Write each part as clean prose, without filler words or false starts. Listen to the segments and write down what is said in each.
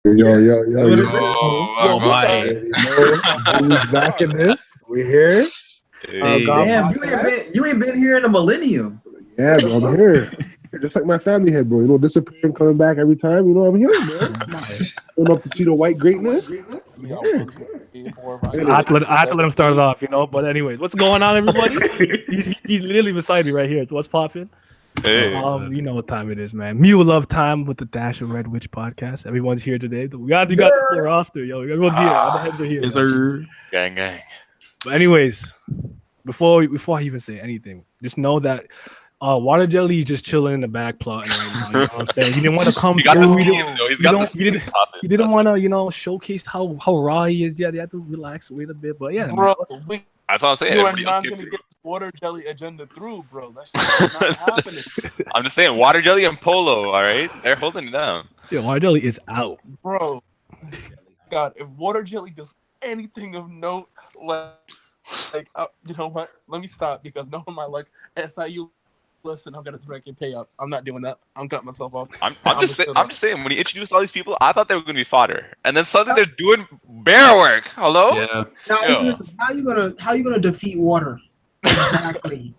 What is it? Oh, my. Who's back in this? We here. Hey. Damn, you ain't been here in a millennium. Yeah, bro, I'm here. Just like my family had, bro. You know, disappearing, coming back every time. You know, I'm here, man. Going up to see the white greatness. I have to let him start it off, you know. But anyways, what's going on, everybody? he's literally beside me right here. So what's popping? Hey. You know what time it is, man. Mule Love Time with the Dash of Red Witch podcast. Everyone's here today. We got the full roster, yo. Everyone's here. All the heads are here. Yes, sir. Gang. But anyways, before I even say anything, just know that Water Jelly is just chilling in the back plotting right now. You know what I'm saying? He didn't want to come through. He didn't want to, you know, showcase how raw he is. Yeah, they have to relax, wait a bit. But yeah, bro, that's all I'm saying. You are not going to get Water Jelly agenda through, bro. That's just not happening. I'm just saying, Water Jelly and Polo, all right? They're holding it down. Yeah, Water Jelly is out. Bro, God, if Water Jelly does anything of note, you know what? Let me stop because no one might like SIU. Listen, I'm gonna direct your pay up. I'm not doing that. I'm cutting myself off. I'm just saying. When he introduced all these people, I thought they were gonna be fodder, and then suddenly they're doing bear work. Hello? Yeah. Now, listen, how you gonna defeat water? Exactly.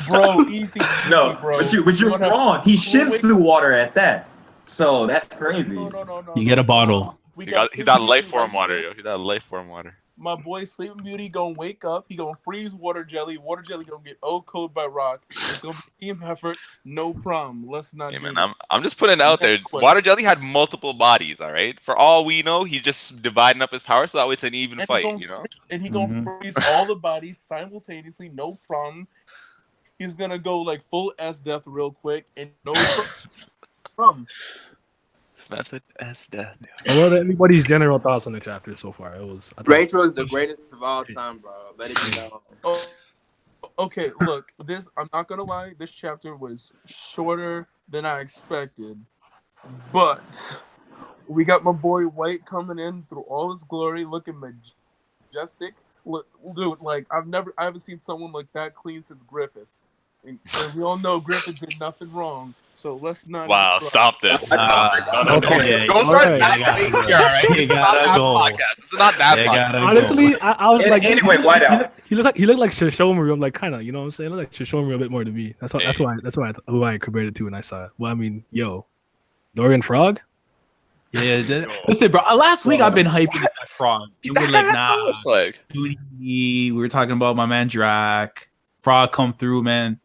Bro, easy. No, bro. but you're wrong. He Shinsu water at that. So that's crazy. No. You get a bottle. He got life form water, yo. He got life form water. My boy Sleeping Beauty gonna wake up. He gonna freeze Water Jelly. Water Jelly gonna get O-code by Rock. It's gonna be team effort. No problem. Let's not. Hey, man, I'm just putting it out there. Water Jelly had multiple bodies. All right. For all we know, he's just dividing up his power so that way it's an even fight. You know. And he gonna freeze all the bodies simultaneously. No problem. He's gonna go like full S death real quick and no problem. This man said S death. What are anybody's general thoughts on the chapter so far? Rachel is the greatest of all time, bro. Let it be known. Oh, okay. Look, I'm not gonna lie. This chapter was shorter than I expected, but we got my boy White coming in through all his glory, looking majestic. Look, dude, like I haven't seen someone like that clean since Griffith. And we all know Griffith did nothing wrong, so let's not. Wow, stop this. Okay, go start that debate here, all right? It's not that podcast. It's not that podcast. Honestly, I was like, anyway, White out. He looked like Shishomaru. I'm like, kind of, you know what I'm saying? He looked like Shishomaru a bit more to me. That's who I compared it to when I saw it. Well, I mean, yo, Dorian Frog. Yeah, listen, bro. Last week I've been hyping that Frog. You were like, nah. We were talking about my man Drac. Frog come through, man.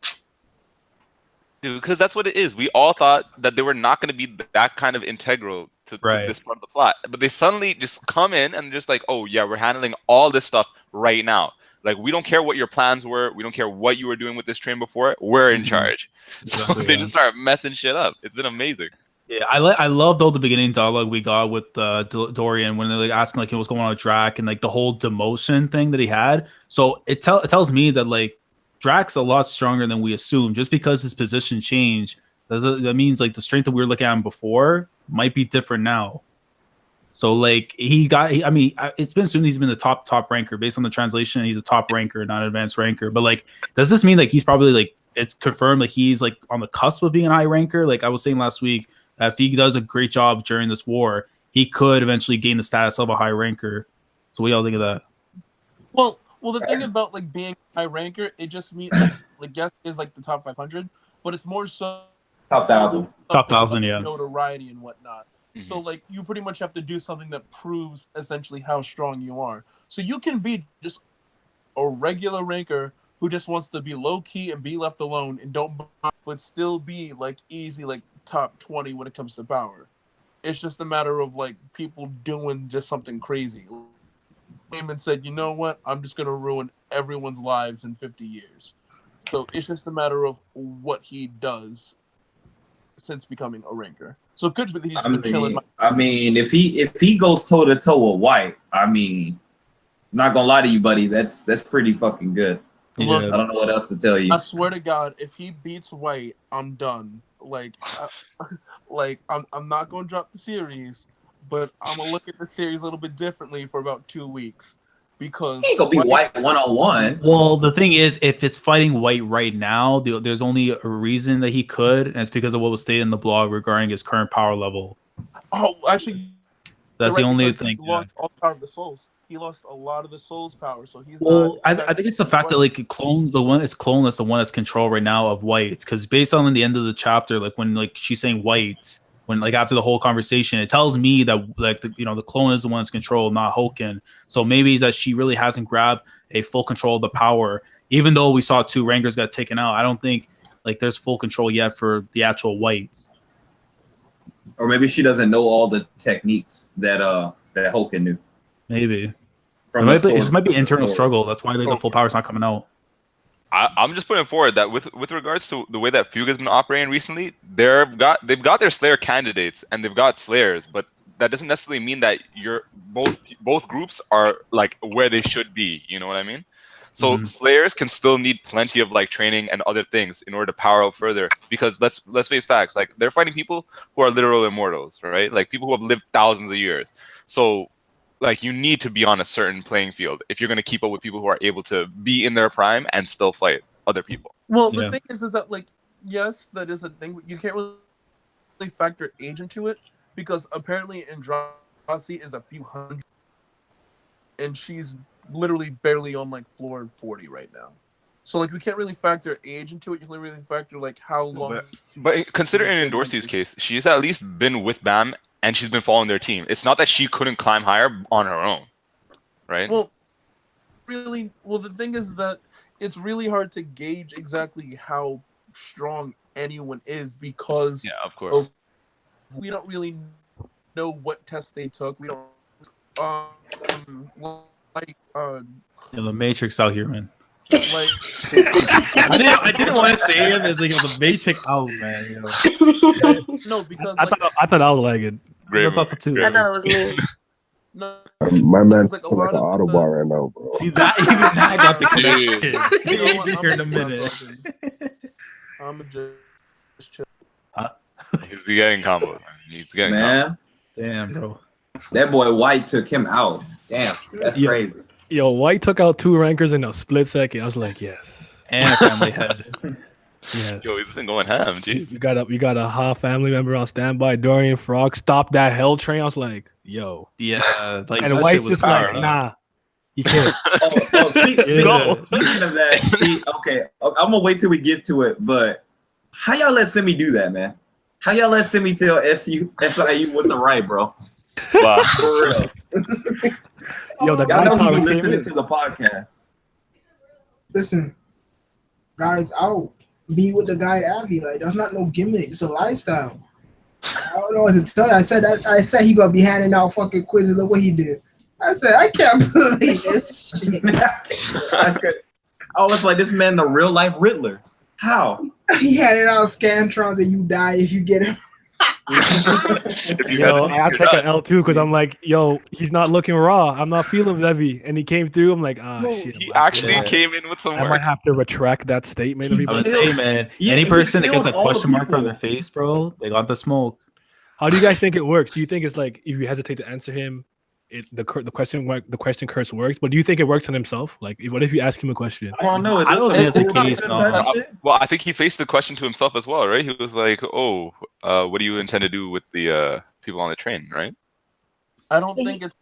Dude, because that's what it is. We all thought that they were not going to be that kind of integral to this part of the plot. But they suddenly just come in and just like, oh, yeah, we're handling all this stuff right now. Like, we don't care what your plans were. We don't care what you were doing with this train before. We're in charge. Exactly, so they just start messing shit up. It's been amazing. Yeah, I love though the beginning dialogue we got with Dorian when they're like asking like what's going on with Drac and like the whole demotion thing that he had. So it tells me that like Drac's a lot stronger than we assume. Just because his position changed, that means like the strength that we were looking at him before might be different now. So like it's been assumed he's been the top ranker based on the translation. He's a top ranker, not an advanced ranker. But like, does this mean like he's probably like it's confirmed like he's like on the cusp of being a high ranker? Like I was saying last week, if he does a great job during this war, he could eventually gain the status of a high ranker. So what do y'all think of that? Well, the thing about like being a high ranker, it just means like yes, it's like the top 500, but it's more so top 1,000. Top 1,000, yeah. Notoriety and whatnot. Mm-hmm. So like you pretty much have to do something that proves essentially how strong you are. So you can be just a regular ranker who just wants to be low key and be left alone and but still be like easy like top 20 when it comes to power. It's just a matter of like people doing just something crazy. And said, you know what? I'm just gonna ruin everyone's lives in 50 years. So it's just a matter of what he does since becoming a ranker. So it could be that he's been chilling. I mean, if he goes toe to toe with White, I mean, I'm not gonna lie to you, buddy. That's pretty fucking good. Look, I don't know what else to tell you. I swear to God, if he beats White, I'm done. Like I'm not gonna drop the series. But I'm gonna look at the series a little bit differently for about 2 weeks because he ain't gonna be White 1-on-1. Well, the thing is, if it's fighting White right now, there's only a reason that he could, and it's because of what was stated in the blog regarding his current power level. Oh, actually, That's the you're right, only because thing. He Yeah. lost all the power of the souls. He lost a lot of the souls power, so he's Well, not. I think it's the fact that like clone the one is clone that's the one that's control right now of whites, because based on the end of the chapter, like when like she's saying whites, when like after the whole conversation, it tells me that like the clone is the one that's control, not Hoken. So maybe it's that she really hasn't grabbed a full control of the power, even though we saw 2 rankers got taken out. I don't think like there's full control yet for the actual whites. Or maybe she doesn't know all the techniques that Hoken knew. Maybe. From This might be internal struggle. That's why the full power's not coming out. I'm just putting forward that with regards to the way that FUG has been operating recently, they've got their Slayer candidates and they've got Slayers, but that doesn't necessarily mean that both groups are like where they should be. You know what I mean? So Slayers can still need plenty of like training and other things in order to power up further. Because let's face facts, like they're fighting people who are literal immortals, right? Like people who have lived thousands of years. So like you need to be on a certain playing field if you're going to keep up with people who are able to be in their prime and still fight other people. Well, the thing is that like yes, that is a thing. You can't really factor age into it because apparently Andrasi is a few hundred, and she's literally barely on like floor 40 right now. So like we can't really factor age into it. You can really factor like how long. But considering in Dorsey's case, she's at least been with BAM and she's been following their team. It's not that she couldn't climb higher on her own, right? Well, the thing is that it's really hard to gauge exactly how strong anyone is because of course we don't really know what tests they took. We don't the Matrix out here, man. Like I didn't want to say it as like the Matrix out, man. You know? No, because I thought I was lagging. Great That's movie. too. I thought it was me. No, My man's like like an Autobot right now, bro. See that even that got the Dude. connection. You know what? Here in a minute. I'm just chill. He's getting combo. Man. He's getting Man, Damn, bro. that boy White took him out. Damn, that's Yeah. crazy. Yo, White took out 2 rankers in a split second. I was like, yes. And a family head. Yes. Yo, he's been going ham, geez. You got a Ha family member on standby. Dorian Frog stopped that hell train. I was like, yo. Yeah, like And that White's shit was just like, power. nah, you can't. Speaking of that, see, okay, I'm gonna wait till we get to it. But how y'all let Simi do that, man? How y'all let Simi tell SIU with the right, bro? Wow. For real. Yo, the Y'all guy know he probably be came listening in. to the podcast. Listen, guys, I'll be with the guy at Avi. Like, that's not no gimmick. It's a lifestyle. I don't know what to tell you. I said he gonna be handing out fucking quizzes. Look what he did. I said, I can't believe this shit. I was like, this man, the real life Riddler. How? He handed out scantrons and you die if you get him. If you Yo, guys I had to take an L2 because I'm like, yo, he's not looking raw. I'm not feeling Levy. And he came through. I'm like, shit. he actually came in with some I might work. have to retract that statement. He I would killed- say, man, Yeah, any he person that gets killed a all the question mark on people. their face, bro, they got the smoke. How do you guys think it works? Do you think it's like if you hesitate to answer him, the question curse works? But do you think it works on himself? Like, what if you ask him a question? I don't know. I don't think it's the case, Type no. of shit? Well, I think he faced the question to himself as well, right? He was like, "Oh, what do you intend to do with the people on the train?" Right? I don't think it's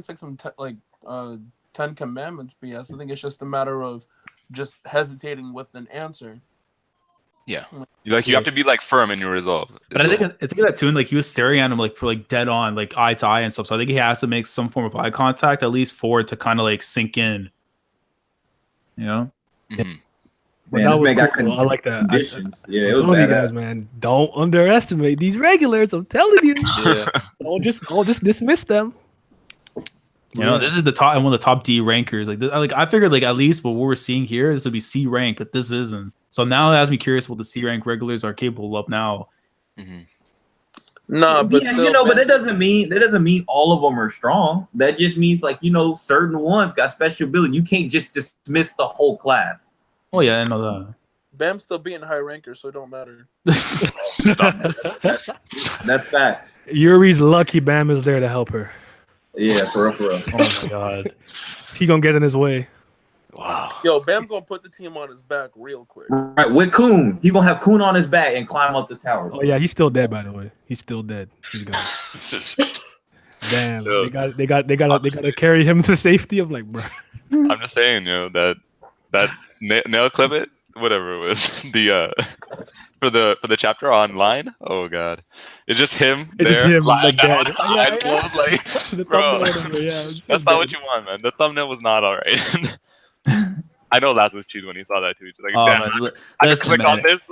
like some 10 Commandments BS. I think it's just a matter of just hesitating with an answer. Yeah. You have to be like firm in your resolve. But I think that too, and like he was staring at him like for like dead on, like eye to eye and stuff. So I think he has to make some form of eye contact at least for it to kind of like sink in. You know? Mhm. Man, That this was man got cool. I like that. conditions. Yeah, it I'm was telling you bad. guys, man, don't underestimate these regulars. I'm telling you. Yeah. don't just dismiss them. You know, this is the top one of the top D rankers. Like I figured like at least what we're seeing here, this would be C rank, but this isn't. So now it has me curious what the C rank regulars are capable of now. Mhm. Nah, but Yeah, still, but man. that doesn't mean all of them are strong. That just means like certain ones got special ability. You can't just dismiss the whole class. Oh yeah, I know Bam's still being high ranker, so it don't matter. that. That's facts. Yuri's lucky Bam is there to help her. Yeah, for real. Oh my god. She gonna get in his way. Wow. Yo, Bam gonna put the team on his back real quick. Right, with Coon. He gonna have Coon on his back and climb up the tower. Oh yeah, he's still dead. By the way, he's still dead. He's gone. Damn, Yo. they gotta carry him to safety. I'm like, bro. I'm just saying, that nail clip it, whatever it was, the for the chapter online. Oh god, it's just him. It's there, just him, lying like, down, dead. eyes closed, like, The bro. thumbnail, yeah, it's That's so not what dead. you want, man. The thumbnail was not alright. I know Laz was cheese when he saw that too. He's like, Oh, damn, man, I just listen, click on man. this.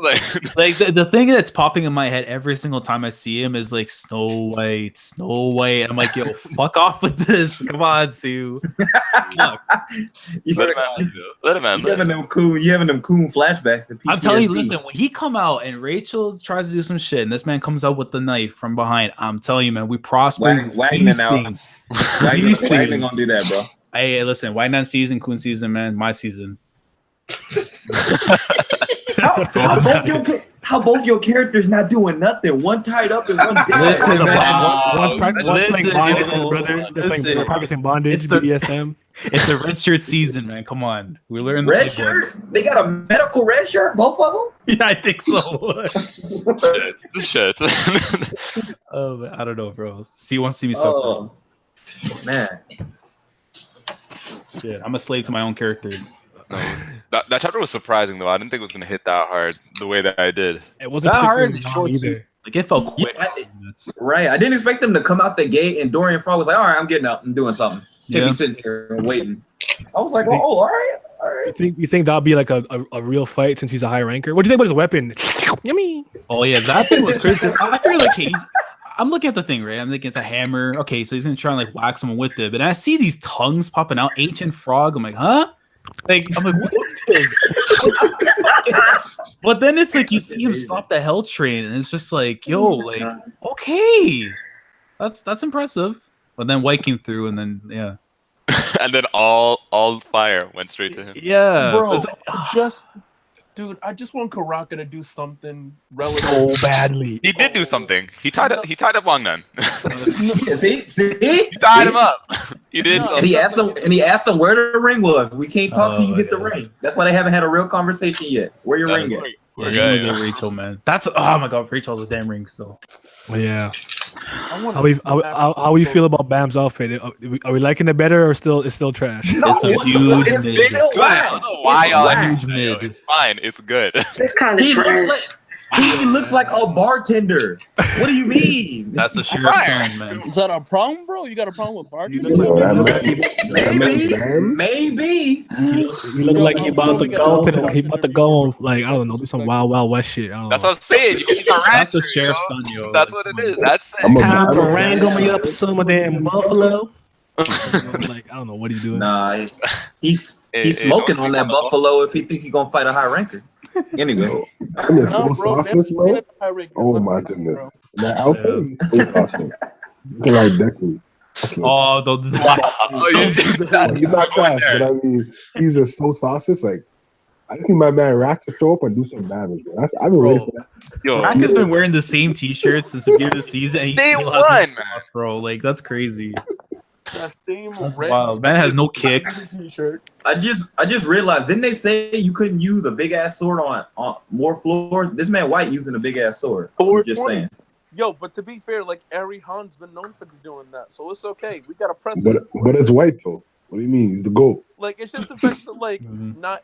Like the thing that's popping in my head every single time I see him is like Snow White, Snow White. I'm like, yo, fuck off with this. Come on, Sue. Fuck. Let him man. You having them Coon flashbacks. I'm telling you, PTSD. listen, when he come out and Rachel tries to do some shit and this man comes out with the knife from behind, I'm telling you, man, we prosper. Wagner now. Wagner gonna do that, bro. Hey, listen, Wagner season, Coon season, man, my season. How both your characters not doing nothing? One tied up and one dead. Listen, One's playing bondage, yo, brother. They're listen. practicing bondage, It's the- BDSM. It's a red shirt season, man. Come on, we learned the Red playbook. shirt? They got a medical red shirt, both of them? Yeah, I think so. Shit. Oh, man, I don't know, bro. See, wants to see me suffer. Oh, man. Shit, I'm a slave to my own characters. No, that chapter was surprising though. I didn't think it was gonna hit that hard the way that I did. It wasn't That hard particularly and long short either. too. Like it felt quick. Yeah, right. I didn't expect them to come out the gate and Dorian Frog was like, all right, I'm getting up. I'm doing something. Can't be sitting here and waiting. I was like, oh, all right. All right. You think that'll be like a real fight since he's a high ranker? What do you think about his weapon? Yummy. Oh yeah, that thing was crazy. I feel like I'm looking at the thing, right? I'm thinking it's a hammer. Okay, so he's gonna try and like whack someone with it. But I see these tongues popping out, ancient frog. I'm like, huh? Like, I'm like, what is this? But then it's like you see him stop the hell train, and it's just like, yo, like, okay, that's impressive. But then White came through, and then yeah, And then all fire went straight to him. yeah, Bro, it's like, dude, I just want Karaka to do something relative. So badly. He did do something. He tied up Wang Nun. See? He tied him up. He did. And he asked him where the ring was. We can't talk till you get the yeah. ring. That's why they haven't had a real conversation yet. Where your ring at? We're yeah, good. you get Rachel, man. That's oh my god, Rachel's a damn ring still. Yeah. I wanna How we feel about Bam's outfit? Are we liking it better or it's still trash? It's a what the huge fuck? It's mid. still Good. I don't know why It's y'all whack. Huge mid. It's fine. It's good. It's kind of He trash. looks like a bartender. What do you mean? That's a sheriff's Fire. son, man. Is that a problem, bro? You got a problem with bartending? Maybe. You look like he about to go on like I don't know, do some wild west shit. I don't That's know. what I'm saying. He's a That's rancher, a sheriff's yo. son, yo. That's what it is. That's it. Time to wrangle me up some damn buffalo. Like I don't know what he's doing. Nah, he's Hey, smoking don't on that sleep on the buffalo if he think he gonna fight a high ranker. Anyway, I'm in No, full bro. softness, bro. Oh my Bro. goodness. That outfit, full softness. Looking like Deku. Oh, He's not trash, but I mean, he's just so sauceless. Like, I think my man Rack to show up and do some damage. Bro. I've been waiting for that. Yo, Rack has been wearing the same T-shirts since the beginning of the season. And he Day still hasn't one, lost, bro. Like that's crazy. That same That's red wild. Man has no kicks. t-shirt. I just realized. Didn't they say you couldn't use a big ass sword on more floors? This man White using a big ass sword. I'm just saying. Yo, but to be fair, like Ari Han's been known for doing that, so it's okay. We got a precedent. But it's White though. What do you mean? He's the GOAT. Like it's just the fact that like Mhm. not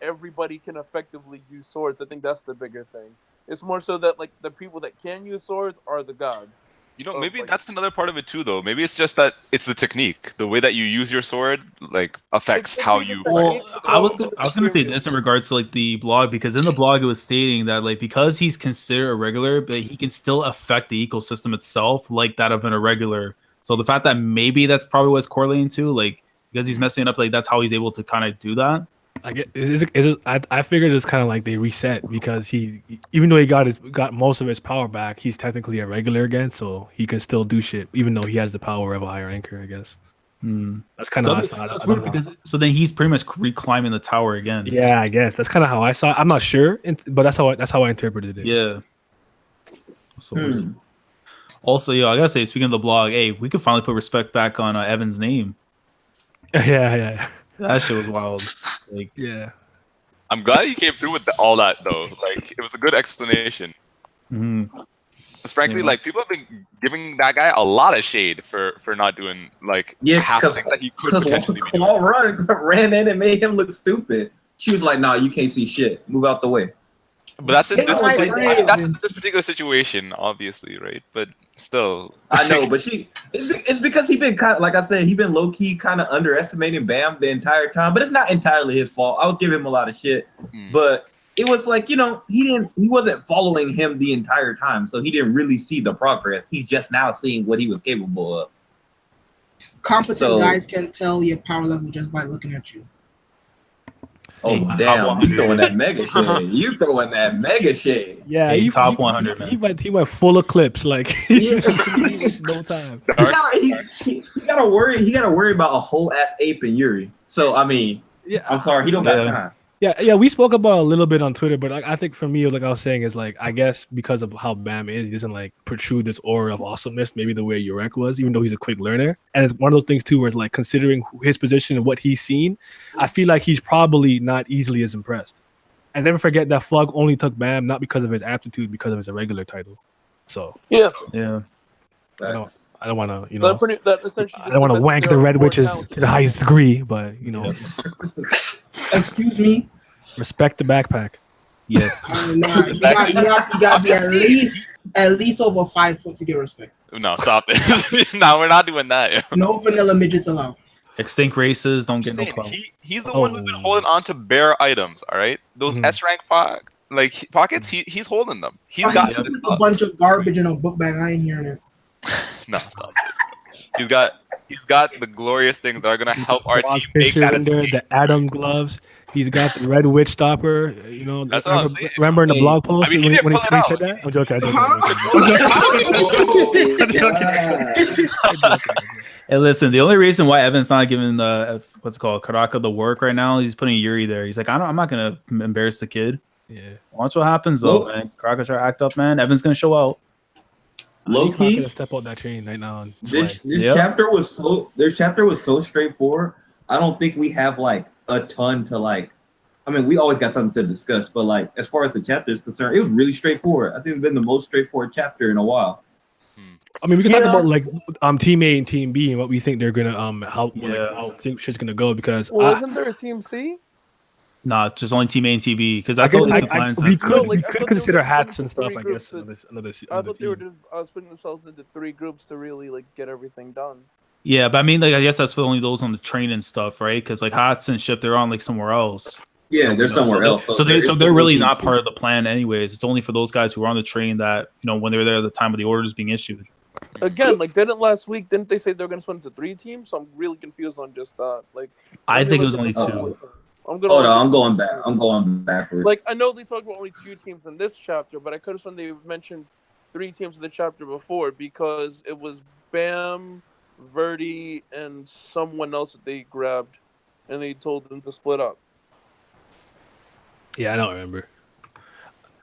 everybody can effectively use swords. I think that's the bigger thing. It's more so that like the people that can use swords are the gods. maybe that's another part of it too, though. Maybe it's just that it's the technique, the way that you use your sword, like affects how you. Well, I was gonna say this in regards to like the blog because in the blog it was stating that like because he's considered a regular, but he can still affect the ecosystem itself like that of an irregular. So the fact that maybe that's probably what it's correlating to, like because he's messing it up, like that's how he's able to kind of do that. I get. I figured it's kind of like they reset because he, even though he got most of his power back, he's technically a regular again, so he can still do shit even though he has the power of a high ranker. I guess that's kind of. So it's weird because so then he's pretty much reclimbing the tower again. Yeah, I guess that's kind of how I saw it. I'm not sure, but that's how I interpreted it. Yeah. So also, yo, I gotta say, speaking of the blog, hey, we could finally put respect back on Evan's name. yeah. That shit was wild. Like, Yeah. I'm glad you came through with all that though. Like it was a good explanation. Because frankly, like people have been giving that guy a lot of shade for not doing like half the things that he could potentially be doing. ran in and made him look stupid. She was like, "Nah, you can't see shit. Move out the way." But that's in this particular situation, obviously, right? But still, I know. But it's because he been kind of, like I said, he been low key kind of underestimating Bam the entire time. But it's not entirely his fault. I was giving him a lot of shit, but it was like, you know, he wasn't following him the entire time, so he didn't really see the progress. He's just now seeing what he was capable of. Competent guys can tell your power level just by looking at you. Oh damn! You throwing that mega shade? You throwing that mega shade? Yeah, he top 100. Man. He went full eclipse. Like no time. He gotta worry about a whole ass ape and Yuri. So I mean, I'm sorry, he don't got time. Yeah. We spoke about it a little bit on Twitter, but I think for me, like I was saying, is like I guess because of how Bam is, he doesn't like protrude this aura of awesomeness, maybe the way Yurek was, even though he's a quick learner. And it's one of those things too, where it's like considering his position and what he's seen, I feel like he's probably not easily as impressed. And never forget that FUG only took Bam not because of his aptitude, because of his irregular title. So yeah. I don't want to, you know, I don't want to wank the Red Witches to the highest degree, but you know. Excuse me. Respect the backpack. Yes. You gotta be at least over 5 foot to get respect. No, stop it. No, we're not doing that. No vanilla midgets allowed. Extinct races don't get no clout. He's the one who's been holding on to bare items. All right, those S rank pockets. He's holding them. He's got a bunch of garbage in a book bag. I ain't hearing it. No, stop this. He's got the glorious things that are gonna help our team make that escape. The Atom gloves. He's got the Red Witch Stopper. You know, that's what I'm saying. Remember in the blog post when he said that? I'm joking. Hey, listen. The only reason why Evan's not giving the what's it called Karaka the work right now, he's putting Yuri there. He's like, I'm not gonna embarrass the kid. Yeah. Watch what happens though, man. Karaka try to act up, man. Evan's gonna show out. Low key, step out that train right now. This chapter was so straightforward. I don't think we have like a ton to like. I mean, we always got something to discuss, but like as far as the chapter is concerned, it was really straightforward. I think it's been the most straightforward chapter in a while. I mean, we can talk about like Team A and Team B and what we think they're gonna how think shit's gonna go because isn't there a Team C? Nah, just only Team A and Team B because that's all the plans. We could consider hats and stuff. I guess another. I thought they were splitting themselves into 3 groups to really like get everything done. Yeah, but I mean, like I guess that's for only those on the train and stuff, right? Because like Hats and Ship, they're on like somewhere else. Yeah, they're somewhere else. So they're really not part of the plan, anyways. It's only for those guys who are on the train that when they were there at the time of the orders being issued. Again, like didn't they say they're gonna split into 3 teams? So I'm really confused on just that. Like, I think it was only 2. I'm going back. I'm going backwards. Like I know they talked about only 2 teams in this chapter, but I could have sworn they mentioned 3 teams in the chapter before because it was Bam, Verdi, and someone else that they grabbed, and they told them to split up. Yeah, I don't remember.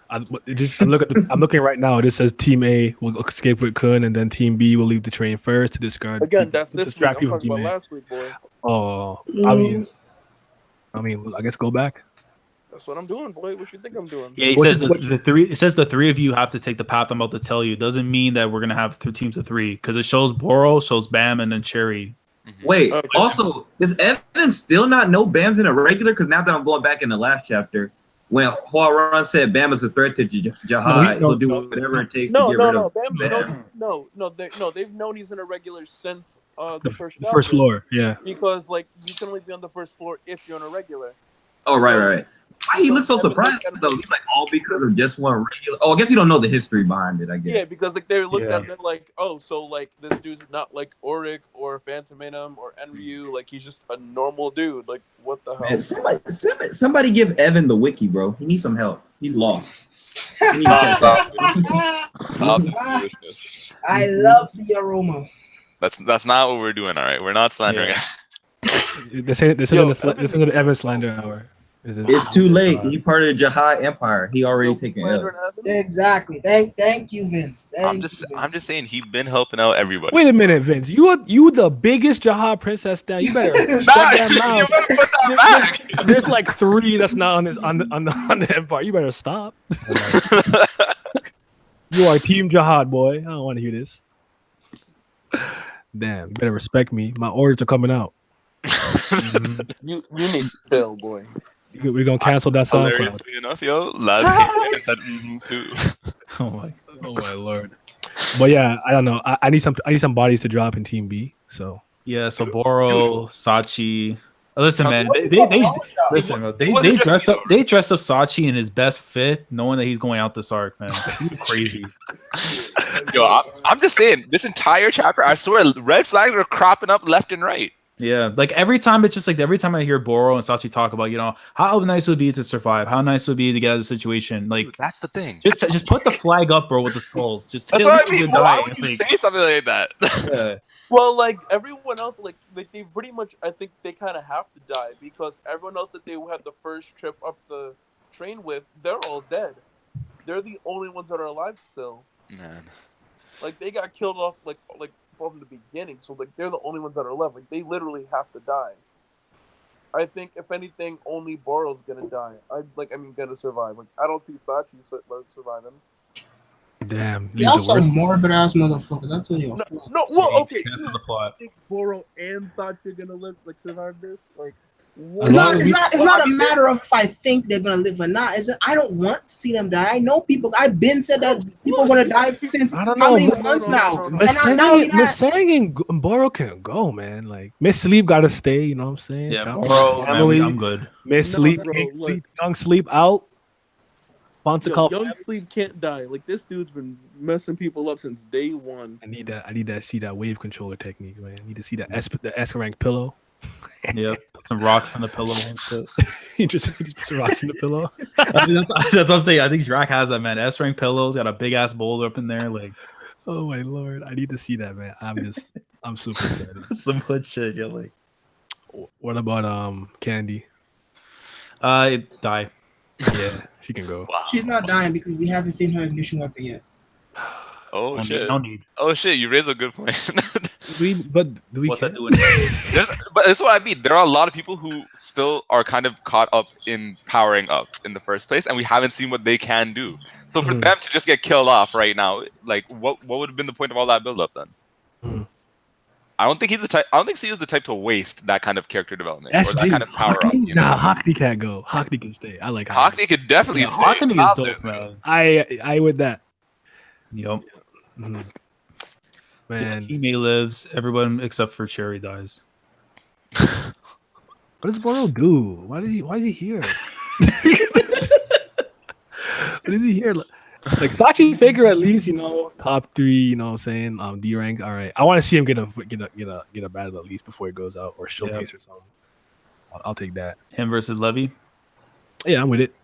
I'm looking right now. It says Team A will escape with Kun, and then Team B will leave the train first to discard. Again, that's this week. I'm talking about last week, boy. Oh, I mean, I guess go back. That's what I'm doing, boy. What you think I'm doing? Yeah, it says the 3 of you have to take the path I'm about to tell you. It doesn't mean that we're gonna have 2 teams of 3 because it shows Boro, shows Bam, and then Cherry. Wait, also, does Evan still not know Bam's in a regular? Because now that I'm going back in the last chapter, when Huaran said Bam is a threat to Zahard, he'll do whatever it takes to get rid of Bam. They've known he's in a regular since the first chapter. First floor, yeah. Because like you can only be on the first floor if you're on a regular. Oh, right. Why he looks so surprised though? He's like, all because of just one regular. Oh, I guess you don't know the history behind it. I guess. Yeah, because like they looked at it like, oh, so like this dude's not like Auric or Phantom Minim or Enryu. Like he's just a normal dude. Like what the hell? Man, somebody give Evan the wiki, bro. He needs some help. He's lost. I love the aroma. That's not what we're doing. All right, we're not slandering. This isn't the Evan slander hour. It's too late. He part of the Zahard Empire. He already taken L. Exactly. Thank you, Vince. I'm just saying he's been helping out everybody. Wait a minute, Vince. You the biggest Zahard princess down. You better shut that mouth. You better put that back. There's like 3 that's not on the Empire. You better stop. You are Team Zahard, boy. I don't want to hear this. Damn, you better respect me. My orders are coming out. You need to chill, boy. We're gonna cancel that SoundCloud. Hilariously enough, yo, last said too. Oh my lord. But yeah, I don't know. I need some bodies to drop in Team B. So yeah, so Boro, Sachi. Listen, man, they dressed up Sachi in his best fit, knowing that he's going out this arc, man. Crazy. Yo, I'm just saying, this entire chapter, I swear, red flags were cropping up left and right. Yeah, like every time it's just like every time I hear Boro and Sachi talk about, you know, how nice it would be to survive, how nice it would be to get out of the situation. Like, dude, that's the thing. Just put the flag up, bro, with the skulls. Just that's what I mean. Why would you say something like that? Yeah. Well, like everyone else, like they pretty much, I think they kind of have to die because everyone else that they had the first trip up the train with, they're all dead. They're the only ones that are alive still. Man, like they got killed off, like from the beginning. So like they're the only ones that are left. Like they literally have to die. I think if anything, only Boro's gonna die. Gonna survive. Like I don't see Sachi surviving. Damn. Y'all some morbid ass motherfuckers. That's what you. No. Well, okay. The plot. I think Boro and Sachi are gonna survive this. Like. It's not a matter of if I think they're gonna live or not. I don't want to see them die. I know people. I've been said that people are gonna die since how many months now. Miss Sang and Boro can't go, man. Like Miss Sleep gotta stay. You know what I'm saying? Yeah, Boro, I'm good. Miss Sleep, Young Sleep out. Young Sleep can't die. Like this dude's been messing people up since day one. I need to see that wave controller technique, man. I need to see that the S rank pillow. Yeah, put some rocks on the pillow and shit. he just put some rocks in the pillow. That's what I'm saying. I think Drac has that, man. S rank pillows, got a big ass boulder up in there. Like, oh my lord, I need to see that, man. I'm super excited. Some good shit. Yeah, like. What about Candy? Die. Yeah, she can go. Wow. She's not dying because we haven't seen her ignition weapon yet. Oh shit! No need. Oh shit! You raised a good point. What's that doing? But that's what I mean. There are a lot of people who still are kind of caught up in powering up in the first place, and we haven't seen what they can do. So for them to just get killed off right now, like what would have been the point of all that build up then? I don't think he's the type. I don't think he is the type to waste that kind of character development or that kind of power up. Nah, Hockney can't go. Hockney can stay. I like Hockney. Hockney could definitely stay. Hockney is dope, man. I with that. Yep. Man, teammate lives. Everyone except for Cherry dies. What does Boro do? Why is he here? What is he here? Like Sachi Faker at least, top 3, you know what I'm saying? D rank. All right. I want to see him get a battle at least before he goes out or showcase or something. I'll take that. Him versus Levy? Yeah, I'm with it.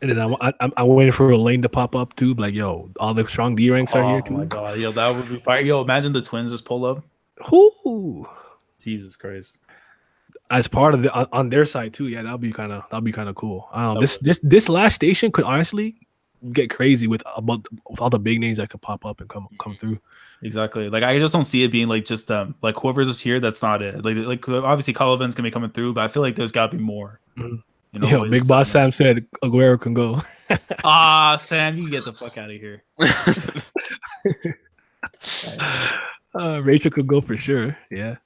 And then I'm waiting for a lane to pop up too. Like, yo, all the strong D ranks are here too. Oh my god, yo, that would be fire. Yo, imagine the twins just pull up. Ooh. Jesus Christ. As part of on their side too, yeah, that'll be kind of cool. I don't know. This last station could honestly get crazy with all the big names that could pop up and come through. Exactly. Like I just don't see it being like just like whoever's just here. That's not it. Like obviously Call events can be coming through, but I feel like there's got to be more. Yo, Big Boss Sam said Aguero can go. Sam, you get the fuck out of here. Rachel could go for sure. Yeah.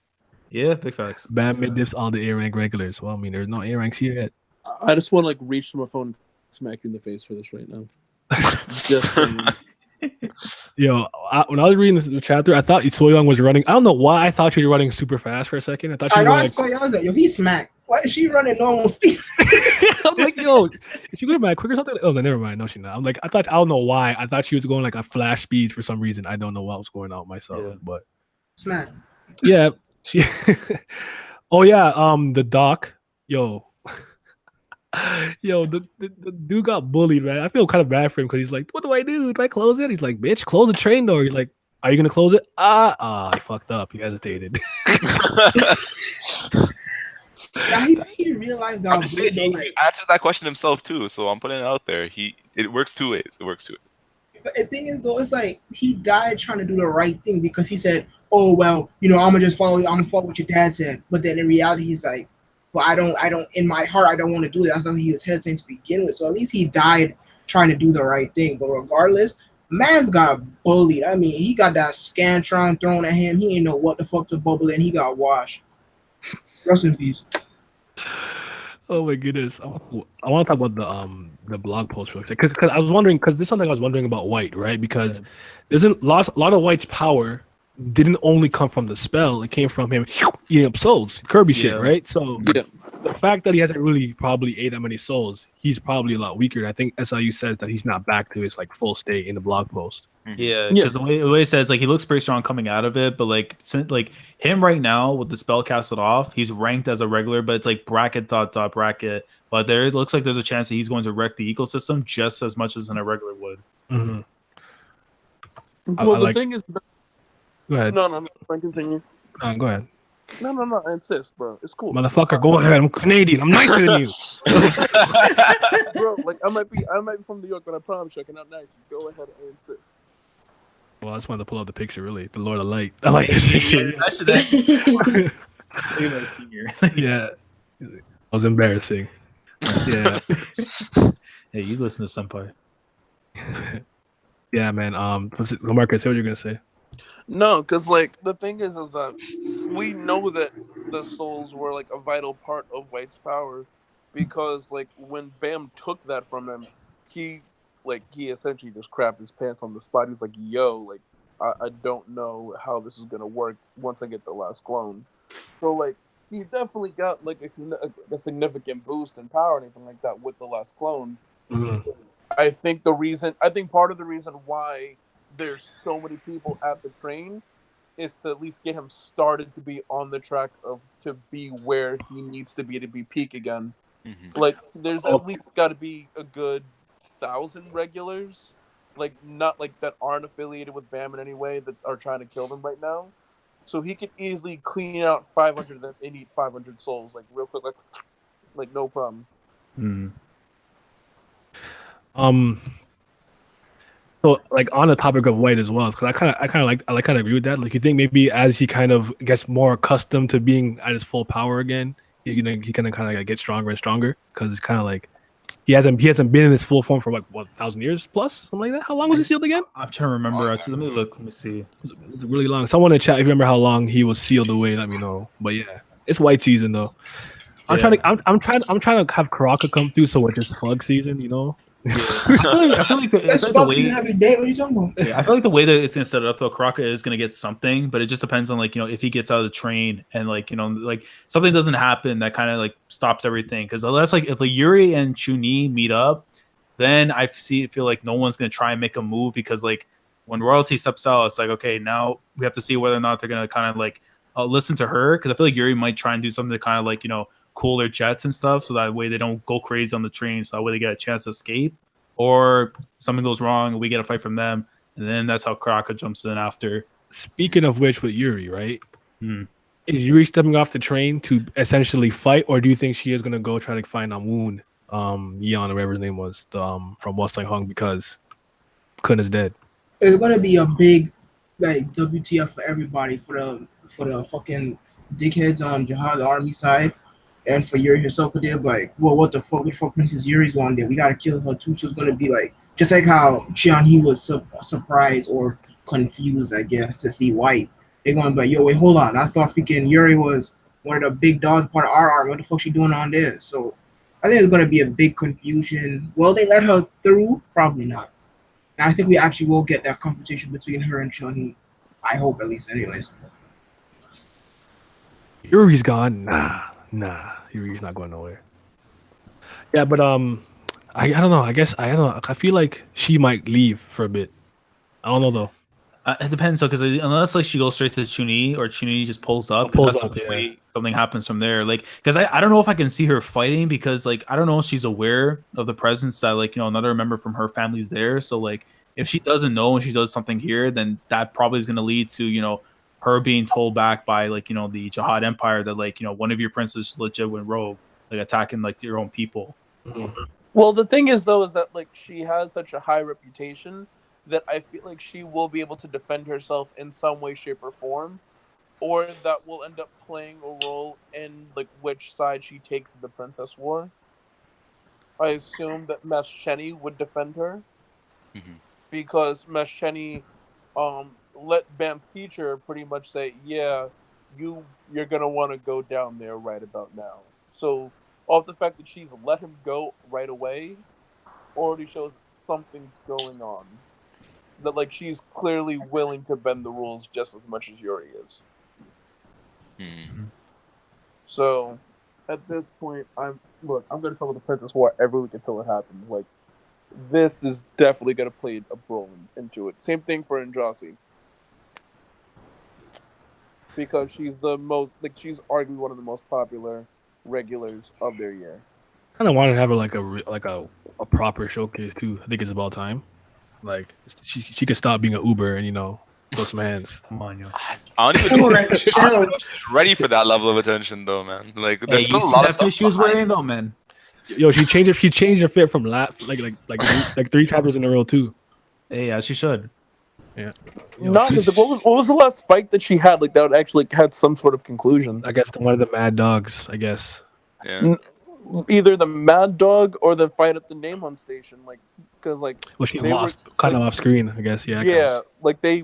Yeah, big facts. Bam mid dips all the A rank regulars. Well, I mean, there's no A ranks here yet. I just want to reach to my phone and smack you in the face for this right now. Yo, when I was reading the chapter, I thought Soyoung was running. I don't know why I thought she was running super fast for a second. I thought she was like, yo, he smacked. Why is she running normal speed? I'm like, yo, is she going mad quick or something? Oh, no, never mind. No, she's not. I'm like, I don't know why. I thought she was going like a flash speed for some reason. I don't know what was going on myself, but smack. Yeah. Oh yeah. The doc. Yo, the dude got bullied, man. I feel kind of bad for him because he's like, what do I do? Do I close it? He's like, bitch, close the train door. He's like, are you gonna close it? I fucked up. He hesitated. Now he in real life got I'm just saying, he answered that question himself too, so I'm putting it out there. It works two ways. It works two ways. But the thing is, though, it's like he died trying to do the right thing because he said, "Oh well, I'm gonna just follow. I'm gonna follow what your dad said." But then in reality, he's like, "Well, I don't. In my heart, I don't want to do it." That's not what he was hesitant to begin with. So at least he died trying to do the right thing. But regardless, man's got bullied. I mean, he got that Scantron thrown at him. He ain't know what the fuck to bubble in. He got washed. Rest in peace. Oh my goodness! I want to talk about the blog post because I was wondering this is something I was wondering about White, right? Because there's a lot of White's power didn't only come from the spell; it came from him eating up souls, Kirby shit, right? So the fact that he hasn't really probably ate that many souls, he's probably a lot weaker. I think SIU says that he's not back to his like full state in the blog post. Yeah, because the way it says, like, he looks pretty strong coming out of it, but like him right now with the spell casted off, he's ranked as a regular, but it's like bracket dot bracket. But it looks like there's a chance that he's going to wreck the ecosystem just as much as in a regular would. Mm-hmm. Well, the thing is, go ahead. No. I continue. Go ahead. No. I insist, bro. It's cool. Motherfucker, go ahead. I'm Canadian. I'm nicer than you. Bro, like I might be from New York, but I promise you I cannot nice. Go ahead. I insist. Well, I just wanted to pull out the picture, really. The Lord of Light. I like this picture. Yeah. It was embarrassing. Yeah. Hey, you listen to Senpai. Yeah, man. Marcus, what were you going to say? No, because, like, the thing is that we know that the souls were, like, a vital part of White's power because, like, when Bam took that from him, he essentially just crapped his pants on the spot. He's like, yo, like, I don't know how this is going to work once I get the last clone. So, like, he definitely got, like, a significant boost in power and anything like that with the last clone. Mm-hmm. I think part of the reason why there's so many people at the train is to at least get him started to be on the track to be where he needs to be peak again. Mm-hmm. Like, there's at least got to be a good 1,000 regulars, like, not like that aren't affiliated with Bam in any way that are trying to kill them right now. So he could easily clean out 500 of them and eat 500 souls, like, real quick, like no problem. So, like, on the topic of White as well, because I kind of agree with that. Like, you think maybe as he kind of gets more accustomed to being at his full power again, he kind of get stronger and stronger because it's kind of like he hasn't been in his full form for like 1,000 years plus, something like that. How long was he sealed again? I'm trying to remember. Actually, let me see. It was really long. Someone in the chat, if you remember how long he was sealed away, let me know. But yeah, it's White season though. I'm trying to have Karaka come through, so it's just FUG season, Yeah. I feel like FUG season every day. What are you talking about? Yeah, I feel like the way that it's gonna set it up though, Karaka is gonna get something, but it just depends on like if he gets out of the train and like like something doesn't happen that kind of like stops everything. Because unless like if like Yuri and Chun-Li meet up, then I feel like no one's gonna try and make a move because like when royalty steps out, it's like okay, now we have to see whether or not they're gonna kind of like listen to her because I feel like Yuri might try and do something to kind of like cool their jets and stuff so that way they don't go crazy on the train, so that way they get a chance to escape. Or something goes wrong and we get a fight from them, and then that's how Karaka jumps in after. Speaking of which, with Yuri, right? Is Yuri stepping off the train to essentially fight, or do you think she is gonna go try to find Wound, Yeon, or whatever his name was, from Western Hong, because Kun is dead? It's gonna be a big like WTF for everybody, for the fucking dickheads on Zahard, the army side. And for Yuri herself, they're like, well, what the fuck Princess Yuri's going there? We gotta kill her too. So it's gonna be like, just like how Jian-He was surprised or confused, I guess, to see White. They're gonna be like, yo, wait, hold on. I thought freaking Yuri was one of the big dogs part of our army. What the fuck she doing on there? So I think it's gonna be a big confusion. Will they let her through? Probably not. And I think we actually will get that competition between her and Chun-Li. I hope, at least, anyways. Yuri's gone. Nah, Yuri's not going nowhere. Yeah, but I don't know. I don't know. I feel like she might leave for a bit. I don't know though. It depends, though, because unless like she goes straight to Chun-Li or Chun-Li just pulls up, something happens from there. Like, because I don't know if I can see her fighting because like I don't know if she's aware of the presence that like another member from her family's there. So like if she doesn't know and she does something here, then that probably is going to lead to her being told back by like the Zahard Empire that like one of your princes legit went rogue, like attacking like your own people. Well, the thing is though is that like she has such a high reputation that I feel like she will be able to defend herself in some way, shape, or form, or that will end up playing a role in like which side she takes in the Princess War. I assume that Mescheni would defend her because Mescheni let Bam's teacher pretty much say, yeah, you're gonna want to go down there right about now. So off the fact that she's let him go right away already shows that something's going on. That like she's clearly willing to bend the rules just as much as Yuri is. So at this point, I'm gonna tell the Princess War every week until it happens. Like this is definitely gonna play a role into it. Same thing for Andrasi. Because she's she's arguably one of the most popular regulars of their year. Kind of wanted to have her like a proper showcase too. I think it's about time. Like she could stop being an Uber and go some hands. Come on, yo. I don't even know if she's ready for that level of attention though, man. Like there's still a lot of stuff she was wearing though, man. Yo, she changed her fit from like 3 chapters in a row too. Hey, yeah, she should. Yeah. No, because what was the last fight that she had like that actually had some sort of conclusion? I guess one of the Mad Dogs. I guess. Yeah. Either the Mad Dog or the fight at the Namon station, like because like. Well, she lost kind of off screen, I guess. Yeah. Yeah, like they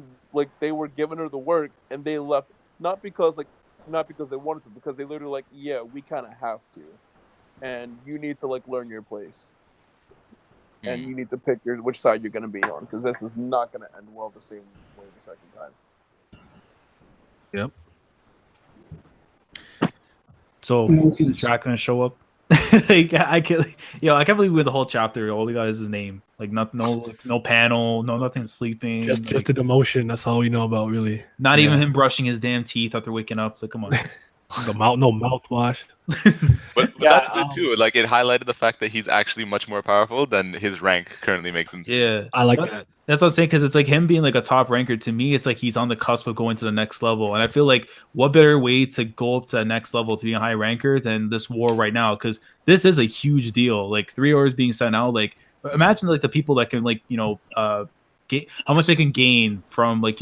were giving her the work and they left not because they wanted to, because they literally like, yeah, we kind of have to, and you need to like learn your place. And you need to pick which side you're going to be on, because this is not going to end well the same way the second time. Yep. So is Jack going to show up? Like I can't believe with the whole chapter all we got is his name. Like no panel, nothing sleeping. Just a demotion. That's all we know about, really. Not even him brushing his damn teeth after waking up. Like come on. No mouthwash. But that's good too. Like it highlighted the fact that he's actually much more powerful than his rank currently makes him. Yeah, I like that. That's what I'm saying, because it's like him being like a top ranker. To me, it's like he's on the cusp of going to the next level, and I feel like what better way to go up to the next level to be a high ranker than this war right now? Because this is a huge deal. Like 3 hours being sent out. Like imagine like the people that can like how much they can gain from like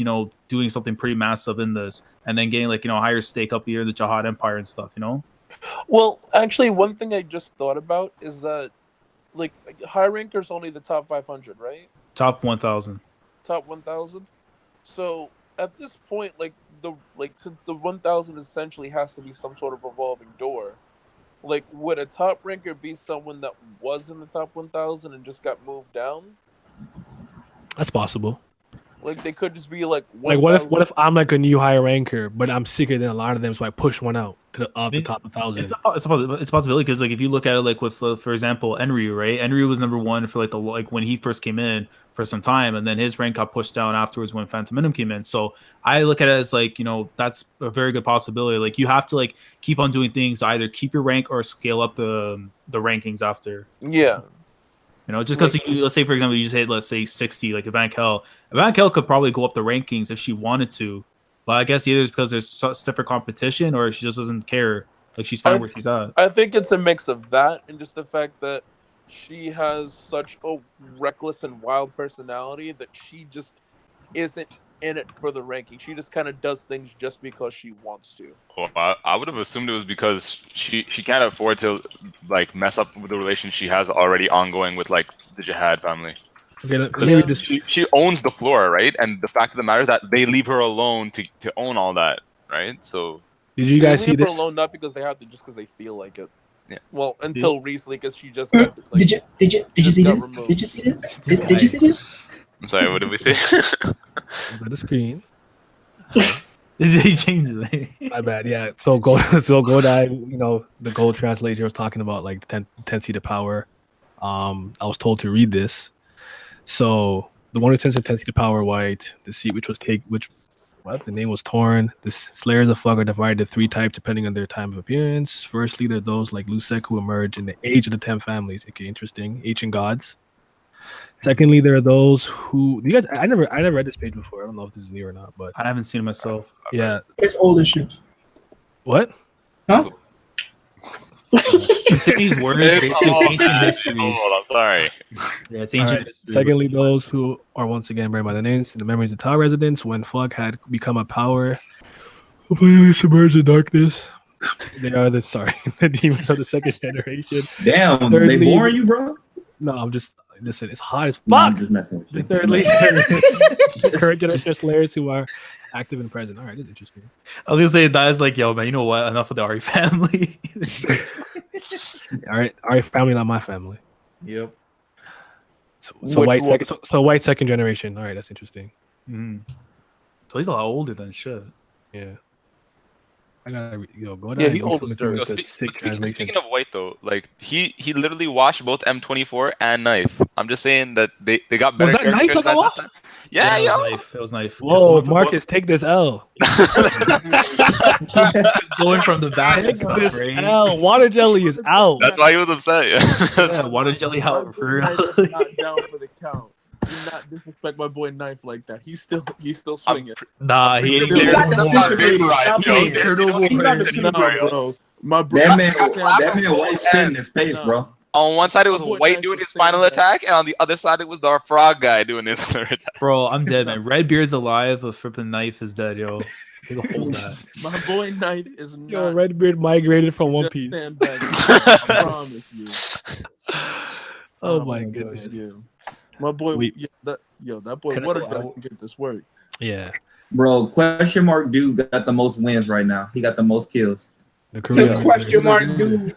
doing something pretty massive in this, and then getting like a higher stake up here in the Zahard Empire and stuff. Well, actually, one thing I just thought about is that like high rankers only the top 500, right? Top 1,000. Top 1,000. So at this point, since the 1,000 essentially has to be some sort of revolving door, like would a top ranker be someone that was in the top 1,000 and just got moved down? That's possible. Like they could just be like, like what if I'm like a new higher ranker, but I'm sicker than a lot of them, so I push one out to the top 1,000. It's a possibility, because like if you look at it like with for example Enryu, right? Enryu was number 1 for like when he first came in for some time, and then his rank got pushed down afterwards when Phantom Minim came in. So I look at it as like that's a very good possibility. Like you have to like keep on doing things to either keep your rank or scale up the rankings after. Yeah. Just because let's say for example you just hit let's say 60, like Van Kel could probably go up the rankings if she wanted to, but I guess either it's because there's stiffer competition or she just doesn't care, like she's fine where she's at. I think it's a mix of that and just the fact that she has such a reckless and wild personality that she just isn't in it for the ranking. She just kind of does things just because she wants to. Well, I would have assumed it was because she can't afford to like mess up with the relation she has already ongoing with like the Zahard family. Okay, she owns the floor, right? And the fact of the matter is that they leave her alone to own all that, right? So did you guys see this? Her alone, not because they have to, just because they feel like it. Yeah. Well, until recently, because she just got, like, did you see this? Did you see this? Did you see this? I'm sorry, what did we say? By the screen. He changed it. My bad. Yeah. So Godai, the gold translator was talking about like the 10 seat of power. I was told to read this. So the one who tends to 10 seat of power white, the seat the name was torn. The Slayers of FUG are divided into 3 types depending on their time of appearance. Firstly, there are those like Lusek who emerge in the age of the 10 families. Okay, interesting. Ancient gods. Secondly, there are those who you guys. I never read this page before. I don't know if this is new or not, but I haven't seen it myself. yeah. It's old as shit. What? Huh? Saying these words, it's ancient history. I'm sorry. Yeah, it's ancient Right. history. Secondly, those who are once again buried by the names and the memories of Tau residents when FUG had become a power completely submerged in darkness. They are the demons of the second generation. Damn, Thirdly, they boring you, bro? No, I'm just listen. It's hot as No, I'm fuck. just messing with you. Thirdly, current generation slayers who are active and present. All right, that's interesting. I was gonna say that is like, yo, man, you know what? Enough of the Ari family. All right, family, not my family. Yep. So white second generation. All right, that's interesting. Mm. So he's a lot older than shit. Yeah. I gotta go down. Yeah, he older still. Yo, speaking of white though, like he literally washed both M24 and Knife. I'm just saying that they got better. Was that Knife characters that got than washed? that. Yeah, yo. It was Knife. Whoa, Marcus, take this L. Going from the back. Take this L. Water jelly is out. That's why he was upset. Yeah, water jelly out for real. Not down for the count. Do not disrespect my boy Knife like that. He's still swinging. Nah, he ain't He there. got the disintegrator. Stop He ain't playing. there no He got more. the disintegrator. Bro, my bro. That man white spit in his face, bro. On one side it was My boy White Knife doing was his final saying that. attack, and on the other side it was the frog guy doing his other attack. Bro, I'm dead, man. Redbeard's alive, but flipping Knife is dead, yo. Take a hold that. My boy Knight is not. Yo, Redbeard migrated from One just Piece. stand back. I promise you. Oh my goodness. You. My boy, that boy, Can I what a go guy out? can get this work. Yeah. Bro, question mark dude got the most wins right now. He got the most kills. The The question mark, dude.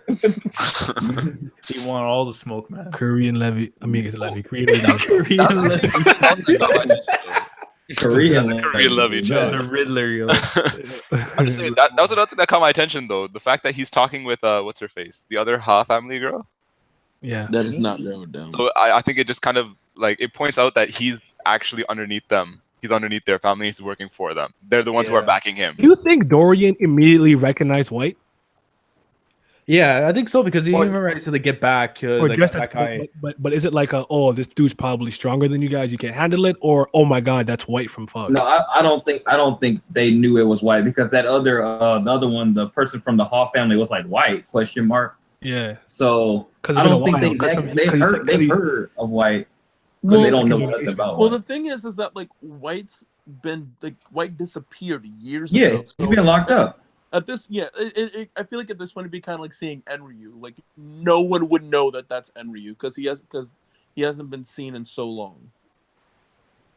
He want all the smoke, man. Korean Levy. I mean, it's Levy. Korean Levy. Korean Levy. Korean love each other. The Riddler, yo. I'm just saying, that was another thing that caught my attention though. The fact that he's talking with what's her face, the other Ha family girl. Yeah. That is not narrowed down. So I think it just kind of like it points out that he's actually underneath them. He's underneath their family. He's working for them. They're the ones who are backing him. Do you think Dorian immediately recognized White? Yeah, I think so because he remember I said to get back. Or like, just that guy. but is it like this dude's probably stronger than you guys, you can't handle it, or oh my god, that's White from FUG? No, I don't think they knew it was White because that other the other one, the person from the Hall family was like White question mark. Yeah. So I don't think they've heard of White. Well, they don't know nothing about. Well, White. the thing is that like White's been like White disappeared years Yeah, ago. he's been locked up. At this, I feel like at this point it'd be kind of like seeing Enryu. Like no one would know that that's Enryu because he hasn't been seen in so long.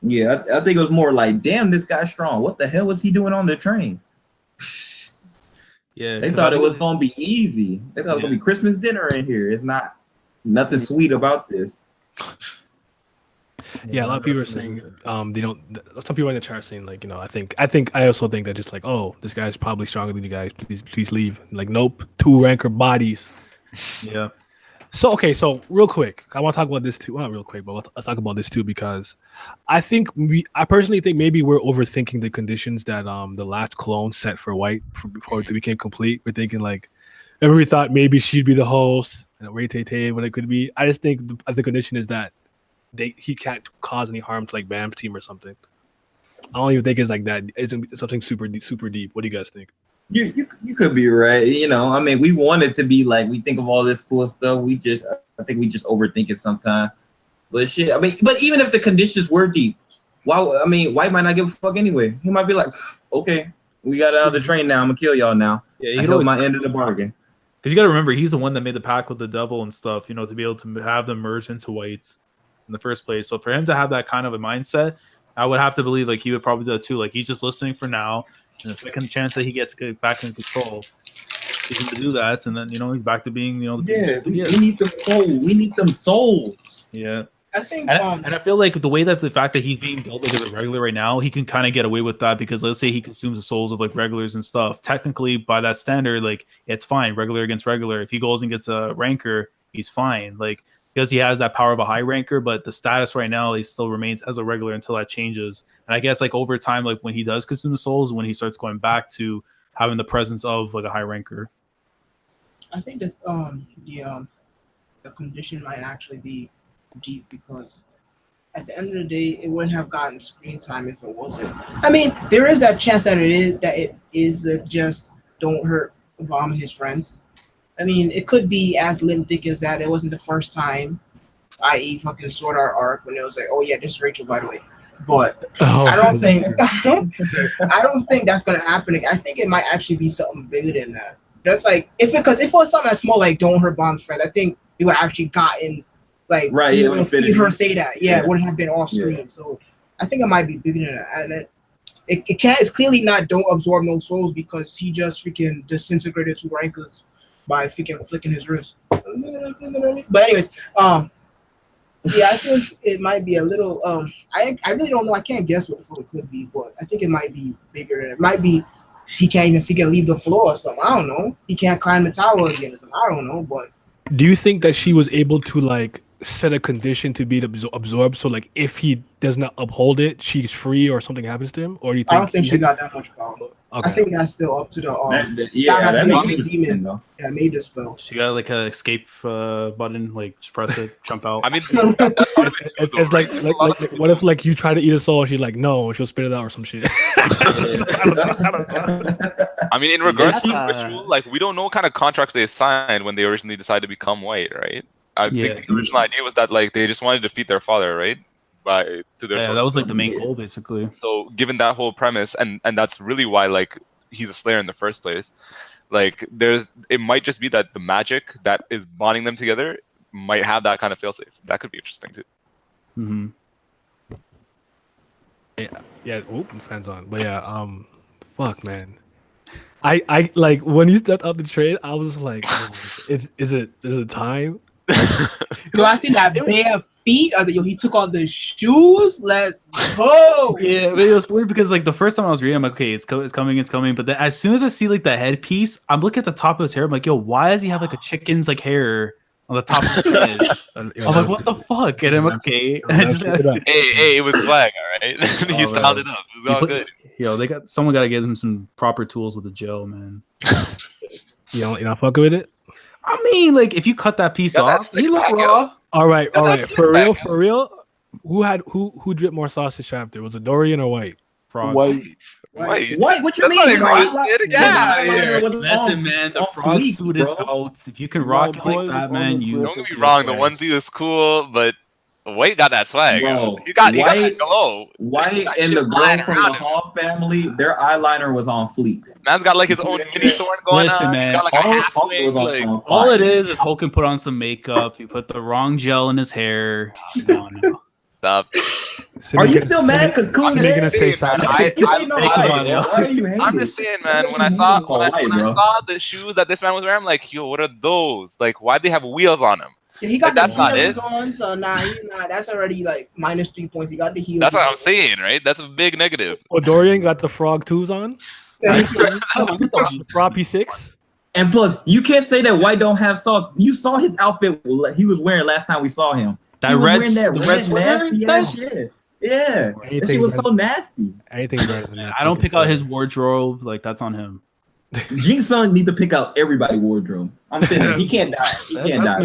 Yeah, I think it was more like, damn, this guy's strong. What the hell was he doing on the train? Yeah, they thought it was gonna be easy. They thought it was gonna be Christmas dinner in here. It's not nothing sweet about this. Yeah, a lot of people are saying they don't. Some people in the chat are saying like, I also think that just like, oh, this guy's probably stronger than you guys. Please leave. Like, nope, 2 ranker bodies. Yeah. So real quick, I want to talk about this too. Well, not real quick, but let's talk about this too because I personally think maybe we're overthinking the conditions that the last clone set for White before it became complete. We're thinking like, remember we thought maybe she'd be the host and Ray Tay what it could be. I just think the condition is that he can't cause any harm to like Bam's team or something. I don't even think it's like that. It's something super deep. What do you guys think? You could be right. I mean, we want it to be like we think of all this cool stuff. I think we just overthink it sometimes. But shit, I mean, but even if the conditions were deep, White might not give a fuck anyway. He might be like, okay, we got out of the train now. I'm gonna kill y'all now. Yeah, I held my end of the bargain. Because you got to remember, he's the one that made the pact with the devil and stuff. To be able to have them merge into Whites in the first place. So for him to have that kind of a mindset, I would have to believe like he would probably do it too. Like he's just listening for now, and the second chance that he gets to get back in control, he's going to do that, and then he's back to being we need the soul. We need them souls. Yeah, I think, and I feel like the fact that he's being built like as a regular right now, he can kind of get away with that because let's say he consumes the souls of like regulars and stuff. Technically, by that standard, like it's fine, regular against regular. If he goes and gets a ranker, he's fine. Like. Because he has that power of a high ranker, but the status right now, he still remains as a regular until that changes. And I guess like over time, like when he does consume the souls, when he starts going back to having the presence of like a high ranker. I think that the condition might actually be deep because at the end of the day, it wouldn't have gotten screen time if it wasn't. I mean, there is that chance that it is just don't hurt Bomb and his friends. I mean, it could be as limp-dick as that. It wasn't the first time, i.e., fucking Sword Art arc when it was like, oh yeah, this is Rachel, by the way. But I don't think that's gonna happen. I think it might actually be something bigger than that. That's like if it was something that's small like don't hurt Bomb's friend, I think it would have actually gotten like right. You would see her say that. Yeah, it wouldn't have been off screen. Yeah. So I think it might be bigger than that. And it's clearly not don't absorb no souls because he just freaking disintegrated 2 rankers by freaking flicking his wrist. But anyways, yeah, I think it might be a little. I really don't know. I can't guess what the fuck it could be, but I think it might be bigger. It might be he can't even freaking leave the floor or something. I don't know. He can't climb the tower again or something. I don't know. But do you think that she was able to like set a condition to be absorbed? So like if he does not uphold it, she's free or something happens to him? Or do you think I don't think she got that much power. Okay. I think that's still up to the that makes demon though. Yeah, made the spell. She got like a escape button, like just press it, jump out. I mean, that's part of it. It's like what if like you try to eat a soul, she's like no, she'll spit it out or some shit. I mean, in regards to ritual, like we don't know what kind of contracts they signed when they originally decided to become white, right? I think the original idea was that like they just wanted to defeat their father, right? That was like the main goal, basically. So given that whole premise, and that's really why like he's a Slayer in the first place. Like it might just be that the magic that is bonding them together might have that kind of failsafe. That could be interesting too. Mm-hmm. Yeah. Oop, fans on. But yeah, fuck, man. I like when you stepped out the trade, I was like, oh, is it time? Yo, I seen that bare feet. I was like, yo, he took off the shoes. Let's go. Yeah, but it was weird because like the first time I was reading, I'm like, okay, it's coming. But then as soon as I see like the headpiece, I'm looking at the top of his hair. I'm like, yo, why does he have like a chicken's like hair on the top of his head? I'm like, what the fuck? And I'm like, okay. Hey, it was swag, all right. He styled it up. It was all good. Yo, someone got to give him some proper tools with the gel, man. You not fucking with it? I mean, like if you cut that piece off, he look raw. All right. For real. Who dripped more sauce this chapter? Was it Dorian or White? Frog. White. What you mean? Listen, man, the frog suit is out. If you can rock it like that, man, you don't get me wrong. The onesie was cool, but White got that swag. Bro, he got that glow. White and the girl from the Hall family, their eyeliner was on fleek. Man's got like his own mini thorn going on. Listen, man, all it is Hulk can put on some makeup. He put the wrong gel in his hair. No. Stop. Are you still mad? Because Coon is gonna say something. I'm just saying, man. When I saw the shoes that this man was wearing, I'm like, yo, what are those? Like, why'd they have wheels on them? Yeah, he got the heels on, so that's already like -3 points. He got the heels. That's what I'm saying, right? That's a big negative. Well, Dorian got the frog 2s on. Frog P6. And plus, you can't say that White don't have sauce. You saw his outfit he was wearing last time we saw him. That red nasty ass shit. Yeah, that shit was so nasty. Anything better than that. I don't pick out his wardrobe. Like that's on him. Jin-Sung need to pick out everybody's wardrobe. I'm thinking he can't die. He can't die.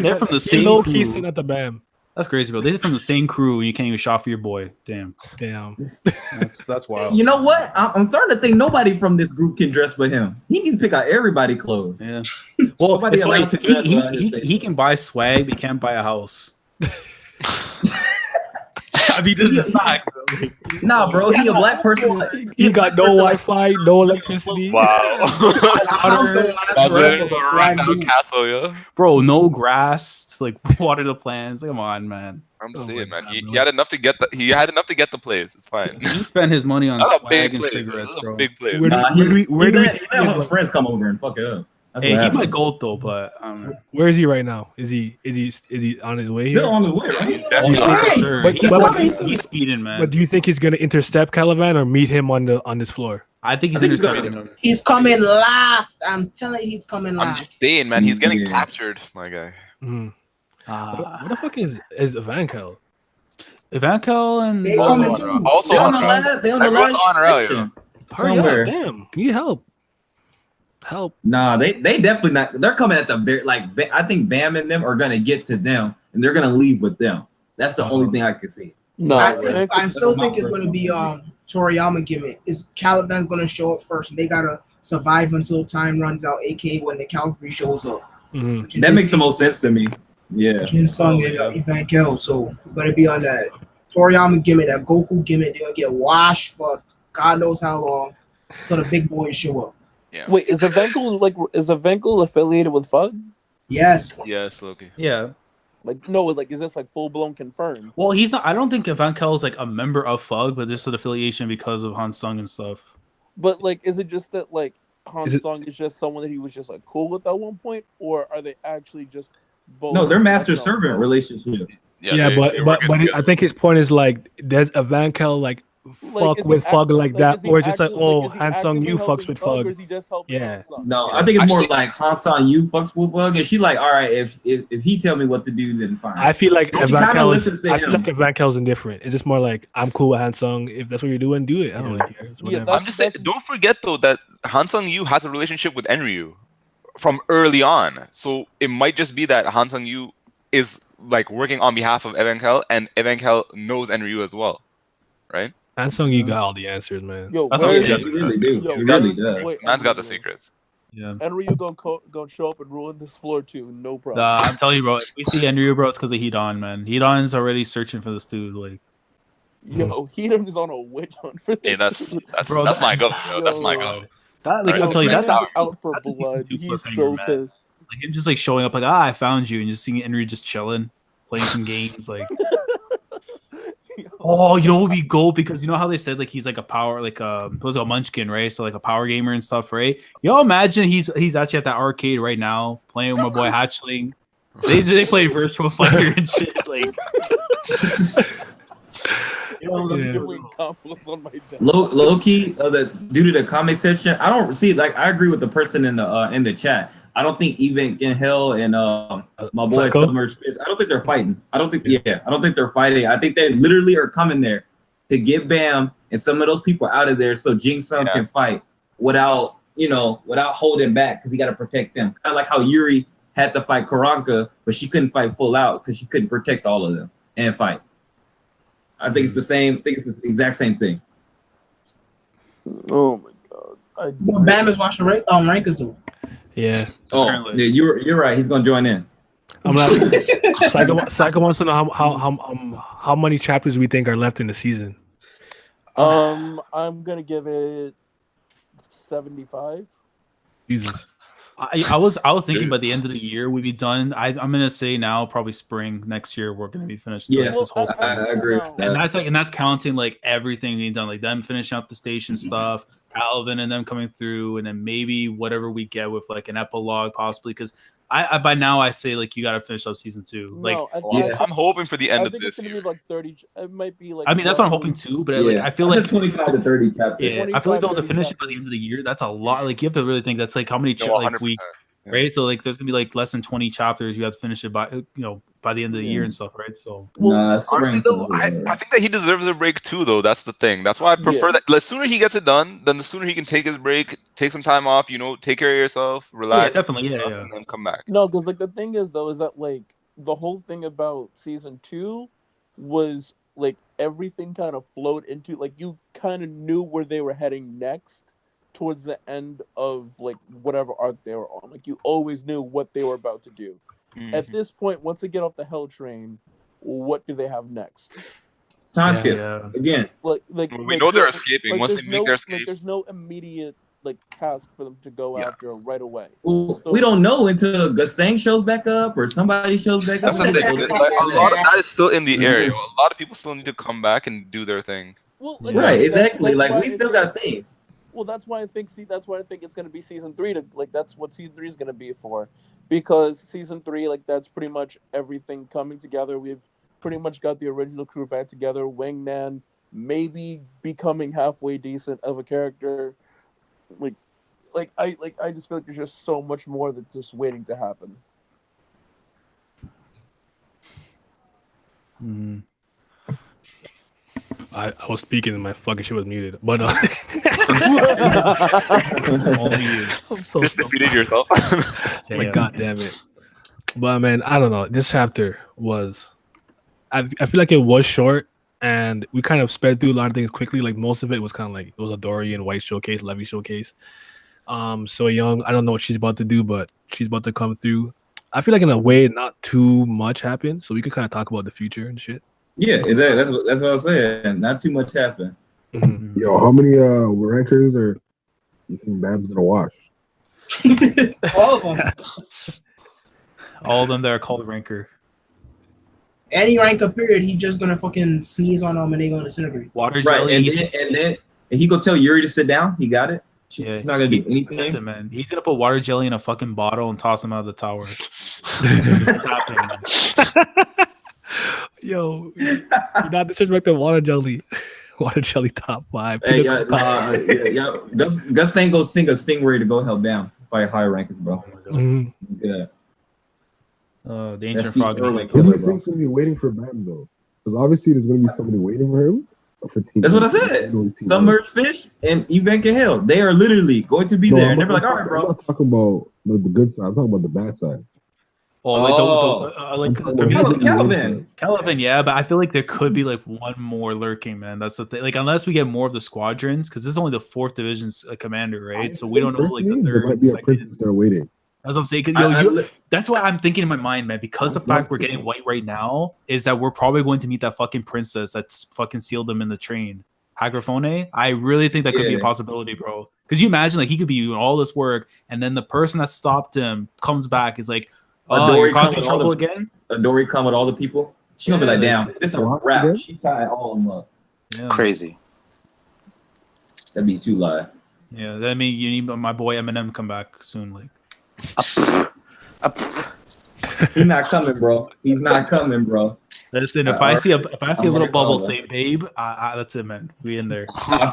They're from the same crew. He's at the BAM. That's crazy, bro. They're from the same crew, and you can't even shop for your boy. Damn. That's wild. You know what? I'm starting to think nobody from this group can dress but him. He needs to pick out everybody's clothes. Yeah. Well, he can buy swag, but he can't buy a house. I mean, this is facts. Nah, bro, he a black person. He got no Wi-Fi, no electricity. Wow. Bro, no grass, like water the plants. Come on, man. I'm just saying, man. He had enough to get the place. It's fine. He spent his money on swag and cigarettes, bro. Big play. Where do his friends come over and fuck it up? Hey, he might gold though, but where is he right now? Is he on his way here? Still on his way, right? He's speeding, man. But do you think he's gonna intercept Caliban or meet him on this floor? I think he's intercepting him. He's coming last. I'm telling you, he's coming last. I'm just saying, man. He's getting captured, my guy. What the fuck is Evankel? Evankel and they coming too. Also on the last section. Somewhere. Damn, need help. Nah, they definitely not. They're coming at the very I think Bam and them are gonna get to them. and they're gonna leave with them. That's the only thing I can see. No, I still think it's going to be Toriyama gimmick. Is Caliban's going to show up first? And they gotta survive until time runs out, aka when the Calvary shows up. Mm-hmm. That makes the most sense to me. Yeah. Jin Sung and Evankel, so we're going to be on that Toriyama gimmick, that Goku gimmick. They're going to get washed for God knows how long until the big boys show up. Yeah. Wait, is Evankel affiliated with FUG? Yes. Yes, Loki. Yeah. Like no, like is this like full blown confirmed? Well, he's not. I don't think Evankel is like a member of FUG, but just an affiliation because of Han Sung and stuff. But like, is it just that like Han Sung is just someone that he was just like cool with at one point, or are they actually just both? No, they're master servant relationship. Yeah, but I think his point is like, does Evankel like fuck with FUG like that, or just like, oh, Han Sung Yu fucks with FUG? Yeah. No, I think it's more like Han Sung Yu fucks with FUG, and she like, all right, if he tell me what to do, then fine. I feel like Evankel's indifferent. It's just more like, I'm cool with Han Sung. If that's what you're doing, do it. I don't really care. I'm just saying, don't forget though that Han Sung Yu has a relationship with Enryu from early on, so it might just be that Han Sung Yu is like working on behalf of Evankel, and Evankel knows Enryu as well, right? Han Sung, you got all the answers, man. Yo, that's what I'm saying. You really do. You really do. Man's got the secrets. Yeah. Enryu gonna show up and ruin this floor too, no problem. I'm telling you, bro. If we see Enryu, bro, it's because of Hedon, man. Hedon's already searching for this dude. Like, yo, Hedon is on a witch hunt for this. Hey, that's my go. That's my go. I'll tell you, that's out for blood. He's so pissed. Like him just like showing up, like, I found you, and just seeing Enryu just chilling, playing some games, like. Oh, you know what would be gold, because you know how they said like he's like a power, like was a munchkin, right? So like a power gamer and stuff, right? Yo, imagine he's actually at that arcade right now playing with my boy Hatchling. They play Virtual Fighter and shit. Like, low key, due to the comment section, I don't see, like, I agree with the person in the chat. I don't think even in Hell and my boy Submerged Fist, I don't think they're fighting. I don't think they're fighting. I think they literally are coming there to get Bam and some of those people out of there so Jin Sung can fight without holding back, because he got to protect them. Kind of like how Yuri had to fight Karanka, but she couldn't fight full out because she couldn't protect all of them and fight. I think it's the same. I think it's the exact same thing. Oh my god! Well, Bam is watching rankers though. Yeah. Oh, yeah, you're right. He's gonna join in. I'm not. Psycho wants to know how many chapters we think are left in the season. I'm gonna give it 75. Jesus. I was thinking by the end of the year we'd be done. I'm gonna say now probably spring next year we're gonna be finished. Yeah, this whole I agree with that. And that's counting like everything being done, like them finishing up the station stuff, Alvin and them coming through, and then maybe whatever we get with like an epilogue possibly, because I by now I say like you got to finish up season 2. Like, I'm hoping for the end of this it's gonna year. be like 30. It might be like. I mean, that's what I'm hoping too, but like I feel like 25 to 30 chapters. Yeah, I feel like they'll have to finish it by the end of the year. That's a lot. Like you have to really think that's like how many weeks, right? So like there's gonna be like less than 20 chapters. You have to finish it by by the end of the year and stuff, right? So honestly though, I think that he deserves a break too, though. That's the thing. That's why I prefer that. The sooner he gets it done, then the sooner he can take his break, take some time off. Take care of yourself, relax. Yeah, definitely, and then come back. No, because like the thing is though, is that like the whole thing about season 2 was like everything kind of flowed into, like you kind of knew where they were heading next towards the end of like whatever arc they were on. Like you always knew what they were about to do. At this point, once they get off the Hell train, what do they have next? Time skip again. We know they're escaping. Once they make their escape, there's no immediate task for them to go after right away. Well, we don't know until Gustang shows back up or somebody shows back up. That's the thing. A lot of that is still in the area. A lot of people still need to come back and do their thing. Well, right, exactly. Like we still got things. Well, that's why I think it's going to be season 3 that's what season 3 is going to be for, because season 3 that's pretty much everything coming together. We've pretty much got the original crew back together. Wingman maybe becoming halfway decent of a character. I just feel like there's just so much more that's just waiting to happen. I was speaking and my fucking shit was muted, but I'm so just defeated yourself. God damn it! But man, I don't know. This chapter was, I feel like it was short, and we kind of sped through a lot of things quickly. Like most of it was kind of like it was a Dorian White showcase, Levy showcase. So Young, I don't know what she's about to do, but she's about to come through. I feel like in a way, not too much happened, so we could kind of talk about the future and shit. Yeah, exactly. That's what I was saying. Not too much happened. Mm-hmm. Yo, how many rankers are you think Bam's gonna watch? All of them. All of them that are called ranker. Any ranker period, he just gonna fucking sneeze on them and they gonna disintegrate. Water Right, jelly. and then he go tell Yuri to sit down. He got it. Yeah, He's not gonna do anything. Listen, man, he's gonna put water jelly in a fucking bottle and toss him out of the tower. It's happening. Yo, you're not disrespecting Water Jelly. Water Jelly top 5. Hey, Gus Thang go sing a Stingray to go help Bam fight higher rankers, bro. Mhm. Yeah. The ancient That's frog. the early Who do you killer, bro. think's gonna be waiting for Bam though? Because obviously there's gonna be somebody waiting for him. That's what I said. Submerged Fish and Evan Cahill, they are literally going to be there, and they're like, all right, I'm bro. not talking about the good side. I'm talking about the bad side. For me, it's Calvin. yeah, but I feel like there could be like one more lurking, man. That's the thing. Like, unless we get more of the squadrons, because this is only the 4th Division's commander, right? So we don't know like the there might be a 3rd, princess there waiting. That's what I'm saying. That's what I'm thinking in my mind, man. Because the fact we're getting White right now is that we're probably going to meet that fucking princess that's fucking sealed them in the train. Hagrafone. I really think that could be a possibility, bro. Because you imagine, like, he could be doing all this work, and then the person that stopped him comes back, is like, "Oh, you're causing trouble again." Dory come with all the people. She gonna be like, "Damn, this is a wrap." She tied all of them up. Yeah. Crazy. That'd be too live. Yeah, that mean you need my boy Eminem come back soon, like. He's not coming, bro. He's not coming, bro. Listen, if I see a little bubble say "babe," that's it, man. We in there. I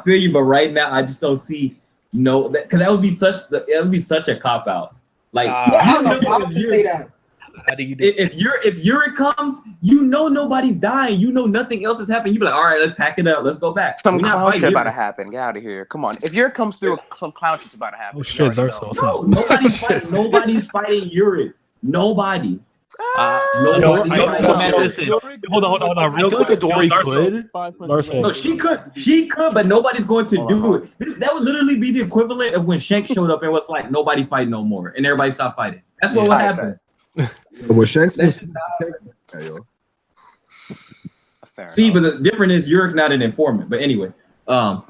feel you, but right now I just don't see because that would be such a cop out. Like I was about to say that. If Yuri comes, nobody's dying. Nothing else is happening. You be like, all right, let's pack it up. Let's go back. Some clown shit about to happen. Get out of here. Come on. If Yuri comes through, some clown shit's about to happen. Oh shit, No, nobody's fighting Yuri. Nobody. Listen, hold on. Real quick, Dory could. No, she could, but nobody's going to do it. That would literally be the equivalent of when Shank showed up and was like, nobody fight no more, and everybody stopped fighting. That's what would happen. Well, Shank's See, but the difference is you're not an informant. But anyway, Wow.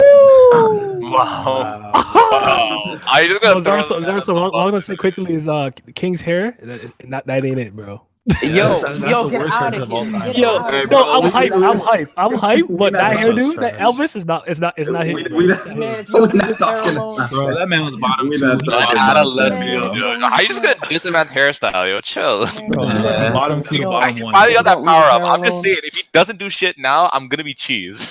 I just what I'm gonna say quickly is King's hair. That ain't it, bro. Yo, that's get the out worst of haircut of all here. time. Yo, Hey, no, bro, I'm hype. But that hairdo, that Elvis is not him. Man, if you leave his hair alone, Bro, that man was bottom We're 2. not talking I about gotta let that, me bro. know. How you just gonna diss a man's hairstyle, yo? Chill. Bottom 2 to I bottom can 1. finally got that Leave power his up. hair I'm just alone. saying, if he doesn't do shit now, I'm gonna be cheese.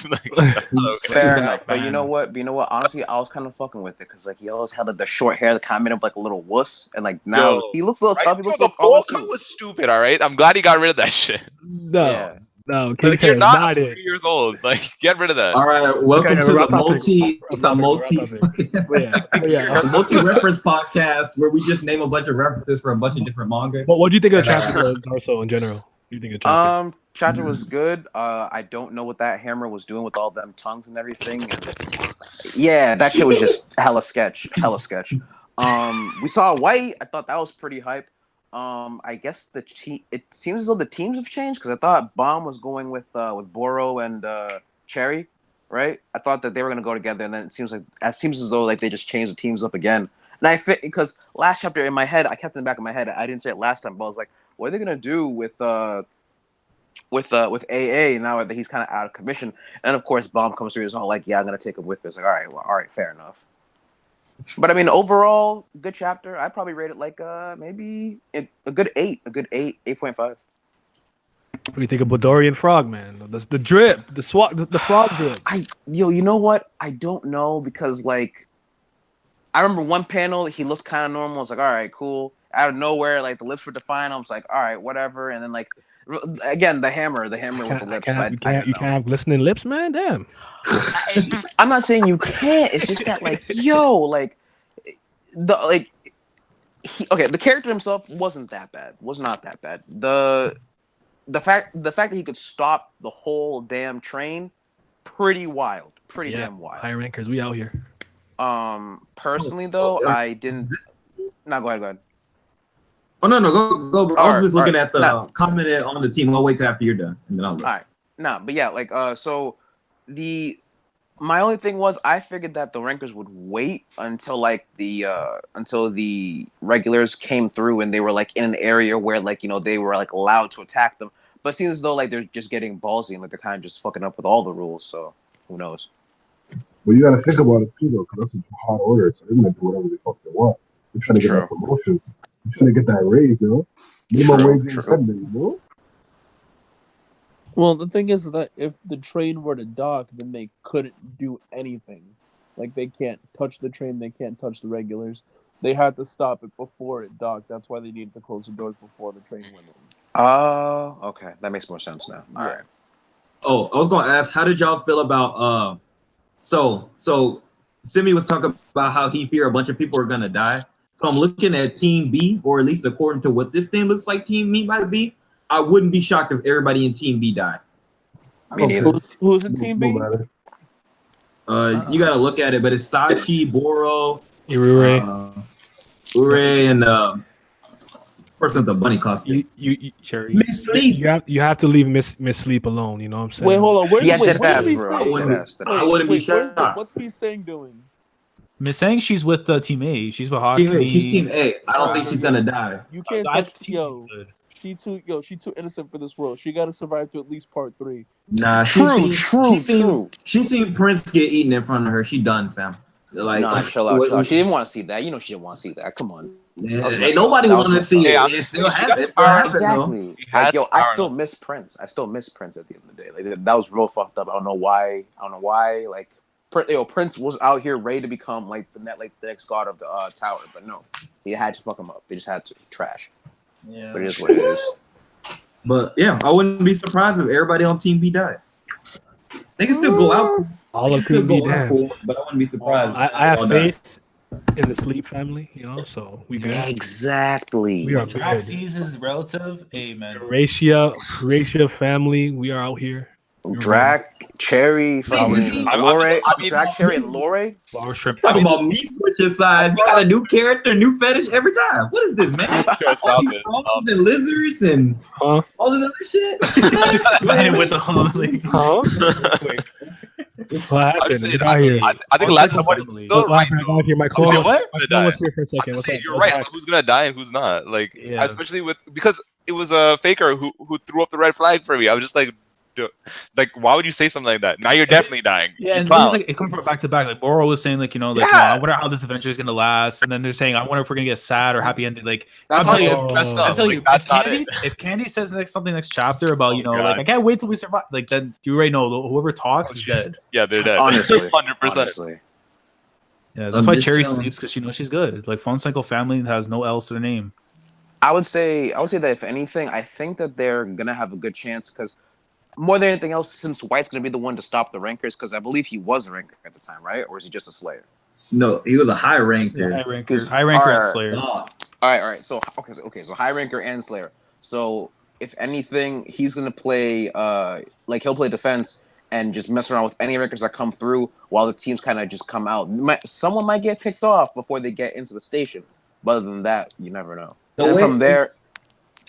fair enough. But you know what? Honestly, I was kind of fucking with it because like he always had like the short hair that kind of made him like a little wuss, and like now Yo, he looks a little tough. He looks a the little bowl tall cut too. was stupid. All right, I'm glad he got rid of that shit. No, Yeah. King's Like, hair you're is not not 3 it. years old. Like, get rid of that. All right, welcome to wrap the up multi-reference podcast where we just name a bunch of references for a bunch of different manga. But what do you think of the chapter, Darso, in general? What do you think of the chapter? Chapter was good. I don't know what that hammer was doing with all them tongues and everything. And yeah, that shit was just hella sketch. We saw White. I thought that was pretty hype. I guess it seems as though the teams have changed because I thought Bomb was going with Boro and Cherry, right? I thought that they were gonna go together, and then it seems as though like they just changed the teams up again. And I fit because last chapter in my head, I kept it in the back of my head. I didn't say it last time, but I was like, what are they gonna do with AA now that he's kind of out of commission? And of course, Bomb comes through. He's all like, yeah, I'm gonna take him with me. It's like, all right, fair enough. But I mean, overall, good chapter. I'd probably rate it like maybe a good 8, 8.5. What do you think of Bodorian Frog, man? The drip, the frog drip. You know what? I don't know because like, I remember one panel he looked kind of normal. I was like, all right, cool. Out of nowhere, like the lips were defined. I was like, all right, whatever. And then like, again, the hammer with the lips. You can't have glistening lips, man. Damn. I'm not saying you can't. It's just that like, yo, like the character himself wasn't that bad. Was not that bad. The fact that he could stop the whole damn train, pretty wild. Pretty damn wild. High rankers, we out here. Personally though, I didn't. No, go ahead. Oh no, go, bro. I was just looking at the commented on the team. I'll wait till after you're done, and then I'll look. All right, but yeah, like so my only thing was I figured that the rankers would wait until like until the regulars came through and they were like in an area where like they were like allowed to attack them. But it seems as though like they're just getting ballsy and like they're kind of just fucking up with all the rules. So who knows? Well, you got to think about it too, though, because this is a hard order, so they're gonna do whatever the fuck they want. They're trying to get that promotion. They're trying to get that raise, yo. Minimum wage independent, yo. Well, the thing is that if the train were to dock, then they couldn't do anything. Like, they can't touch the train, they can't touch the regulars. They had to stop it before it docked. That's why they needed to close the doors before the train went in. Oh, okay. That makes more sense now. All right. Oh, I was going to ask, how did y'all feel about... So Simi was talking about how he feared a bunch of people are going to die. So I'm looking at Team B, or at least according to what this thing looks like Team B might be. I wouldn't be shocked if everybody in Team B died. Me neither. Who's in Team B? You got to look at it, but it's Sachi, Boro, Urure, and person with the bunny costume. You Cherry. Miss Sleep. You have to leave Miss Sleep alone. You know what I'm saying? Wait, hold on. What's I wouldn't be shocked. What's P saying doing? Miss Sang, she's with Team A. She's with Team A. She's Team A. I don't think she's gonna die. You can't touch T.O. She too innocent for this world. She got to survive to at least part 3. Nah, she seen Prince get eaten in front of her. She done, fam. Like, chill out. She didn't want to see that. She didn't want to see that. Come on. Ain't nobody want to see it. It still happened. Exactly. Like, I still miss Prince. At the end of the day. Like, that was real fucked up. I don't know why. Like, Prince was out here ready to become like the next god of the tower, but no, he had to fuck him up. They just had to trash. Yeah, but it is what it is. But yeah, I wouldn't be surprised if everybody on Team B died. They can still go out. All of Team B died, but I wouldn't be surprised. I have faith in the Sleep family, so we good. Exactly. We are good. Seasons relative. Amen. Horatio family, we are out here. Drac, Cherry, Lore, Drac, Cherry, and Lore. Talking about meat switcher size. We got a new character, new fetish every time. What is this, man? All these frogs and lizards and all this other shit. With the What happened? Get out here. I think last time still right. My co-host here for a second. You're right. Like, who's gonna die and who's not? Like, especially because it was a faker who threw up the red flag for me. I was just like, why would you say something like that? Now you're definitely dying. Yeah, and it's coming from back to back. Like Boro was saying, I wonder how this adventure is gonna last. And then they're saying, I wonder if we're gonna get sad or happy ending. Like, I'll tell you, if Candy says something next chapter about I can't wait till we survive. Like, then you already know whoever talks is dead. Yeah, they're dead. Honestly, 100%. Yeah, that's why Cherry sleeps, because she knows she's good. Like, Fun Cycle family has no L to their name. I would say that if anything, I think that they're gonna have a good chance because. More than anything else, since White's going to be the one to stop the rankers, because I believe he was a ranker at the time, right? Or is he just a Slayer? No, he was a high ranker. Yeah, high ranker and Slayer. All right. So, okay. So, high ranker and Slayer. So, if anything, he's going to play, he'll play defense and just mess around with any rankers that come through while the teams kind of just come out. Someone might get picked off before they get into the station. But other than that, you never know. And from there...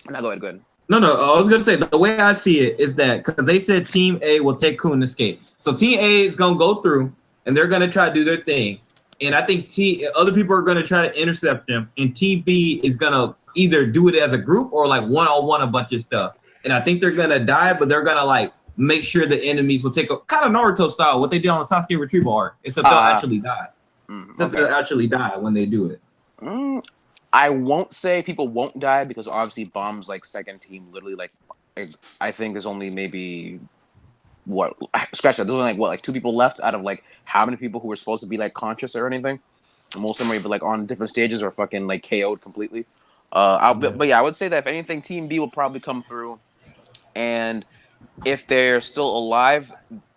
Now, go ahead. No, I was going to say, the way I see it is that, because they said Team A will take Kun and escape. So Team A is going to go through, and they're going to try to do their thing. And I think other people are going to try to intercept them, and Team B is going to either do it as a group or, one-on-one a bunch of stuff. And I think they're going to die, but they're going to, make sure the enemies will take a kind of Naruto style, what they did on the Sasuke retrieval arc, except they'll actually die. They'll actually die when they do it. I won't say people won't die because obviously Bomb's second team. Literally, I think there's only maybe scratch that. There's only 2 people left out of how many people who were supposed to be conscious or anything. Most of them are on different stages or fucking KO'd completely. But yeah, I would say that if anything, Team B will probably come through, and if they're still alive,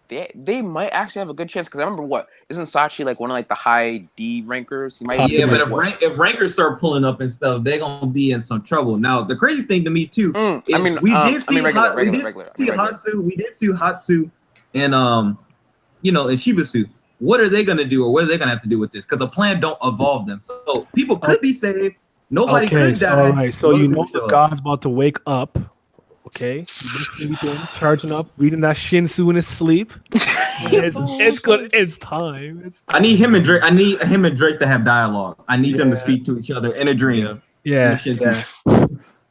they might actually have a good chance because I remember isn't Sachi like one of like the high D rankers? He might but if rankers start pulling up and stuff, they're gonna be in some trouble. Now the crazy thing to me too is we did see Hatsu and and Shibasu. What are they gonna do, or what are they gonna have to do with this? Because the plan don't evolve them, so people could be saved. Nobody could die. All right, so the God's about to wake up. Okay, sleeping, charging up, reading that Shinsu in his sleep. It's good. It's time. I need him and Drake. I need him and Drake to have dialogue. I need them to speak to each other in a dream. Yeah.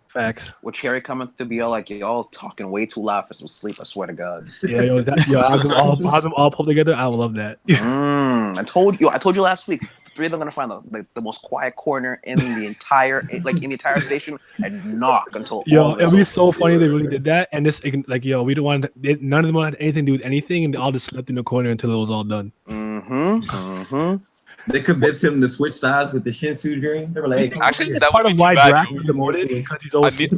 Facts. With Cherry coming to be all like y'all talking way too loud for some sleep. I swear to God. I'll them all pulled together. I would love that. I told you last week. Three of them are gonna find the most quiet corner in the entire station and knock until. It'd be so funny they really did that, and this we don't want none of them had anything to do with anything, and they all just slept in the corner until it was all done. They convinced him to switch sides with the Shinsu dream. They were like, hey, actually, that's part of why Drac was demoted because he's always he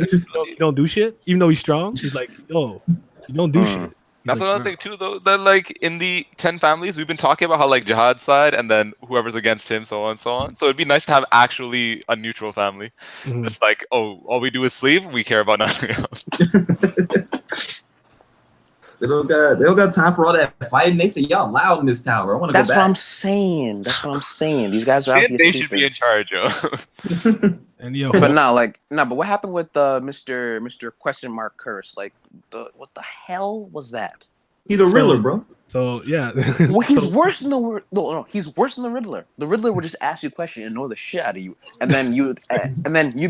don't do shit, even though he's strong. He's like, yo, you don't do shit. That's another thing too, though. That like in the 10 families, we've been talking about how like Zahard's side, and then whoever's against him, so on and so on. So it'd be nice to have actually a neutral family. It's like, all we do is sleep. We care about nothing else. They don't got time for all that fighting. They say y'all loud in this tower. I want to go back. That's what I'm saying. These guys are out here. They should be in charge, yo. But what happened with Mr. Question Mark Curse? Like, what the hell was that? He's a Riddler, bro. So yeah. Well, he's worse than the he's worse than the Riddler. The Riddler would just ask you a question and know the shit out of you, and then you'd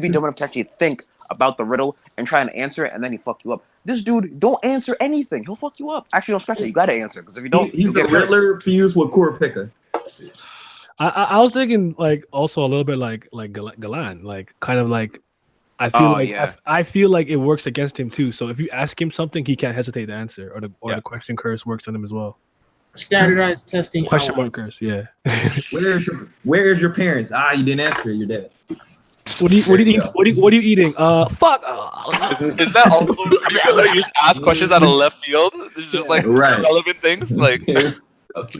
be dumb enough to actually think about the riddle and try and answer it, and then he fuck you up. This dude don't answer anything. He'll fuck you up. Actually, don't scratch it. You gotta answer because if you don't, he's the Riddler fused with Kurapika. I was thinking like also a little bit like Galan, like kind of like I feel like it works against him too. So if you ask him something, he can't hesitate to answer, or the question curse works on him as well. Standardized testing. Question mark curse, yeah. Where is your parents? You didn't answer it. You're dead. What are you eating? Fuck. Is that also? You just ask questions out of left field. It's just like relevant things, like.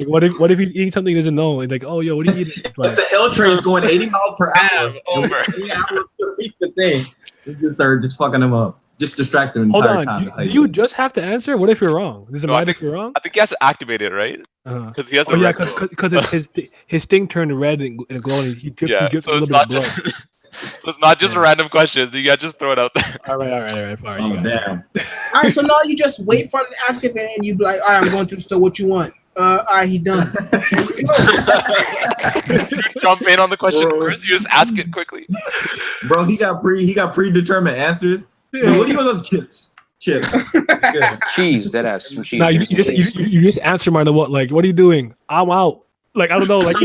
What if he's eating something he doesn't know? Like, oh, yo, what are you eating? It's like, the L train's going 80 miles per hour. Over. 3 hours to reach the thing. They just start just fucking him up. Just distract him. Hold on. Do you just have to answer? What if you're wrong? Does it matter if you're wrong? I think he has to activate it, right? Because he has. Because his thing turned red and glowing. He dripped a little bit of blood. So it's not just random questions. You gotta just throw it out there. All right. Oh, damn. All right, so now you just wait for the activate and you be like, all right, I'm going to the store. What you want? All right, he done. You jump in on the question first. You just ask it quickly. Bro, he got predetermined answers. Yeah. What do you want? Those chips? Chips. Cheese. That ass. Some cheese. Nah, you just answer my what? Like, what are you doing? I'm out. Like, I don't know. Like,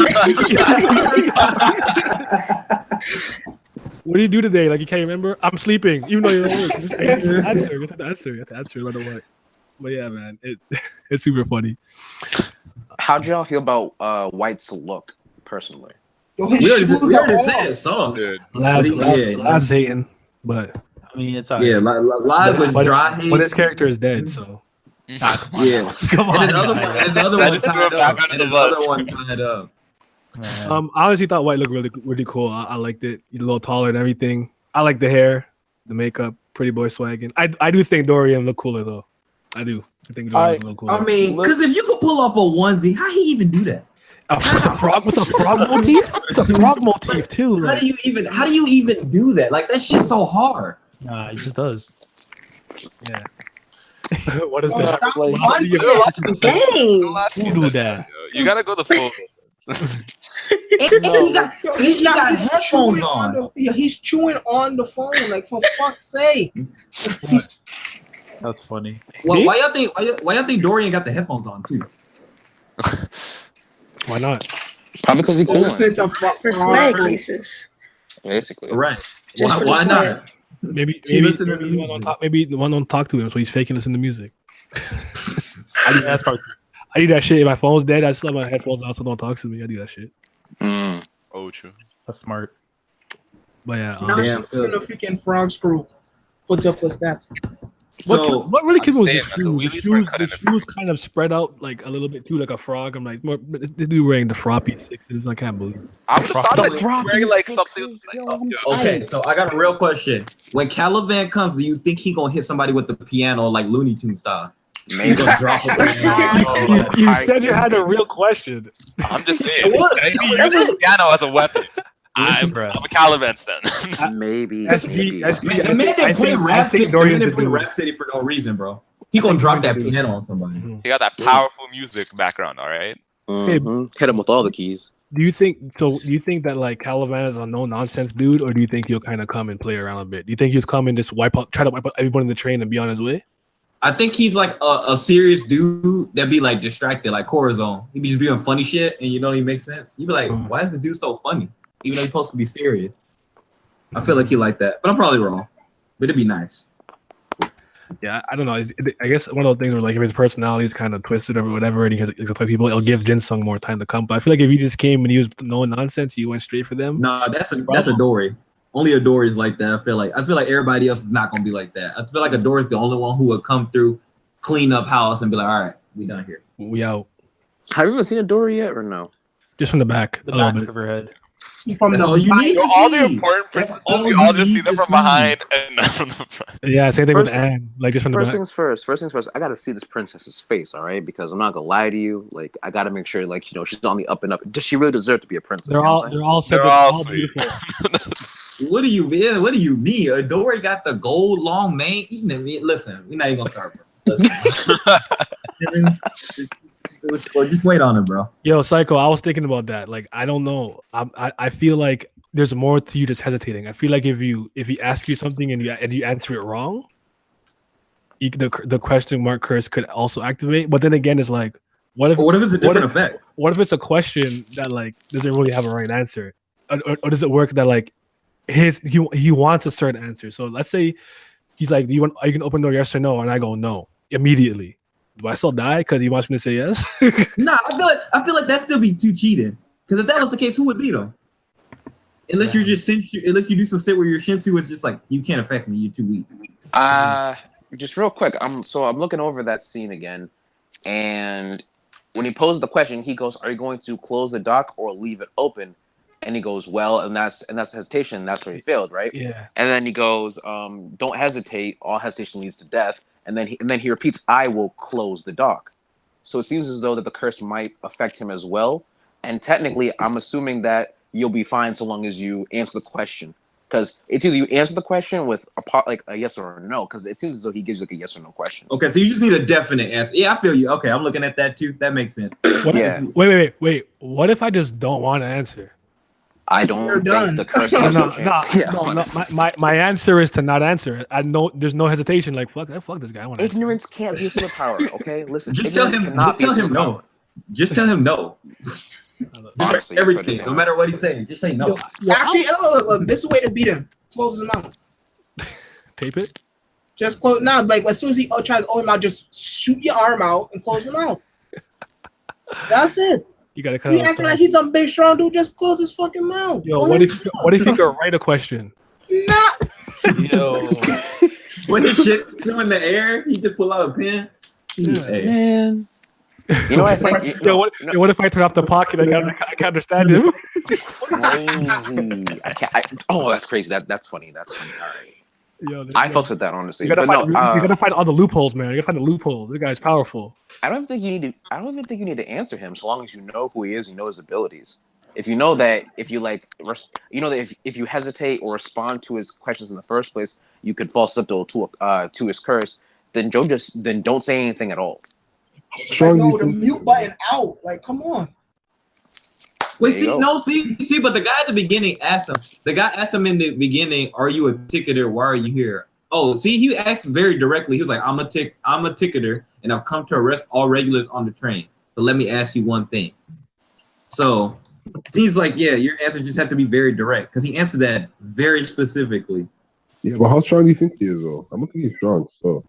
what do you do today? Like, you can't remember? I'm sleeping. Even though you're awake. Just answer. You have to answer no matter what. But yeah, man, it's super funny. How'd y'all feel about White's look, personally? We already said it. Songs, dude. Laz hating, but I mean, it's Laz was dry hate. But his character is dead, so. Come on. And the other one tied up. I honestly thought White looked really, really cool. I liked it. He's a little taller and everything. I like the hair, the makeup, pretty boy swagging. I do think Dorian looked cooler though. I do. I think Dorian looked cooler. I mean, because if you could pull off a onesie, how he even do that? With a frog motif? With a frog motif too. Like. How do you even do that? Like that shit's so hard. Nah, he just does. Yeah. What is that? Who do that? You gotta go the full. He got headphones on. He's chewing on the phone. Like, for fuck's sake. That's funny. Well, why y'all think Dorian got the headphones on too? Why not? Probably because he cool. For swag pieces. Basically. Right. Why not? Maybe the one don't talk to him, so he's faking listen to music. I do that shit. If my phone's dead, I just let my headphones out so don't talk to me. I do that shit. Oh, true. That's smart. But yeah, now she's doing a freaking frog screw. Put up for stats. What really came with the saying, man, shoes? The shoes kind of spread out like a little bit too, like a frog. I'm like, this dude wearing the froppy sixes. I can't believe it. I would have thought that he was wearing like something. Okay, so I got a real question. When Caliban comes, do you think he gonna hit somebody with the piano like Looney Tunes style? Maybe. You said you had a real question. I'm just saying. He uses the piano as a weapon. I'm a Caliban then. Maybe. The man didn't play Rap City for no reason, bro. He gonna drop that piano on somebody. He got that powerful music background, all right? Mm-hmm. Hit him with all the keys. Do you think that like Caliban is a no nonsense dude, or do you think he'll kind of come and play around a bit? Do you think he'll come and just try to wipe out everyone in the train and be on his way? I think he's like a serious dude that be like distracted, like Corazon. He be just doing funny shit, and you know he makes sense. You be like, why is the dude so funny? Even though he's supposed to be serious. I feel like he like that, but I'm probably wrong. But it'd be nice. Yeah, I don't know. I guess one of those things where like if his personality is kind of twisted or whatever, and he has like people, it'll give Jinsung more time to come. But I feel like if he just came and he was no nonsense, you went straight for them. No, that's a Dory. Only a Dory is like that. I feel like everybody else is not gonna be like that. I feel like a Dory is the only one who would come through, clean up house, and be like, all right, we done here. We out. Have you ever seen a Dory yet, or no? Just from the back, the back of her head. From all you need to all see. the important principles, we all just see them from behind and not from the front. Yeah, same thing with Anne. Like just from the back. First things first. I gotta see this princess's face, all right? Because I'm not gonna lie to you. Like, I gotta make sure, like, you know, she's on the up and up. Does she really deserve to be a princess? They're all beautiful. What do you mean? What do you mean? A Dory got the gold long mane. Listen, we're not even gonna start. Listen. Just wait on it, bro. Yo, Psycho, I was thinking about that. Like, I don't know. I feel like there's more to you just hesitating. I feel like if he asks you something and you answer it wrong, the question mark curse could also activate. But then again, it's like, what if it's a different effect? What if it's a question that like doesn't really have a right answer, or does it work that like he wants a certain answer? So let's say he's like, are you gonna open the door, yes or no? And I go no immediately. Do I still die because he wants me to say yes? Nah, I feel like that still be too cheating. Because if that was the case, who would beat him? Unless you do some shit where your Shinsu is just like, you can't affect me, you're too weak. Just real quick, I'm looking over that scene again, and when he posed the question, he goes, "Are you going to close the dock or leave it open?" And he goes, "Well," and that's hesitation. That's where he failed, right? Yeah. And then he goes, "Don't hesitate. All hesitation leads to death." And then he repeats, "I will close the dock." So it seems as though that the curse might affect him as well. And technically, I'm assuming that you'll be fine so long as you answer the question. Because it's either you answer the question with a yes or a no. Because it seems as though he gives like a yes or no question. Okay, so you just need a definite answer. Yeah, I feel you. Okay, I'm looking at that too. That makes sense. Wait. What if I just don't want to answer? I don't think the curse no. My answer is to not answer. I know there's no hesitation. Like fuck this guy. Ignorance can't be a superpower. Okay, listen. Just tell him no. Just tell him no. Just everything, no matter what he's saying, just say no. Actually, look, this is a way to beat him. Close his mouth. Tape it. Just close. Nah, like as soon as he tries to open his mouth, just shoot your arm out and close him out. That's it. You gotta cut. You acting like he's some big strong dude. Just close his fucking mouth. Yo, what if you could write a question? Nah. Yo, when the shit's in the air, he just pull out a pen. Man. You know what I think? What if I turn off the pocket? I can't understand him. Crazy. That's crazy. That's funny. That's funny. All right. Yo, I fucks with that, honestly. You gotta find all the loopholes, man. You gotta find the loopholes. This guy's powerful. I don't even think you need to answer him, so long as you know who he is, you know his abilities. If you know that, if you hesitate or respond to his questions in the first place, you could fall susceptible to his curse. Then don't say anything at all. The mute button out. Like, come on. Wait, but the guy at the beginning asked him. The guy asked him in the beginning, "Are you a ticketer? Why are you here?" Oh, see, he asked very directly. He was like, I'm a ticketer, and I've come to arrest all regulars on the train. But let me ask you one thing. So it seems like, yeah, your answer just had to be very direct because he answered that very specifically. Yeah, but how strong do you think he is, though? I don't think he's strong. So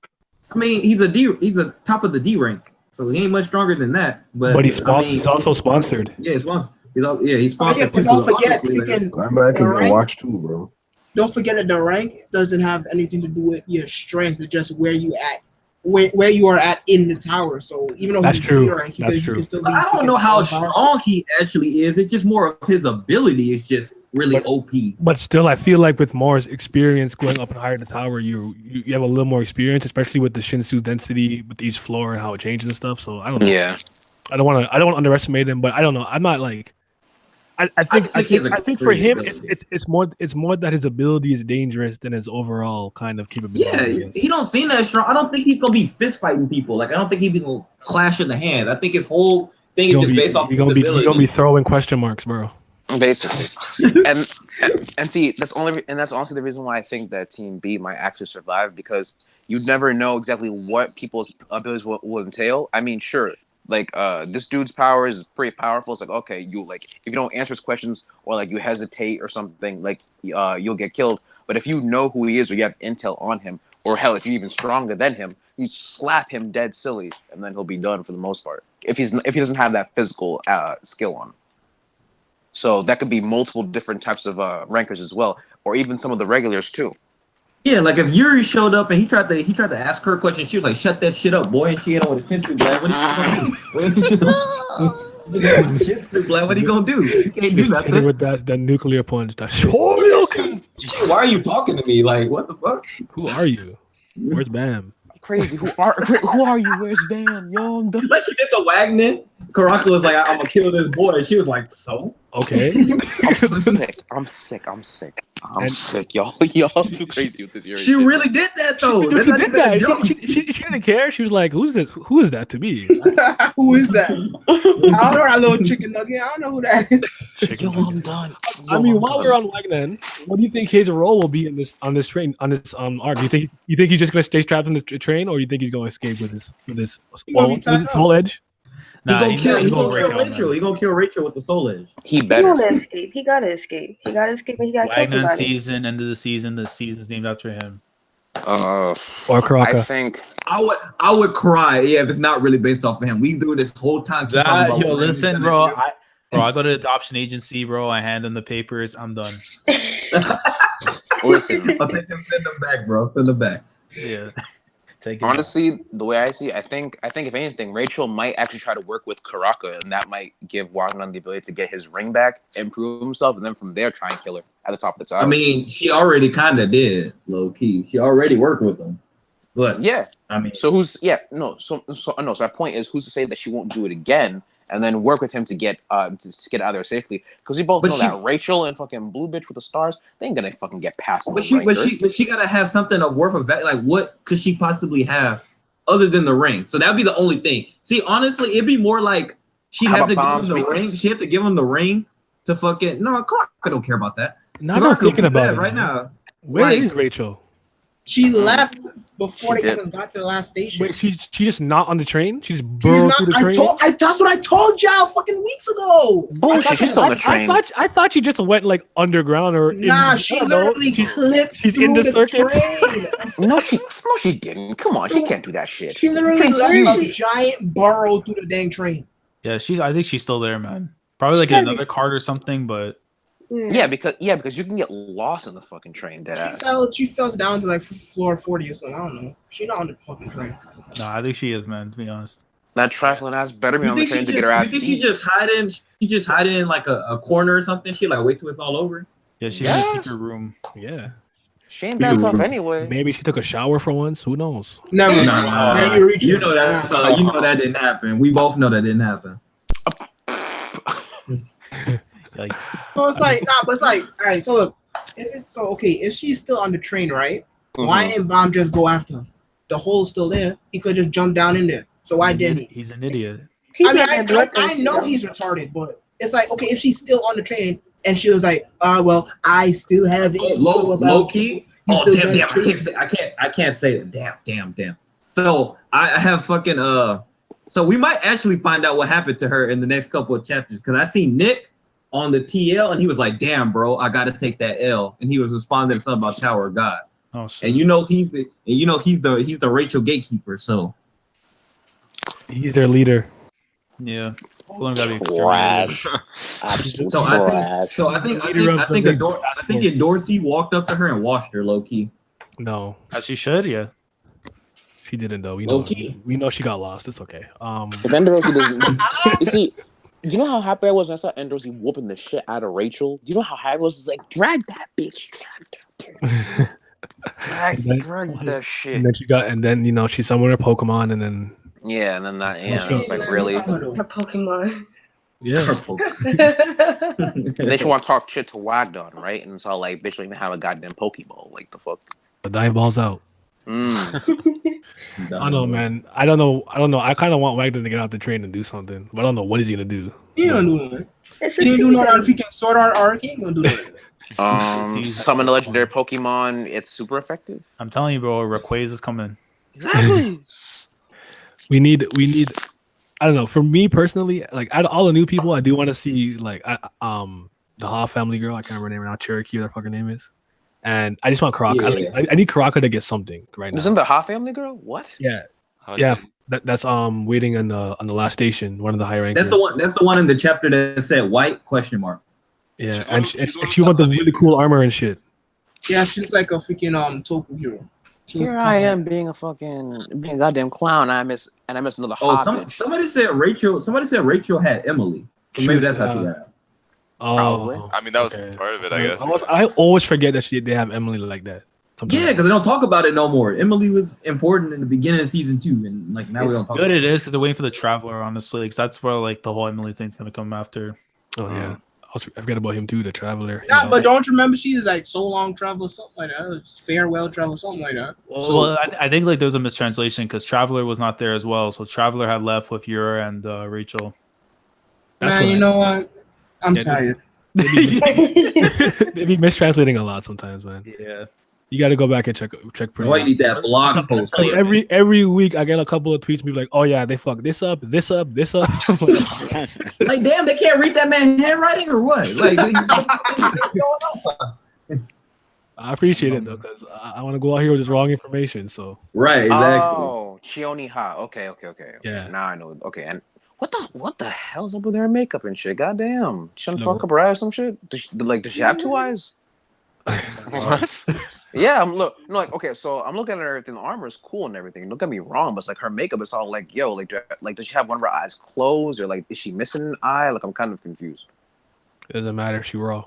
I mean, he's a top of the D rank, so he ain't much stronger than that. But he's also sponsored. Yeah, he's sponsored. He's sponsored too. Don't forget, freaking. I'm not gonna watch too, bro. don't forget that the rank doesn't have anything to do with your strength. It's just where you at, where you are at in the tower. So even though That's he's true. rank, That's he true. can still But I don't know how strong he actually is. It's just more of his ability. It's just really OP. But still, I feel like with more experience going up and higher in the tower, you have a little more experience, especially with the Shinsu density with each floor and how it changes and stuff. So I don't know. Yeah. I don't want to underestimate him, but I don't know. I'm not like. I think for him, it's more that his ability is dangerous than his overall kind of capability. Yeah, he don't seem that strong. I don't think he's gonna be fist fighting people. Like I don't think he's gonna clash in the hands. I think his whole thing is just based off his ability. You're gonna be throwing question marks, bro. Basically, and see that's honestly the reason why I think that Team B might actually survive, because you never know exactly what people's abilities will entail. I mean, sure, like this dude's power is pretty powerful. It's like, okay, you like if you don't answer his questions or like you hesitate or something, like you'll get killed. But if you know who he is or you have intel on him, or hell, if you're even stronger than him, you slap him dead silly, and then he'll be done for the most part. If he doesn't have that physical skill on him. So that could be multiple different types of rankers as well, or even some of the regulars too. Yeah, like if Yuri showed up and he tried to ask her a question, she was like, "Shut that shit up, boy!" And she hit him with a Shinsu blast. What are you gonna do? You can't do nothing with that nuclear punch. Why are you talking to me? Like, what the fuck? Who are you? Where's Bam? Crazy. Who are you? Where's Van? Young. Like she did the Wagner. Karaka was like, "I'm gonna kill this boy," and she was like, "So okay." I'm sick. Y'all too crazy with this Yuri. She really did that though. She did that. She didn't care. She was like, "Who's this? Who is that to me? Who is that? I don't know that little chicken nugget. I don't know who that is." Yo, I'm done. I mean, while we're on Wagner, what do you think his role will be in this train on this arc? Do you think he's just gonna stay strapped on the train, or you think he's gonna escape with this small edge? Nah, he's gonna kill Rachel. He's gonna kill Rachel with the soul edge. He better escape. He gotta escape. He gotta escape, and he gotta kill somebody. Season, end of the season. The season's named after him. Or Karaka. I think I would cry. Yeah, if it's not really based off of him. We do this whole time. Listen, bro. I go to the adoption agency, bro. I hand them the papers. I'm done. Listen, I'll take them, send them back, bro. Send them back. Yeah. Honestly, the way I see it, I think if anything, Rachel might actually try to work with Karaka, and that might give Wagner the ability to get his ring back, improve himself, and then from there try and kill her at the top of the tower. I mean, she already kind of did, low key. She already worked with him, but yeah. I mean, so my point is, who's to say that she won't do it again? And then work with him to get out of there safely, because we both know that Rachel and fucking Blue Bitch with the stars, they ain't gonna fucking get past. But she gotta have something of worth of value. Like, what could she possibly have other than the ring? So that'd be the only thing. See, honestly, it'd be more like she'd have to give him the ring. She had to give him the ring to fucking. No, I don't care about that. No, I'm not thinking about it right now. Where is Rachel? She left before they even got to the last station. Wait, she's just not on the train? She's burrowed through the train? That's what I told y'all fucking weeks ago. She's on the train. I thought she just went like underground or she literally clipped she's in the circuits. No, she didn't. Come on, she can't do that shit. She literally left a giant burrow through the dang train. Yeah, I think she's still there, man. Probably like in another cart or something, but yeah, because you can get lost in the fucking train. She fell down to like floor 40 or something. I don't know. She's not on the fucking train. No, I think she is, man. To be honest, that trifling ass better be on the train to get her ass. You think she's just hiding? She just hiding in like a corner or something. She like wait till it's all over. Yeah, she's in the secret room. Yeah, she ain't that tough anyway. Maybe she took a shower for once. Who knows? Never. You know that. You know that didn't happen. We both know that didn't happen. Yikes. So it's like, but it's like, all right. So look, if she's still on the train, right? Mm-hmm. Why didn't Bomb just go after him? The hole's still there. He could just jump down in there. So why didn't he? He's an idiot. I know he's retarded, but it's like, okay, if she's still on the train and she was like, well, I still have it. Low key. Oh damn! I can't say that. Damn. So I have fucking So we might actually find out what happened to her in the next couple of chapters, because I see Nick on the TL and he was like, "Damn, bro, I got to take that L," and he was responding to something about Tower of God. Oh shit! And he's the Rachel gatekeeper, so he's their leader. Yeah. Trash. Absolute trash. I think Dorsey walked up to her and washed her low key. No, as she should. Yeah, she didn't though. We know she got lost. It's okay. If Endorsey doesn't, you see, you know how happy I was when I saw Endorsey whooping the shit out of Rachel. Do you know how happy I was? It's like drag that bitch. Drag that shit. And then she summoned her Pokemon, and then and then that. Yeah, I was like, really? Her Pokemon. Yeah. And then she want to talk shit to Wagdon, right? And it's all like, bitch, don't even have a goddamn Pokeball. Like the fuck. The dive ball's out. I don't know, man. I don't know. I kind of want Wagner to get out the train and do something, but I don't know what is he gonna do. He don't do nothing. He ain't do nothing if he can sort out arc. He ain't gonna do that. Summon a legendary Pokemon. It's super effective. I'm telling you, bro. Rayquaza is coming. Exactly. we need. I don't know. For me personally, like out of all the new people, I do want to see like the Ha family girl. I can't remember her name now. Cherokee, what her fucking name is. And I just want Karaka. Yeah. I need Karaka to get something right now. Isn't the Ha family girl? What? Yeah. That's waiting on the last station. One of the high rankers. That's the one in the chapter that said white question mark. Yeah, and she want the really cool armor and shit. Yeah, she's like a freaking Toku hero. Here I am being a goddamn clown. I miss another Hobbit. Somebody said Rachel had Emily. So maybe that's how she got it. Probably. I mean, that was part of it, I guess. I always forget that they have Emily like that. Yeah, because they don't talk about it no more. Emily was important in the beginning of season 2, and like now we don't talk. Good it is because they're waiting for the Traveler, honestly, because that's where like the whole Emily thing's gonna come after. Oh yeah, I forgot about him too, the Traveler. Yeah, but don't you remember she is like so long travel, something like that. Farewell travel, something like that. Well, I think like there was a mistranslation because Traveler was not there as well, so Traveler had left with Yura and Rachel. Man, you know what? I'm tired. They be mistranslating a lot sometimes, man. Yeah. You got to go back and check. Why you need that blog post? Every week I get a couple of tweets. Be like, "Oh yeah, they fucked this up. Like, damn, they can't read that man's handwriting or what? Like, I appreciate it though, because I want to go out here with this wrong information. So right, exactly. Oh, Chioni Ha. Okay. Yeah. Now I know. Okay, and what the hell's up with her makeup and shit? Goddamn, she trying to fuck up her eye or some shit? Does she have 2 eyes? What? Yeah, okay, so I'm looking at her, everything. The armor is cool and everything. Don't get me wrong, but it's like her makeup is all like, does she have one of her eyes closed, or like, is she missing an eye? Like, I'm kind of confused. It doesn't matter. She raw.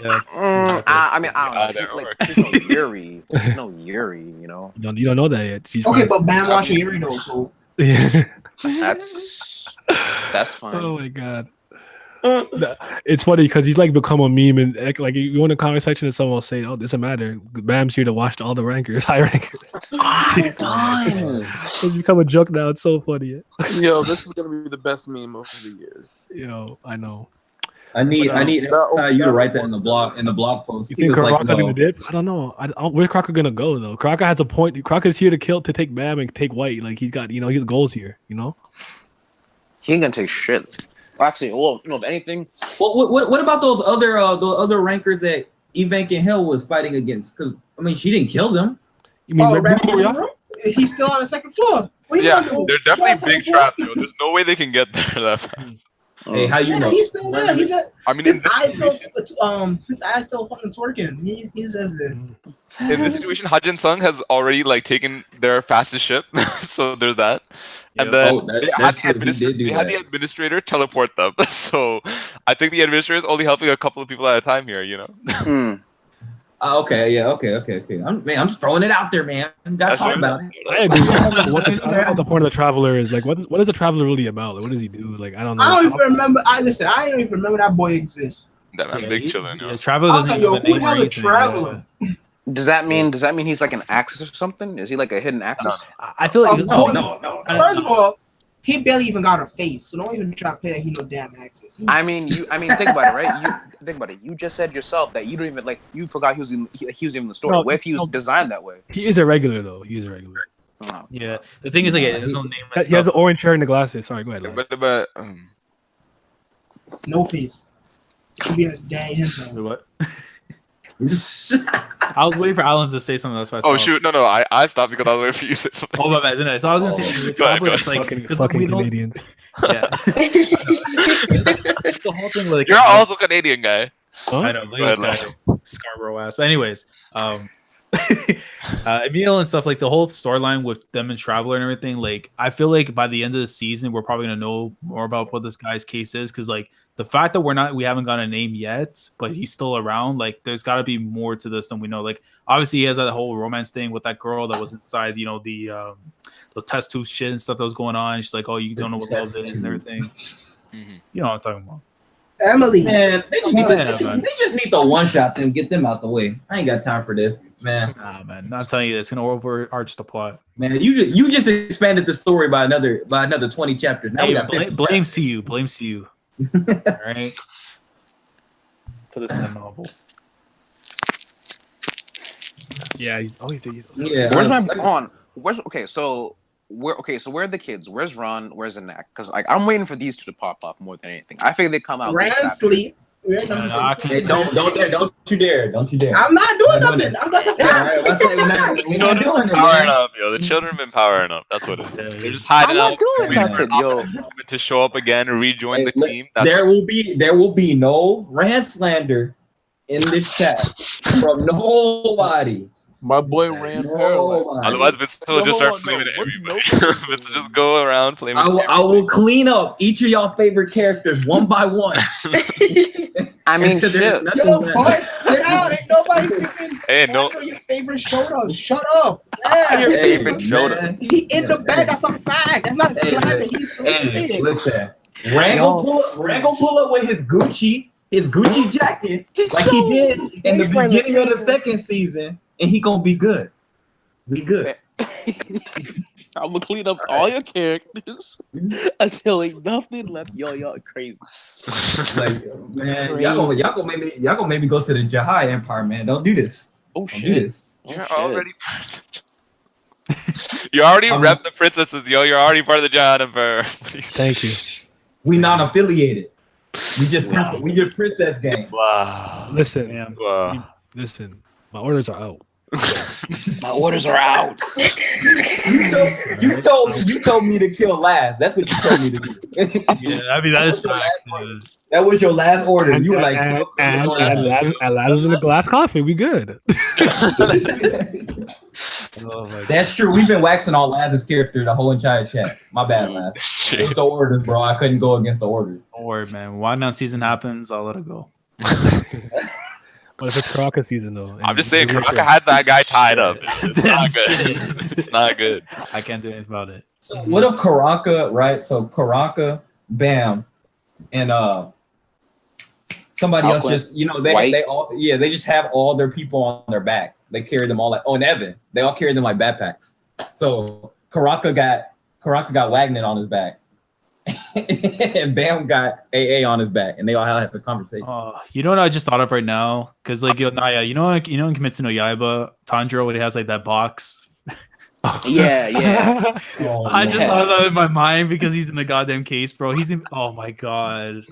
Yeah. I don't know. She's no Yuri. She's no Yuri, you know. You don't know that yet. She's okay, but Bam watching Yuri though, so yeah. That's fine. Oh my god. It's funny because he's like become a meme, and like you go in the comment section and someone will say, "Oh, doesn't matter. Bam's here to watch all the rankers, high rankers." I'm done. It's become a joke now. It's so funny. Yo, this is gonna be the best meme of the year. Yo, I know. I need you to write that in the blog post. You think Kraka's gonna dip? I don't know. Where's Kraka gonna go though? Kraka has a point. Kraka's here to take Bam and take White. Like he's got his goals here. You know. He ain't gonna take shit. Actually, well, if anything. What about those other rankers that Evank and Hill was fighting against? Because I mean, she didn't kill them. You mean he's still on the second floor. Yeah, they're definitely big trap. There's no way they can get there that fast. Hey, how you know? He's still there. He just, I mean, his eyes still fucking twerking. He's just there. In this situation, Hajin Sung has already like taken their fastest ship, so there's that. And then they had the administrator teleport them. So I think the administrator is only helping a couple of people at a time here, you know? Okay. I'm just throwing it out there, man. Gotta talk about it. I agree. I don't know what the point of the Traveler is. Like, what is the Traveler really about? Like, what does he do? Like, I don't know. I don't even remember. I don't even remember that boy exists. That man, big chillin'. Yeah, Traveler doesn't even have a name. Who the hell is Traveler? Does that mean he's like an Axis or something? Is he like a hidden Axis? I feel like no. First of all, he barely even got a face, so don't even try to play that he no damn Axis. I mean, think about it, right? Think about it. You just said yourself that you don't even you forgot he was even the story. What if he was designed that way? He is irregular though. He is irregular. Oh. Yeah. The thing is, like, there's no name. He has an orange hair and the glasses. Sorry, go ahead. But no face. Should be a dang handsome. What? I was waiting for Alan to say something. That's why I stopped. Oh shoot! No, I stopped because I was waiting for you to say something. Oh my bad, isn't it? So I was gonna say, Traveler, it's like fucking Canadians. Yeah. The whole thing, like, you're also Canadian guy. Huh? I know, look at this guy, Scarborough ass. But anyways, Emil and stuff, like the whole storyline with them and Traveler and everything. Like, I feel like by the end of the season, we're probably gonna know more about what this guy's case is, because like the fact that we haven't got a name yet, but he's still around. Like, there's got to be more to this than we know. Like, obviously, he has that whole romance thing with that girl that was inside, you know, the test tube shit and stuff that was going on. She's like, "Oh, you don't know what love is," and everything. You know what I'm talking about. Emily. Man, they just need the one shot and get them out the way. I ain't got time for this, man. Nah, man, not telling you, it's gonna overarch the plot. Man, you just expanded the story by another 20 chapters. Now we got blame CU. All right, put this in a novel. Yeah. Yeah. Where's my on? So where are the kids? Where's Ron? Where's Anak? Because like I'm waiting for these two to pop up more than anything. I figure they come out. Rand sleep. Hey, don't you dare! I'm not doing nothing. I'm just a fan. We're not doing it, Powering man. up, yo. The children have been powering up. That's what it is. They're just hiding out, waiting for an opportune moment to show up again and rejoin the team. There will be no Rand slander in this chat from nobody. My boy Rand paralyzed. Otherwise, Vince will just start flaming at everybody. Vince will just go around flaming. I will clean up each of y'all favorite characters one by one. I mean, shit. Yo, boy, sit out. Ain't nobody freaking your favorite Shoda. Shut up. Yeah. Your favorite Shoda. He in the bed. That's a fact. That's not a slander. He's sleeping. Listen, Rand gonna pull up with his Gucci jacket like he did in the beginning of the second season, and he gonna be good. Be good. I'm gonna clean up all your characters until ain't nothing left. Y'all crazy. Like, man, y'all gonna make me go to the Jahai Empire, man. Don't do this. Oh Don't shit. do this. You're already. You already rep the princesses, yo. You're already part of the Jahad Empire. Thank you. We non-affiliated. We just princess gang. Wow. Listen, Wow. listen. My orders are out. My orders are out. You told me to kill last. That's what you told me to do. Yeah, I mean that is facts. That was your last order. You were like, and Laz in the glass coffee. We good. Oh my God. That's true. We've been waxing on Laz's character the whole entire chat. My bad, Laz. It's the orders, bro. I couldn't go against the orders. Don't worry, man. When Wild season happens, I'll let it go. What if it's Karaka season though? I'm just saying, Karaka had that guy tied up. It's not good. It's not good. I can't do anything about it. So what if Karaka, right? So Karaka, Bam, and somebody else just they just have all their people on their back. They carry them all and Evan. They all carry them like backpacks. So Karaka got Wagner on his back. And Bam got AA on his back, and they all had a conversation. You know what I just thought of right now? Because like Naya, you know in Kimetsu no Yaiba, Tanjiro when he has like that box. Yeah. I just thought of that in my mind because he's in the goddamn case, bro. He's in. Oh my god.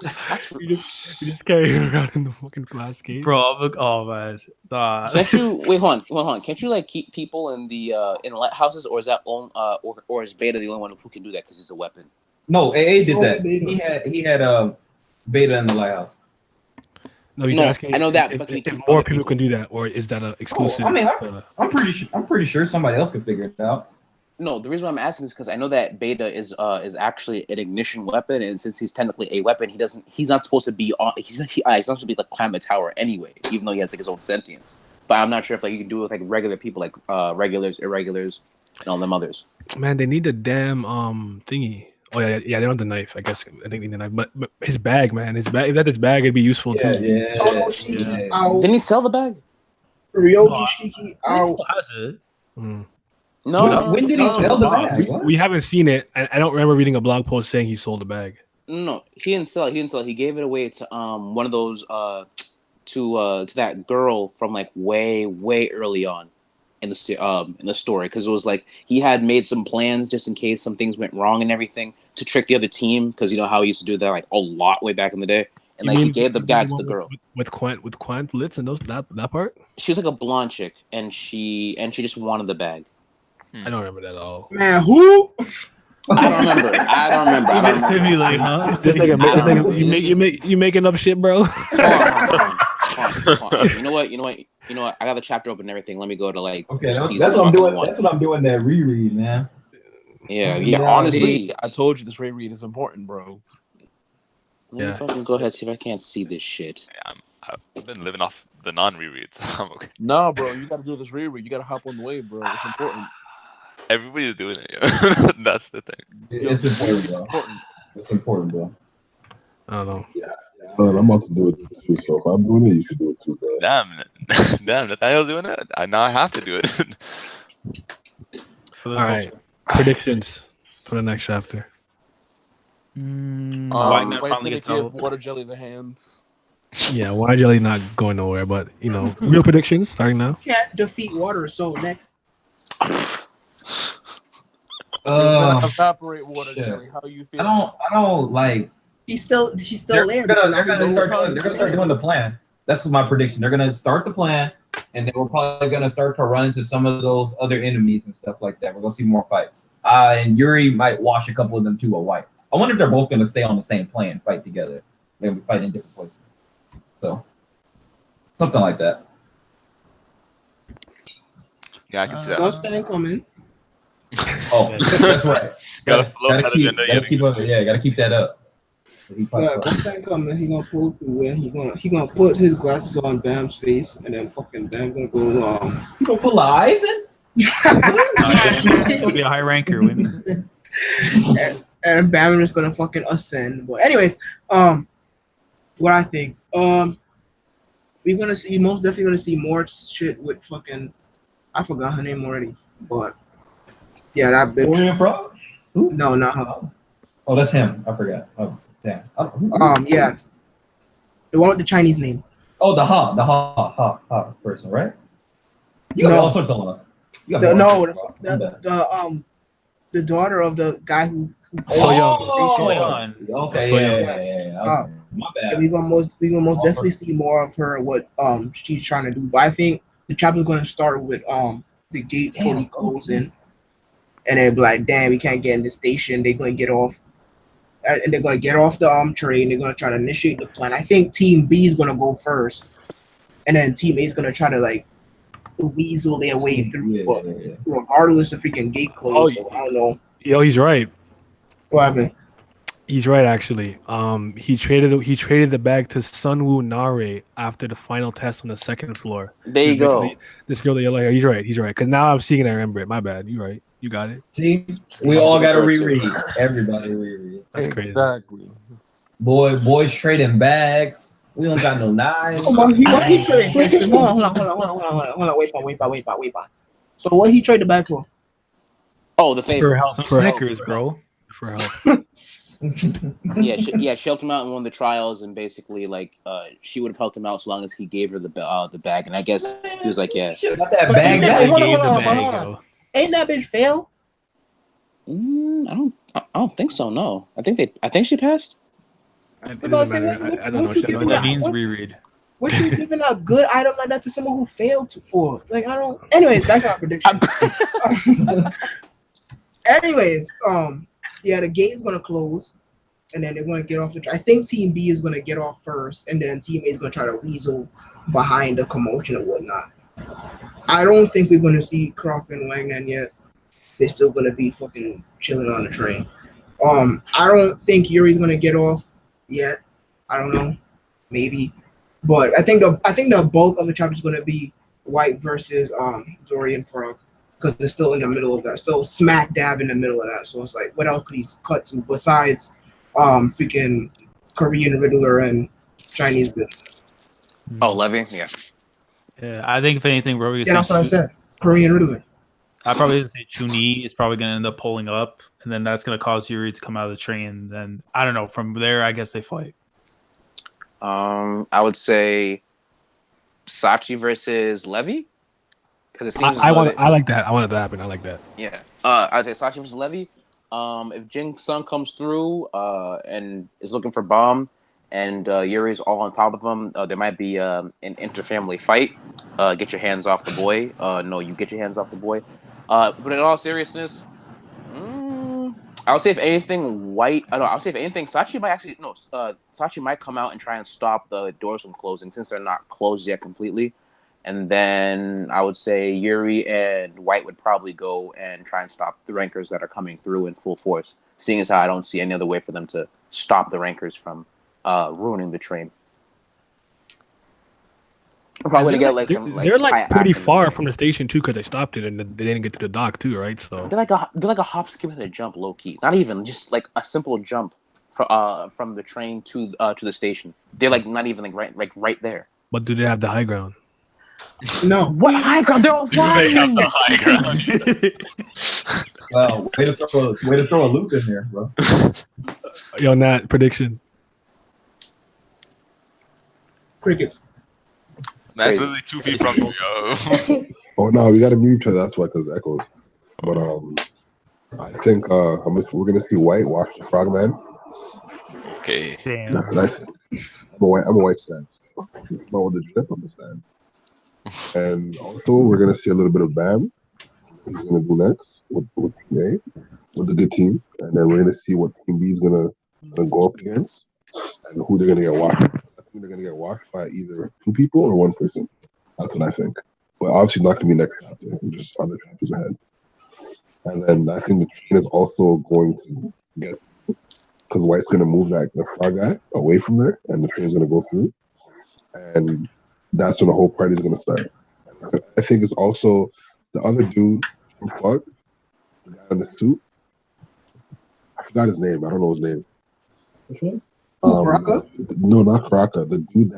You just carry him around in the fucking glass case, bro. Oh man. Can't you wait? Hold on. Can't you like keep people in the lighthouses, or is that or is Beta the only one who can do that because it's a weapon? No, AA did that. He had Beta in the lighthouse. No, he's asking. I know that, if, but if more people can do that, or is that an exclusive? I'm pretty sure somebody else could figure it out. No, the reason why I'm asking is because I know that Beta is actually an ignition weapon, and since he's technically a weapon, he's not supposed to be on. He's not supposed to be like climb a tower anyway, even though he has like his own sentience. But I'm not sure if like you can do it with like regular people, like regulars, irregulars, and all them others. Man, they need the damn thingy. Oh yeah, they don't have the knife. I guess I think they need the knife, but his bag, man, if that his bag, it'd be useful too. Yeah. Didn't he sell the bag? Ryoki Shiki out. Has it? No. When did he sell the bag? We haven't seen it. I don't remember reading a blog post saying he sold the bag. No, he didn't sell it. He gave it away to one of those to that girl from like way early on in the story, because it was like he had made some plans just in case some things went wrong and everything to trick the other team, because you know how he used to do that like a lot way back in the day, and like he gave the bag to the girl with Quant Litz and that part. She was like a blonde chick, and she just wanted the bag. I don't remember that at all. Man, who? I don't remember. You missed Timmy, huh? This nigga, you making up shit, bro. Hold on. You know what? I got the chapter open and everything. Let me go to like. Okay, that's what I'm doing. That's what I'm doing. That reread, man. Yeah. Honestly, I told you this reread is important, bro. Let me fucking go ahead see if I can't see this shit. Yeah, I've been living off the non-rereads. I'm okay. No, bro, you gotta do this reread. You gotta hop on the wave, bro. It's important. Everybody's doing it. Yeah. That's the thing. It's important, bro. It's important, bro. I don't know. Yeah. I'm about to do it too. So if I'm doing it, you should do it too, bro. Damn, Nathaniel's doing it. Now I have to do it. All right, predictions for the next chapter. Wagner finally gets give out. Water Jelly the hands. Yeah, Water Jelly not going nowhere, but real predictions starting now. Can't defeat water, so next. Evaporate Water Jelly. How you feel? I don't like. She's still there. They're gonna start doing the plan. That's my prediction. They're gonna start the plan, and then we're probably gonna start to run into some of those other enemies and stuff like that. We're gonna see more fights. And Yuri might wash a couple of them to a white. I wonder if they're both gonna stay on the same plane, fight together. They're gonna be fighting in different places. So something like that. Yeah, I can see that. Ghost ain't coming. Oh, that's right. Gotta keep that up. Ghost ain't coming. He gonna pull through it. He gonna put his glasses on Bam's face, and then fucking Bam gonna go along. You gonna pull the eyes in? It's gonna be a high ranker. And Bam is gonna fucking ascend. But anyways, what I think, we're gonna see most definitely gonna see more shit with fucking. I forgot her name already, but yeah, that bitch. Dorian Frog? Who? No, not her. Oh, that's him. I forgot. Oh, damn. Yeah, the one with the Chinese name. Oh, the ha person, right? You got all sorts of ones. The daughter of the guy who Soyeon. Okay, yeah. My bad. We gonna most definitely see more of her what she's trying to do. But I think the chapter's gonna start with the gate fully closing, and then be like, damn, we can't get in the station. They're gonna get off, and they're gonna get off the train. They're gonna try to initiate the plan. I think Team B is gonna go first, and then Team A is gonna try to like weasel their way through. But regardless, the freaking gate closed. So I don't know. Yo, he's right. What happened? He's right, actually. He traded the bag to Sunwoo Nare after the final test on the second floor. There you go. This girl, the yellow hair. He's right. Because now I'm seeing it. I remember it. My bad. You're right. You got it. See, we all got to reread. Everybody reread. That's crazy. Exactly. Boys trading bags. We don't got no knives. Hold on. Wait. So what he traded the bag for? Oh, the favor. Some Snickers, bro. For help. She helped him out in one of the trials, and basically, like, she would have helped him out as long as he gave her the bag. And I guess he was like, "Yeah, got that bag." Hold on. Ain't that bitch fail? I don't think so. No, I think she passed. I don't know. That means reread. What you giving a good item like that to someone who failed for? Like, I don't. Anyways, back to our prediction. Yeah, the gate is gonna close, and then they're gonna get off I think Team B is gonna get off first, and then Team A is gonna try to weasel behind the commotion and whatnot. I don't think we're gonna see Croc and Wagner yet. They're still gonna be fucking chilling on the train. I don't think Yuri's gonna get off yet. I don't know, maybe, but I think the bulk of the chapter is gonna be White versus Dorian Frog. Because they're still in the middle of that, still smack dab in the middle of that. So it's like, what else could he cut to besides freaking Korean Riddler and Chinese bitch? Oh, Levy, yeah. Yeah, I think if anything, bro, that's what I said. Korean Riddler. I probably didn't say Chun-Yi is probably going to end up pulling up, and then that's going to cause Yuri to come out of the train. Then I don't know. From there, I guess they fight. I would say Sachi versus Levy. I like that. I want it to happen. I like that. Yeah. I'd say Sachi versus Levy. If Jin Sung comes through and is looking for bomb, and Yuri's all on top of him, there might be an interfamily fight. Get your hands off the boy. No, you get your hands off the boy. But in all seriousness, I would say if anything, White. I don't know. I would say if anything, Sachi might actually no. Sachi might come out and try and stop the doors from closing since they're not closed yet completely. And then I would say Yuri and White would probably go and try and stop the rankers that are coming through in full force. Seeing as how I don't see any other way for them to stop the rankers from ruining the train. I'm probably gonna get like some. They're like pretty far from the station too, because they stopped it and they didn't get to the dock too, right? So they're like a hop, skip, and a jump, low key. Not even just like a simple jump from the train to the station. They're like not even right there. But do they have the high ground? No. What high ground? They're all flying. They have the high ground. Wow, way to throw a loop in there, bro. Yo, Nat, prediction. Crickets. That's literally 2 feet from you, yo. Oh no, we gotta mute each other. That's why, because echoes. But I think we're gonna see White watch the Frogman. Okay. Damn. I'm a White stan. But with the drip, I'm a stan. And also, we're gonna see a little bit of Bam. He's gonna do next with Team A, with the good team, and then we're gonna see what Team B is gonna go up against, and who they're gonna get washed. I think they're gonna get washed by either 2 people or 1 person. That's what I think. But obviously not gonna be next chapter, just other chapters ahead. And then I think the train is also going to get, because White's gonna move the frog guy away from there, and the train's gonna go through, and that's when the whole party is gonna start. I think it's also the other dude from FUG, the guy in the suit. I forgot his name. I don't know his name. Which one? Karaka? No, not Karaka. The dude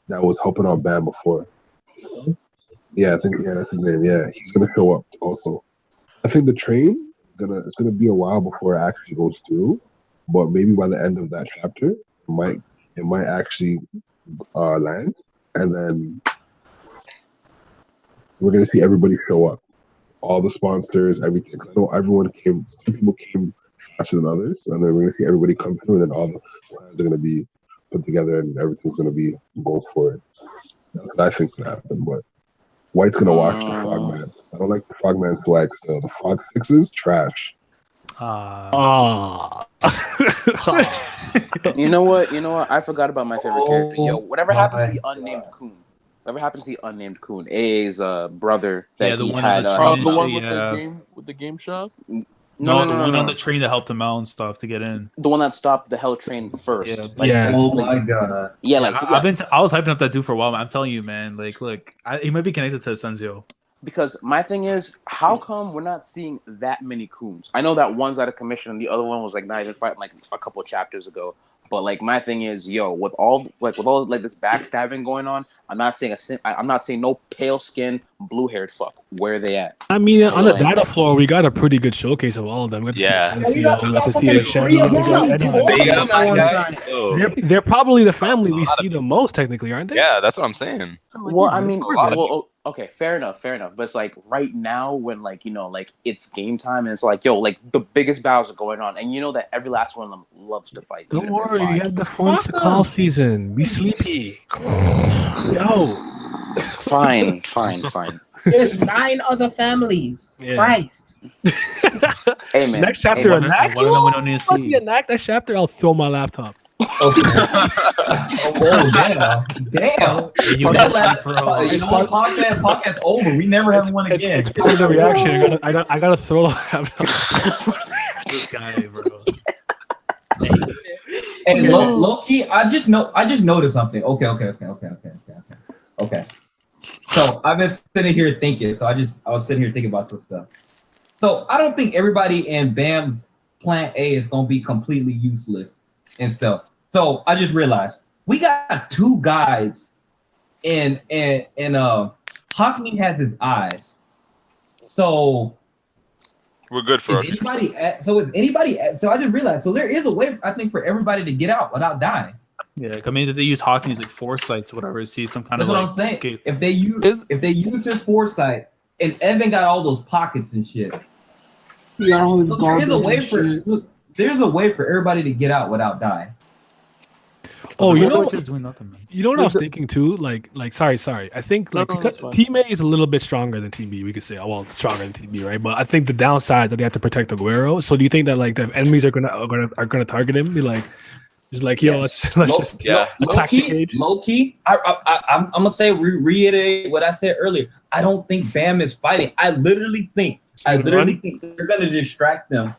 that was helping out Bam before. Yeah, I think that's his name. Yeah, he's gonna show up also. I think the train it's gonna be a while before it actually goes through, but maybe by the end of that chapter, it might actually land, and then we're gonna see everybody show up, all the sponsors, everything. I know some people came faster than others, and then we're gonna see everybody come through, and then all the plans are gonna be put together, and everything's gonna be go for it. That's what I think's gonna happen, but White's gonna watch the Frogman. I don't like the Frogman flag, so the Frog 6 trash. You know what? I forgot about my favorite character. Yo, whatever happens to the unnamed Coon? Whatever happens to the unnamed Coon? AA's brother that he had. The one with the game shop. No, the one on the train that helped him out and stuff to get in. The one that stopped the hell train first. Yeah. Oh my god. Yeah, I was hyping up that dude for a while, man. I'm telling you, man. Like, look, he might be connected to Senzio. Because my thing is, how come we're not seeing that many Coons? I know that one's out of commission, and the other one was like not even fighting like a couple of chapters ago. But like my thing is, yo, with all this backstabbing going on, I'm not seeing no pale skinned, blue haired fuck. Where are they at? I mean, on the data floor, we got a pretty good showcase of all of them. We got to see they're probably the family we see the most, technically, aren't they? Yeah, that's what I'm saying. Well, I mean, okay, fair enough. But it's like right now when it's game time and it's like, yo, like the biggest battles are going on, and you know that every last one of them loves to fight. Don't worry, we had the fun call season. We sleepy. Yo. Fine. There's 9 other families. Yeah. Christ. Hey man. Next chapter, Enact. See Enact that chapter, I'll throw my laptop. Okay. Damn. You know what? Podcast over. We never have one again. It's part of the reaction. I gotta throw the laptop. This guy, bro. And low key, I just noticed something. Okay. So I've been sitting here thinking. I was sitting here thinking about some stuff. So I don't think everybody in Bam's Plan A is gonna be completely useless and stuff. So I just realized we got 2 guides, and Hockney has his eyes. So we're good for anybody. So I just realized. So there is a way, I think, for everybody to get out without dying. Yeah, I mean, they use Hockney's like foresight or whatever to see some kind That's of. That's what I'm saying. Escape. If they use his foresight, and Evan got all those pockets and shit. He got all his there's a way for everybody to get out without dying. Oh, you know, just doing nothing, man. You know what I was thinking too? Like, sorry. I think like Team A is a little bit stronger than Team B. We could say, oh well, stronger than Team B, right? But I think the downside is that they have to protect Aguero. So do you think that like the enemies are gonna target him? Be like, just like yo, let's low, just low key. I'm gonna say reiterate what I said earlier. I don't think Bam is fighting. I literally think they're gonna distract them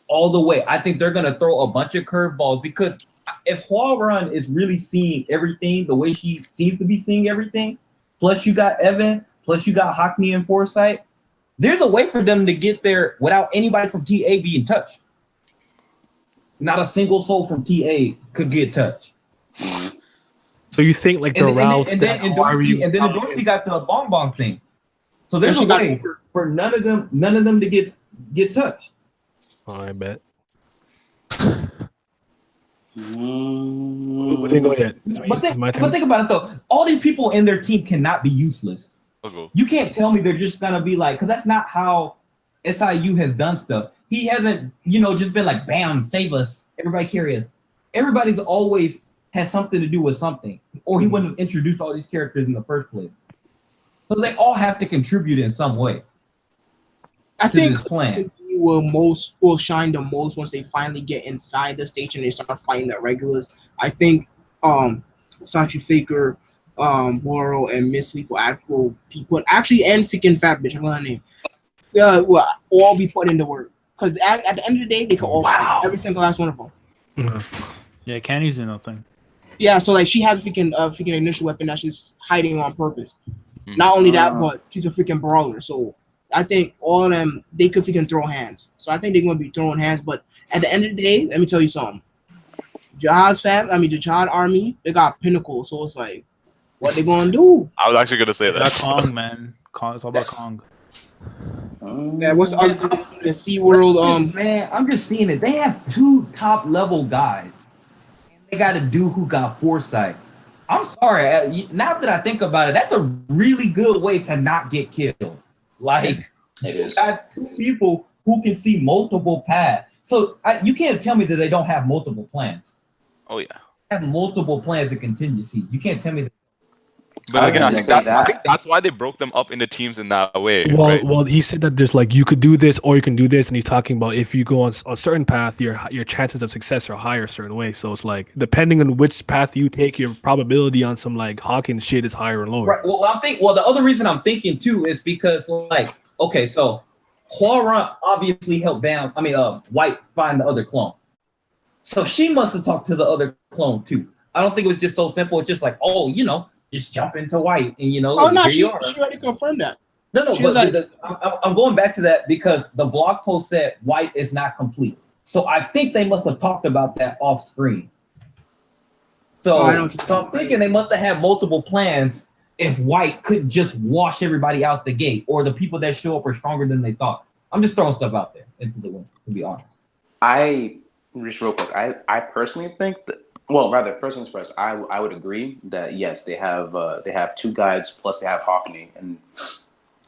all the way. I think they're gonna throw a bunch of curveballs because if Huarun is really seeing everything the way she seems to be seeing everything, plus you got Evan, plus you got Hockney and Foresight, there's a way for them to get there without anybody from TA being touched. Not a single soul from TA could get touched. So you think like the route and then Dorsey got the bonbon thing. So there's a way for none of them to get touched. Oh, I bet. But think about it though. All these people in their team cannot be useless. Okay. You can't tell me they're just gonna be like, because that's not how SIU has done stuff. He hasn't, just been like, bam, save us. Everybody carry us. Everybody's always has something to do with something, or he wouldn't have introduced all these characters in the first place. So they all have to contribute in some way. I think this plan will shine the most once they finally get inside the station and they start fighting the regulars. I think Sachi Faker, Boro, and Miss Sleep will be put and freaking Fat Bitch, I forgot her name. Will all be put into work. Because at the end of the day, they can all fight, every single last one of them. Mm-hmm. Yeah, Candy's doing nothing. Yeah, so like she has a freaking initial weapon that she's hiding on purpose. Not only that, but she's a freaking brawler. So I think all of them, they could freaking throw hands. So I think they're going to be throwing hands. But at the end of the day, let me tell you something. the Jihad army, they got Pinnacle. So it's like, what they going to do? I was actually going to say that. That's Kong, man. It's all about Kong. Yeah, what's the SeaWorld? Man, I'm just seeing it. They have 2 top level guys. And they got a dude who got foresight. I'm sorry. Now that I think about it, that's a really good way to not get killed. Like, you got 2 people who can see multiple paths. So you can't tell me that they don't have multiple plans. Oh, yeah. They have multiple plans and contingencies. You can't tell me that. But again, I think that's why they broke them up into teams in that way. Well, he said that there's like you could do this or you can do this, and he's talking about if you go on a certain path, your chances of success are higher a certain way. So it's like depending on which path you take, your probability on some like Hawkins shit is higher or lower. Right. Well, the other reason I'm thinking too is because like, okay, so Huarun obviously helped White find the other clone. So she must have talked to the other clone too. I don't think it was just so simple. It's just like, just jump into White and Oh no, she already confirmed that. No, but I'm going back to that because the blog post said White is not complete. So I think they must have talked about that off screen. So I'm thinking they must have had multiple plans if White couldn't just wash everybody out the gate, or the people that show up are stronger than they thought. I'm just throwing stuff out there into the wind, to be honest. Just real quick, I personally think that. Well, rather, first things first, I would agree that yes, they have 2 guides plus they have Hockney, and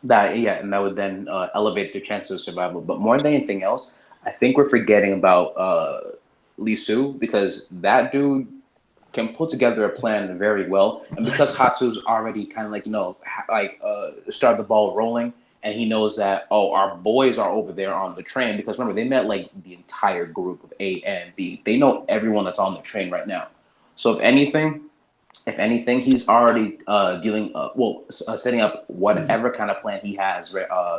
that would then elevate their chances of survival. But more than anything else, I think we're forgetting about Lee Su, because that dude can put together a plan very well, and because Hatsu's already kind of started the ball rolling, and he knows that our boys are over there on the train, because remember they met like the entire group of A and B. They know everyone that's on the train right now. So if anything, he's already setting up whatever kind of plan he has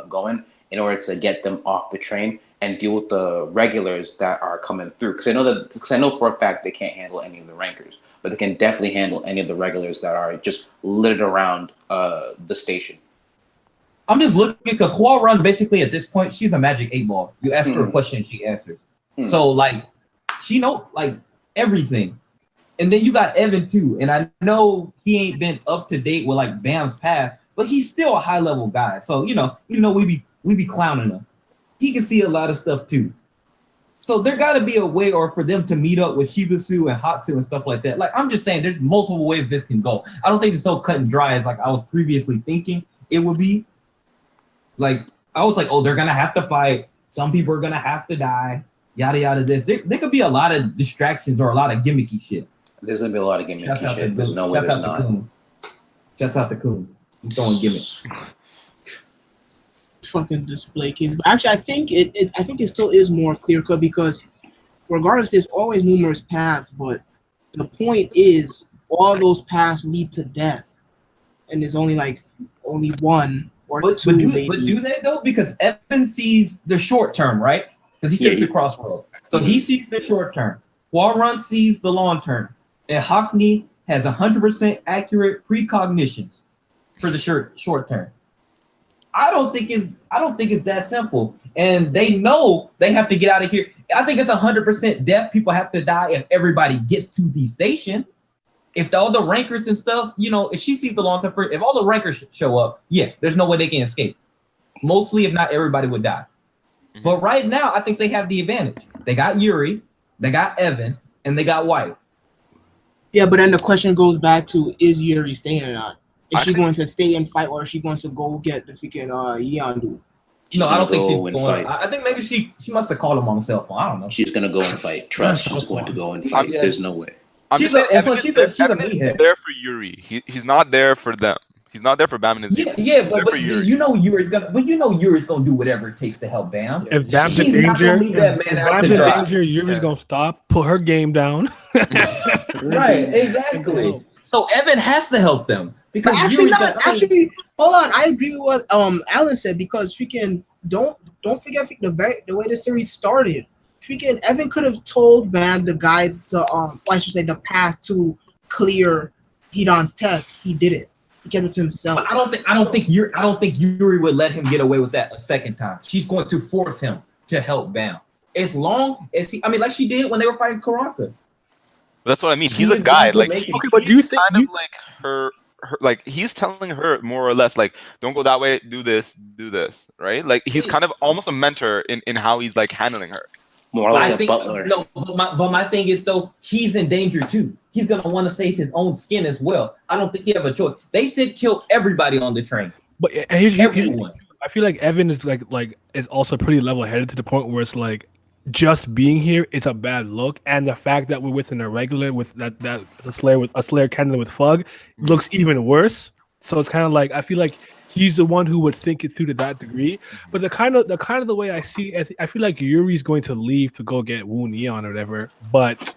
going in order to get them off the train and deal with the regulars that are coming through. Because I know for a fact they can't handle any of the rankers, but they can definitely handle any of the regulars that are just littered around the station. I'm just looking because Huarun basically at this point, she's a magic 8-ball. You ask her a question and she answers. So like she knows like everything. And then you got Evan too. And I know he ain't been up to date with like Bam's path, but he's still a high level guy. So even though we be clowning him, he can see a lot of stuff too. So there gotta be a way or for them to meet up with Shibusu and Hatsu and stuff like that. Like I'm just saying there's multiple ways this can go. I don't think it's so cut and dry as like I was previously thinking it would be. Like, I was like, they're going to have to fight. Some people are going to have to die. Yada, yada, this. There could be a lot of distractions or a lot of gimmicky shit. There's gonna be a lot of gimmicky Shouts out to shit. There's Coon. no way Shouts there's out to not. Coon. Shouts out to Coon. I'm throwing gimmicks. Fucking display case. But actually, I think it still is more clear cut because regardless, there's always numerous paths, but the point is all those paths lead to death, and there's only one or two. But do they though? Because Evan sees the short term, right? Because he sees the crossroad, so he sees the short term. Walrun sees the long term, and Hockney has 100% accurate precognitions for the short term. I don't think it's that simple, and they know they have to get out of here. I think it's 100% death. People have to die if everybody gets to the station. If all the rankers and stuff, if she sees the long term first, if all the rankers show up, there's no way they can escape. Mostly, if not everybody would die. Mm-hmm. But right now, I think they have the advantage. They got Yuri, they got Evan, and they got White. Yeah, but then the question goes back to, is Yuri staying or not? Is she going to stay and fight, or is she going to go get the freaking Yeon dude? No, I don't think she's going. I think maybe she must have called him on the cell phone. I don't know. She's gonna go and fight. Trust, she's going to go and fight. There's no way. She's a meathead. There for Yuri. He's not there for them. He's not there for Bam and his but Yuri's gonna do whatever it takes to help Bam. If Bam's in danger, Yuri's gonna stop, put her game down. Right, exactly. So Evan has to help them because hold on. I agree with what Alan said because freaking don't forget the way the series started. Freaking Evan could have told Bam the guide to the path to clear Hedon's test. He didn't. He kept it to himself. But I don't think Yuri would let him get away with that a second time. She's going to force him to help Bam as long as like she did when they were fighting Karaka. That's what I mean. He's a guide. Like, but do you think like her, like he's telling her more or less like, don't go that way, do this, right? Like he's kind of almost a mentor in how he's like handling her. More like a butler. No, but my thing is though, he's in danger too. He's gonna want to save his own skin as well. I don't think he have a choice. They said kill everybody on the train. But everyone. I feel like Evan is like is also pretty level headed to the point where it's like, just being here is a bad look, and the fact that we're within a regular with that a Slayer candidate with FUG looks even worse. So it's kind of like I feel like he's the one who would think it through to that degree. But the kind of the way I see it, I feel like Yuri's going to leave to go get Wu Neon or whatever. But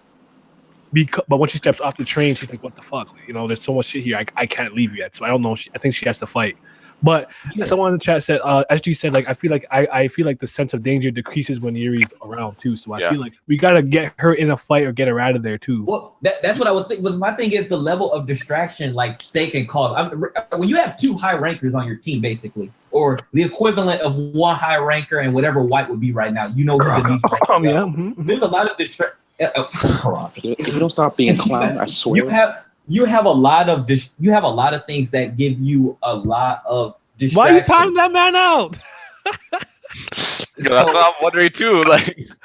when she steps off the train, she's like, "What the fuck? There's so much shit here. I can't leave yet." So I don't know. I think she has to fight. But someone in the chat said, SG said, like, I feel like the sense of danger decreases when Yuri's around too. So I feel like we gotta get her in a fight or get her out of there too. Well, that's what I was thinking. My thing is the level of distraction, like they can cause. When you have two high rankers on your team, basically, or the equivalent of one high ranker and whatever White would be right now, who the least ranker. There's a lot of distraction. If you don't stop being a clown, I swear. You have a lot of things that give you a lot of distraction. Why are you pounding that man out? That's what I'm wondering too. Like, they just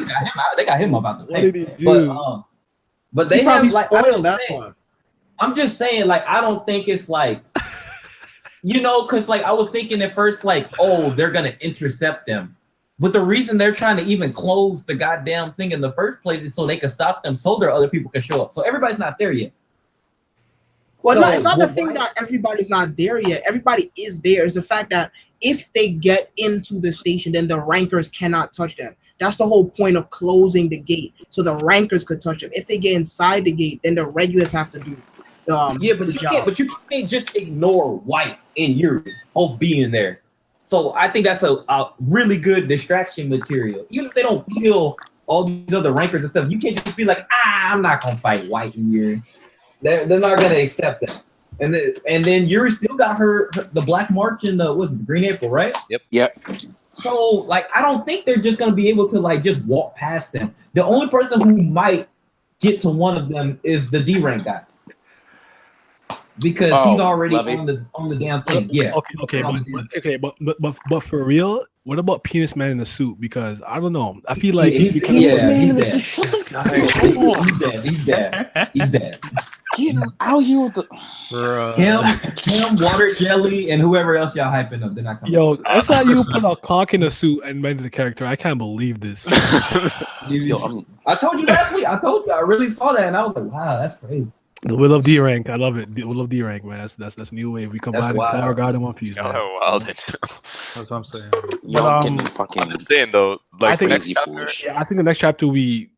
got him out. They got him up out the paint. What did he do? But they have like spoiled that one. I'm just saying, like, I don't think it's like, because like I was thinking at first, like, oh, they're gonna intercept them. But the reason they're trying to even close the goddamn thing in the first place is so they can stop them, so there other people can show up. So everybody's not there yet. Well, no, it's not the thing that everybody's not there yet. Everybody is there. It's the fact that if they get into the station, then the rankers cannot touch them. That's the whole point of closing the gate, so the rankers could touch them. If they get inside the gate, then the regulars have to do. But you can't just ignore White and Yuri both being there. So I think that's a really good distraction material. Even if they don't kill all these other rankers and stuff, you can't just be like, I'm not gonna fight White and Yuri. They're not gonna accept that. And then Yuri still got the Black March and the Green April, right? Yep. So like I don't think they're just gonna be able to like just walk past them. The only person who might get to one of them is the D rank guy. Because he's already on the damn thing. Yeah. But for real, what about Penis Man in the suit? Because I don't know. I feel like he's dead. He's dead. Get out here with the Him, Water Jelly, and whoever else y'all hyping up. They're not coming. Yo, that's how you put a cock in a suit and made the character. I can't believe this. Yo, I told you last week. I told you. I really saw that, and I was like, wow, that's crazy. The Will of D rank, I love it. The Will of D rank, man. That's new wave. We combine Power God in One Piece. Man. Oh, wild. That's what I'm saying. Yo, I'm saying though, like I think next chapter, I think the next chapter we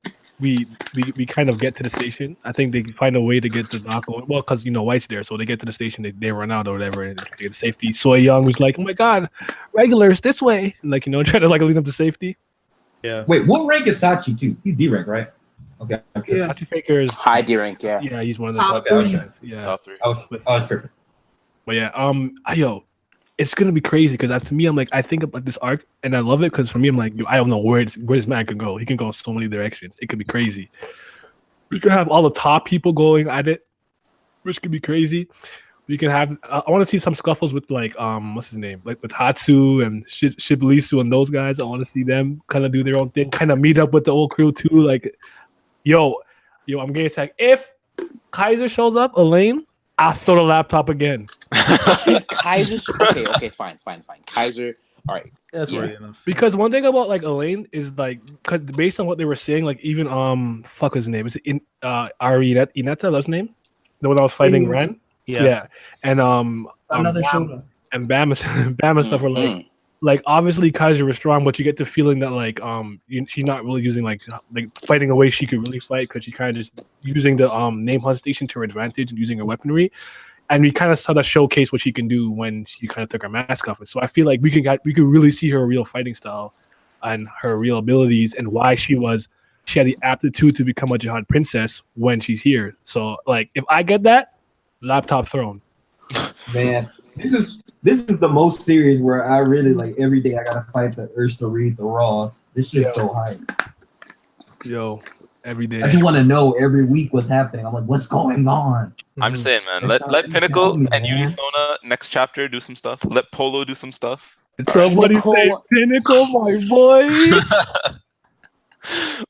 kind of get to the station. I think they find a way to get the dock. Well, because White's there, so they get to the station. They run out or whatever, and they get safety. Soy Young was like, "Oh my God, regulars this way!" And try to lead them to safety. Yeah. Wait, what rank is Sachi too? He's D rank, right? Okay. Yeah. Sachi Faker is high D rank. Yeah. Yeah, he's one of the Top top three. guys. Yeah. top 3. I was perfect. But yeah, yo, it's gonna be crazy because to me, I'm like, I think about this arc and I love it because for me, I'm like, I don't know where this man can go. He can go in so many directions. It could be crazy. We could have all the top people going at it, which could be crazy. We can have. I want to see some scuffles with what's his name, like with Hatsu and Shibulisu and those guys. I want to see them kind of do their own thing, kind of meet up with the old crew too. Like, yo, I'm gonna say if Kaiser shows up, Elaine, I'll throw the laptop again. Kaiser. Okay, fine. Kaiser. All right. That's worthy enough. Because one thing about Elaine is cause based on what they were saying, even fuck his name. Is it Ineta? That's his name. The one that was fighting Ren. Yeah. And Another shoulder. And Bam and stuff were like obviously Kaiser was strong, but you get the feeling that she's not really using like fighting a way she could really fight because she's kind of just using the name hunt station to her advantage and using her weaponry. And we kind of saw that showcase what she can do when she kind of took her mask off. So I feel like we could really see her real fighting style and her real abilities and why she had the aptitude to become a Zahard princess when she's here. So if I get that, laptop thrown. Man, this is the most serious where I really every day I gotta fight the urge to read the Raws. This shit's so hype. Yo, every day. I just want to know every week what's happening. I'm like, what's going on? I'm just saying, man. Let Pinnacle and Yunisona next chapter do some stuff. Let Polo do some stuff. Somebody say Pinnacle, my boy.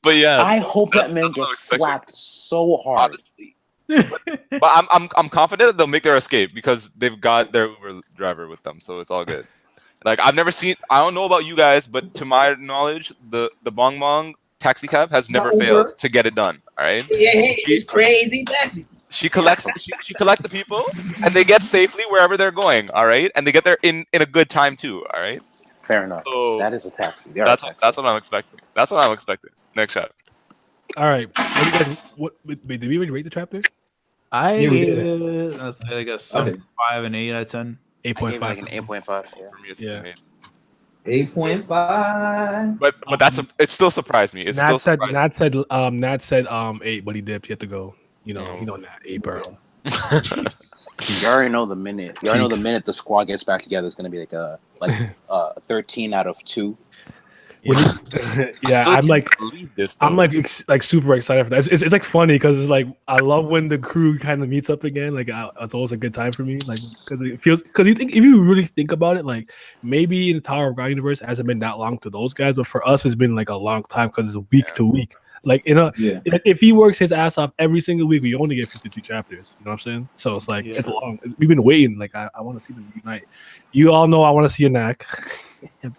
But yeah, I hope that man gets slapped so hard. Honestly. But I'm confident that they'll make their escape because they've got their Uber driver with them, so it's all good. I've never seen. I don't know about you guys, but to my knowledge, the Bong Bong taxi cab has never failed to get it done. All right. Yeah, it's crazy taxi. She collects she collect the people and they get safely wherever they're going, all right? And they get there in a good time too, all right? Fair enough. So that is a taxi. That's what I'm expecting. That's what I'm expecting. Next shot. All right. Wait, did we already rate the chapter? I gave it, I'll say like a 7.5 and 8 out of 10. 8.5. Like an 8.5. Yeah. For me, it's 8.5. But it still surprised me. Nat said 8, but he dipped. He had to go. Nat 8, bro. You already know the minute. You already know the minute the squad gets back together, it's gonna be a 13 out of 2. Yeah, I'm super excited for that. It's funny because it's I love when the crew kind of meets up again. It's always a good time for me. Because it feels if you really think about it, maybe in the Tower of God universe it hasn't been that long to those guys, but for us it's been a long time because it's week to week. If he works his ass off every single week, we only get 52 chapters. You know what I'm saying? So it's it's long. We've been waiting. I want to see them unite. You all know I want to see a knack.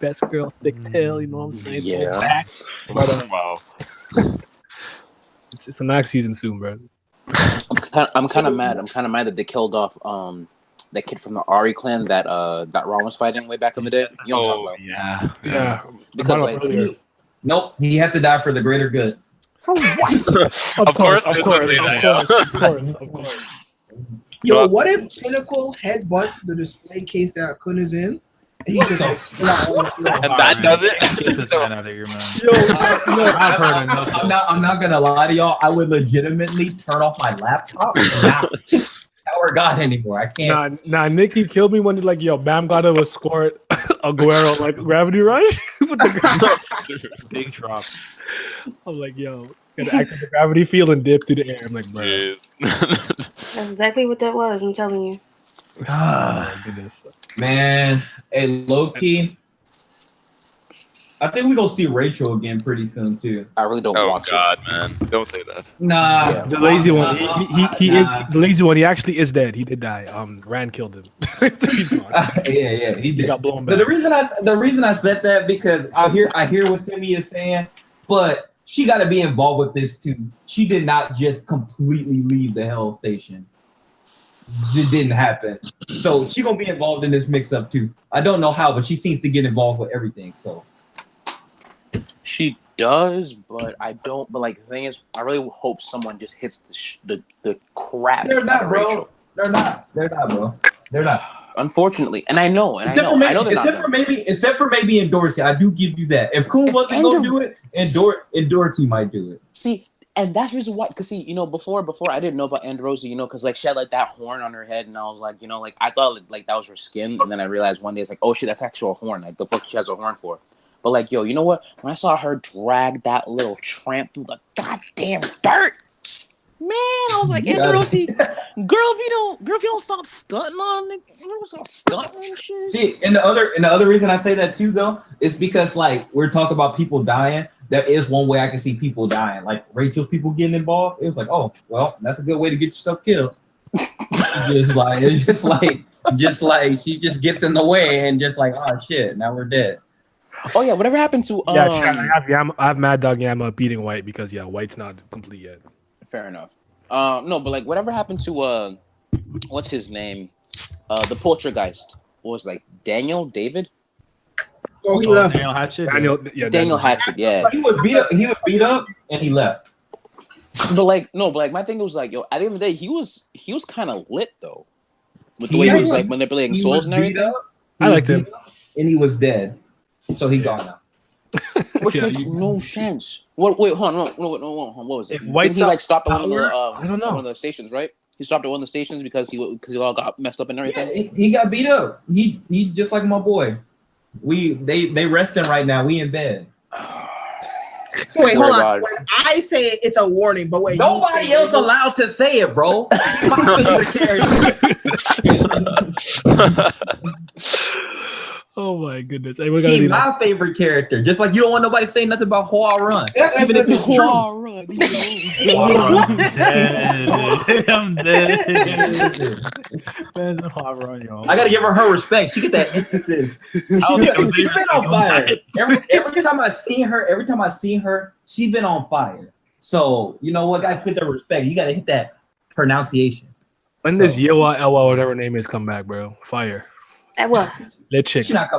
Best girl, thick tail. You know what I'm saying? Yeah. But, wow. It's a next season soon, bro. I'm kind of mad. I'm kind of mad that they killed off that kid from the Ari clan that Ron was fighting way back in the day. You don't talk about. Yeah. Because nope, he had to die for the greater good. For what? Of course. Yo, what if Pinnacle headbutts the display case that Kun is in? And he just flat on the floor. And that does it. Get this man out of here, man. I've heard enough. I'm not gonna lie to y'all. I would legitimately turn off my laptop and not Tower God anymore. I can't. Nah, Nikki killed me when Bam gotta was scored Aguero Gravity Rush. Big drop. I'm gotta activate the gravity field and dip through the air. I'm bro. That's exactly what that was. I'm telling you. Oh, goodness. Man, hey, low key. I think we're gonna see Rachel again pretty soon too. I really don't want to. Oh God, man! Don't say that. Nah, Yeah. The lazy one. He is Nah. the lazy one. He actually is dead. He did die. Rand killed him. He's gone. yeah, he He did. got blown But back. the reason I said that because I hear what Simi is saying, but she got to be involved with this too. She did not just completely leave the Hell Station. It didn't happen. So she gonna be involved in this mix up too. I don't know how, but she seems to get involved with everything. So She does, but I don't. But like the thing is, I really hope someone just hits the crap. they're not, out of bro. Rachel. They're not, bro. They're not. Unfortunately, and I know, and Except I know they're except not. for maybe in Dorsey, I do give you that. If Kuhn wasn't gonna do it, and Dorsey might do it. See, and that's the reason why. Because see, before I didn't know about Androsi, because like she had like that horn on her head, and I was like, like I thought like that was her skin, and then I realized one day it's like, oh shit, that's actually a horn. Like the fuck she has a horn for. But like, yo, you know what? When I saw her drag that little tramp through the goddamn dirt, man, I was like, Androsi, girl, if you don't stop stunting on it, you don't stop stunting and shit. See, and the other reason I say that too, though, is because like we're talking about people dying. There is one way I can see people dying, like Rachel's people getting involved. It was like, oh, well, that's a good way to get yourself killed. It's just like she just gets in the way and just like, oh shit, now we're dead. Oh yeah, whatever happened to I have Mad Dog Yama beating White because White's not complete yet. Fair enough. No, but like whatever happened to what's his name? The Poltergeist. What was it, like David? Oh, he left. Daniel Hatchet. Daniel Hatchet. Yeah. He was beat up and he left. But like my thing was like, yo, at the end of the day, he was kind of lit though, with the way he was like manipulating souls and everything. I liked him, and he was dead, so he gone now. Which makes no sense. Wait, hold on, no, what was it? If Didn't he like stop at one of the I don't know. one of the stations, right? He stopped at one of the stations because he all got messed up and everything. Yeah, he got beat up. He just like my boy. They resting right now. We in bed. So wait, hold on. When I say it, it's a warning, but wait, nobody else allowed to say it, bro. My favorite character. Oh my goodness! He's my favorite character. Just like you don't want nobody to say nothing about Hoa Run. Even if it's true. I'm dead. I gotta give her respect. She get that emphasis. She's been on fire. Every time I see her, she's been on fire. So you know what? Gotta put the respect. You gotta hit that pronunciation. When does Yewa Elwa, whatever her name is, come back, bro? Fire. At what? Lit chick. She not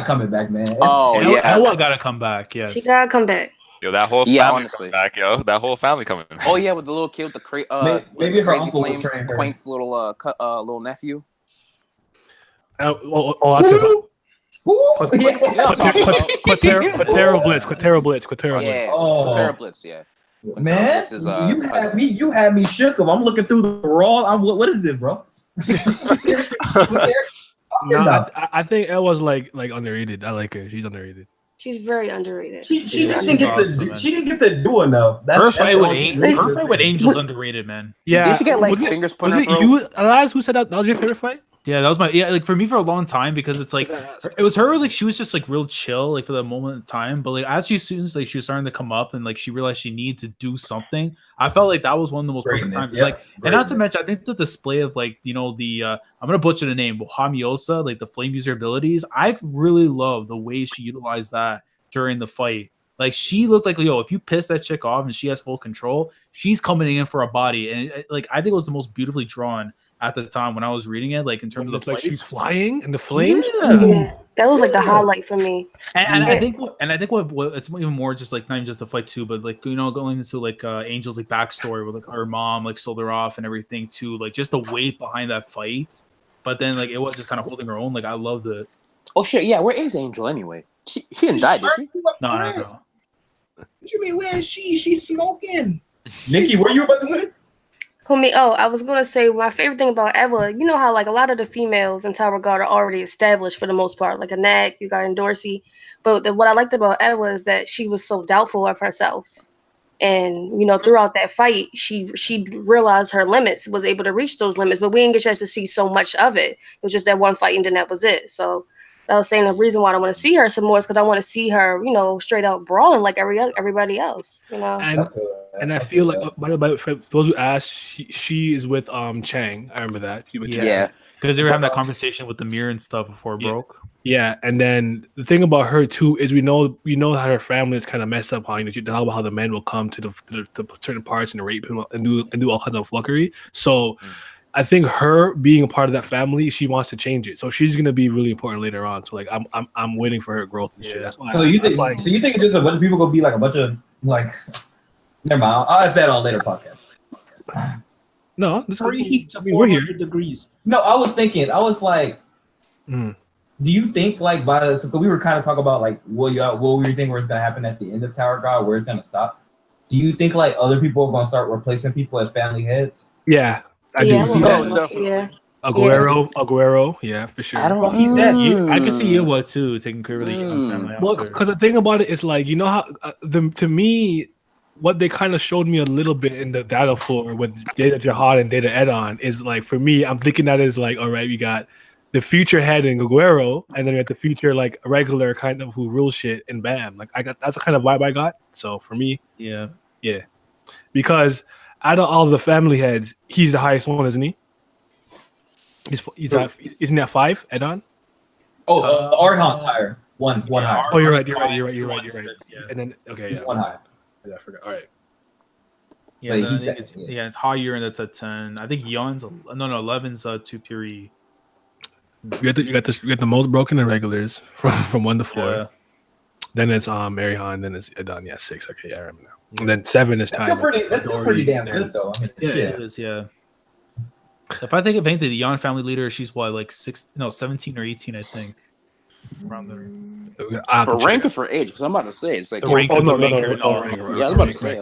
coming back, man. Elwa gotta come back. Yes. She gotta come back. Yo, that whole family coming back, yo. That whole family coming back. Oh yeah, with the little kid with the maybe her crazy uncle will flames, train her. Quaint's little nephew. Quatero Blitz. Yeah, Quatero Blitz. Yeah. Man, you had me shook. I'm looking through the raw. What is this, bro? No, I think Elwa's like underrated. I like her. She's underrated. She's very underrated. She didn't get to do enough. Her fight with Angel's underrated, man. Yeah. Did she get like fingers put in her throat? Was it you, Elias, who said that was your favorite fight? Yeah, that was like for me for a long time because it's like it was her like she was just like real chill like for the moment in time, but like as she was starting to come up and like she realized she needed to do something. I felt like that was one of the most perfect times. Yeah. Like and not to mention I think the display of like the I'm gonna butcher the name, Hamiosa, like the flame user abilities. I've really loved the way she utilized that during the fight. Like she looked like if you piss that chick off and she has full control, she's coming in for a body, and like I think it was the most beautifully drawn at the time when I was reading it, like in terms of the like she's flying in the flames. Yeah. That was like the highlight for me. And I think what it's even more just like not even just the fight too, but like going into like Angel's like backstory with like her mom like sold her off and everything too, like just the weight behind that fight. But then like it was just kind of holding her own. Like I loved it. Oh shit, yeah. Where is Angel anyway? She didn't die, did she? No. What you mean? Where is she? She's smoking. Nikki, what are you about to say? Who me? Oh, I was gonna say my favorite thing about Eva. You know how like a lot of the females in Tower Guard are already established for the most part. Like Annette, you got Dorsey, but what I liked about Eva is that she was so doubtful of herself, and throughout that fight, she realized her limits, was able to reach those limits. But we didn't get a chance to see so much of it. It was just that one fight, and then that was it. So I was saying the reason why I want to see her some more is because I want to see her, straight out brawling like everybody else, And I feel like, for those who asked, she is with Chang. I remember that. Yeah. Because they were having that conversation with the mirror and stuff before it broke. Yeah, and then the thing about her too is we know how her family is kind of messed up. How you talk about how the men will come to the certain parts and rape him and do all kinds of fuckery. So I think her being a part of that family, she wants to change it. So she's gonna be really important later on. So like I'm waiting for her growth and shit. That's why. So you think just a bunch of people gonna be like a bunch of like? Never mind. I'll ask that on a later podcast. No, this preheat to 400 degrees. No, I was like, do you think like because we were kind of talking about like what we think was gonna happen at the end of Tower God, where it's gonna stop? Do you think like other people are gonna start replacing people as family heads? Yeah, I do see that. Yeah. Aguero, yeah, for sure. I don't. He's dead. I can see Iwa too taking care of the young family. Well, because the thing about it is like how to me. What they kind of showed me a little bit in the data floor with Data Zahard and Data Edon is like, for me, I'm thinking that is like, all right, we got the future head in Aguero, and then we got the future like regular kind of who rules shit in Bam. Like that's the kind of vibe I got. So for me, yeah, because out of all the family heads, he's the highest one, isn't he? Isn't that 5, Edon? Oh, Arhan's higher. One higher. Oh, you're right. Yeah. And then one higher. I forgot. All right. Yeah, it's higher and it's at 10. I think Yon's 11's 2 Puri. You got the most broken irregulars from 1 to 4. Yeah. Then it's Marihan, then it's done. Yeah, 6. Okay, yeah, I remember now. And then 7 is time. That's still pretty damn good though. I mean, it is. Yeah. If I think of anything, the Yon family leader, she's what, like 17 or 18, I think. Around there. For rank or for age? Because I'm about to say it's like no. Yeah, I was about to say.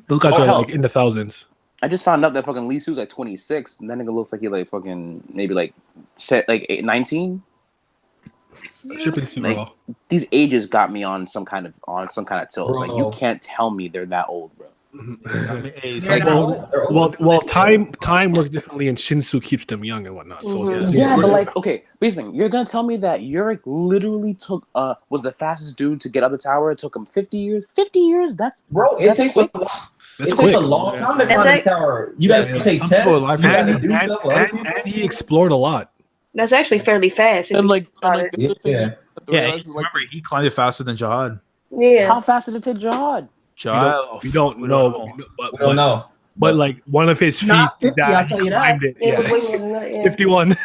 Those guys are like in the thousands. I just found out that fucking Lee Su's like 26, and that nigga looks like he like fucking maybe like 19. Like, these ages got me on some kind of tilt. It's like you can't tell me they're that old, bro. Time works differently, and Shinsu keeps them young and whatnot. So but like, okay, basically, you're gonna tell me that Yurik literally took was the fastest dude to get up the tower. It took him 50 years. 50 years? That's takes a long time to climb the tower. You gotta take tests. And he explored a lot. That's actually fairly fast. Remember, he climbed it faster than Zahard. Yeah. How fast did it take Zahard? We don't know. But like one of his feet, not 50. I'll tell you that. Yeah. 51.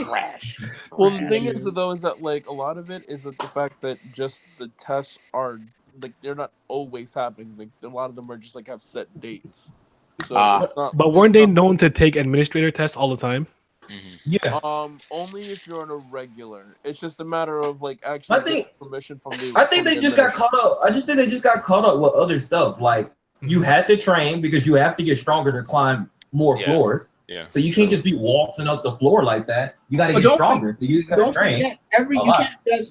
Trash. Well, the thing is though is that like a lot of it is that the fact that just the tests are like they're not always happening. Like a lot of them are just like have set dates. So but weren't they known to take administrator tests all the time? Yeah. Only if you're on a regular. It's just a matter of like actually getting permission from the. I think they just got caught up. I just think they just got caught up with other stuff. Like you had to train because you have to get stronger to climb more floors. Yeah. So you can't just be waltzing up the floor like that. You got to get stronger. So you got to train.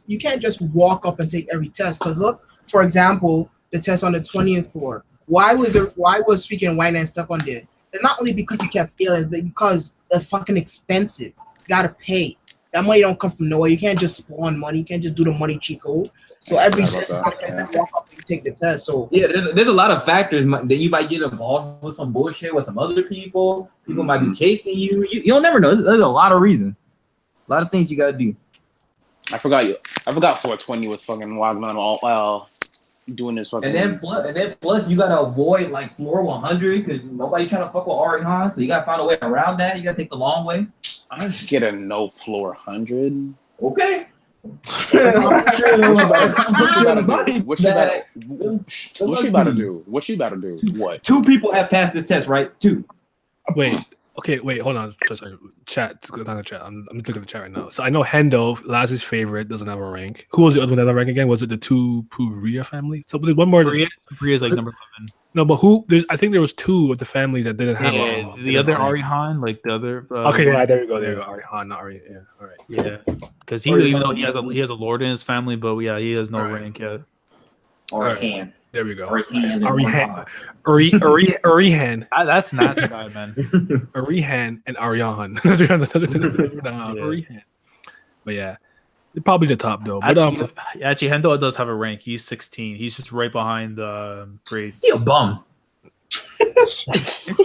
You can't just walk up and take every test. Because look, for example, the test on the 20th floor. Why was freaking White Man stuck on there? And not only because he kept failing, but because it's fucking expensive. You gotta pay. That money don't come from nowhere. You can't just spawn money. You can't just do the money cheat code. So every walk up and take the test. So yeah, there's a lot of factors that you might get involved with some bullshit with some other people. People might be chasing you. You'll never know. There's a lot of reasons. A lot of things you gotta do. I forgot 420 was fucking Wagner all doing this fucking. And then plus you gotta avoid like floor 100 because nobody's trying to fuck with Arihan. So you gotta find a way around that. You gotta take the long way. I just get a no floor 100. Okay. What you about to do? What? 2 people have passed this test, right? 2. Wait. Okay, hold on. Sorry. Chat. I'm looking at the chat right now. So I know Hendo, Laz's favorite, doesn't have a rank. Who was the other one that had a rank again? Was it the 2 Puria family? So there's one more. Puria's like number 11. No, but I think there was 2 of the families that didn't have the other Arihan, like the other. Okay, yeah, there you go. Arihan, not Ari. Yeah, all right. Yeah, because even though he has a lord in his family, but yeah, he has no rank yet. Arihan. There we go. Arihan. That's not the guy, man. Arihan and Arihan. Arihan. But yeah, probably the top though. But Actually, Hendo does have a rank. He's 16. He's just right behind Grace. He a bum.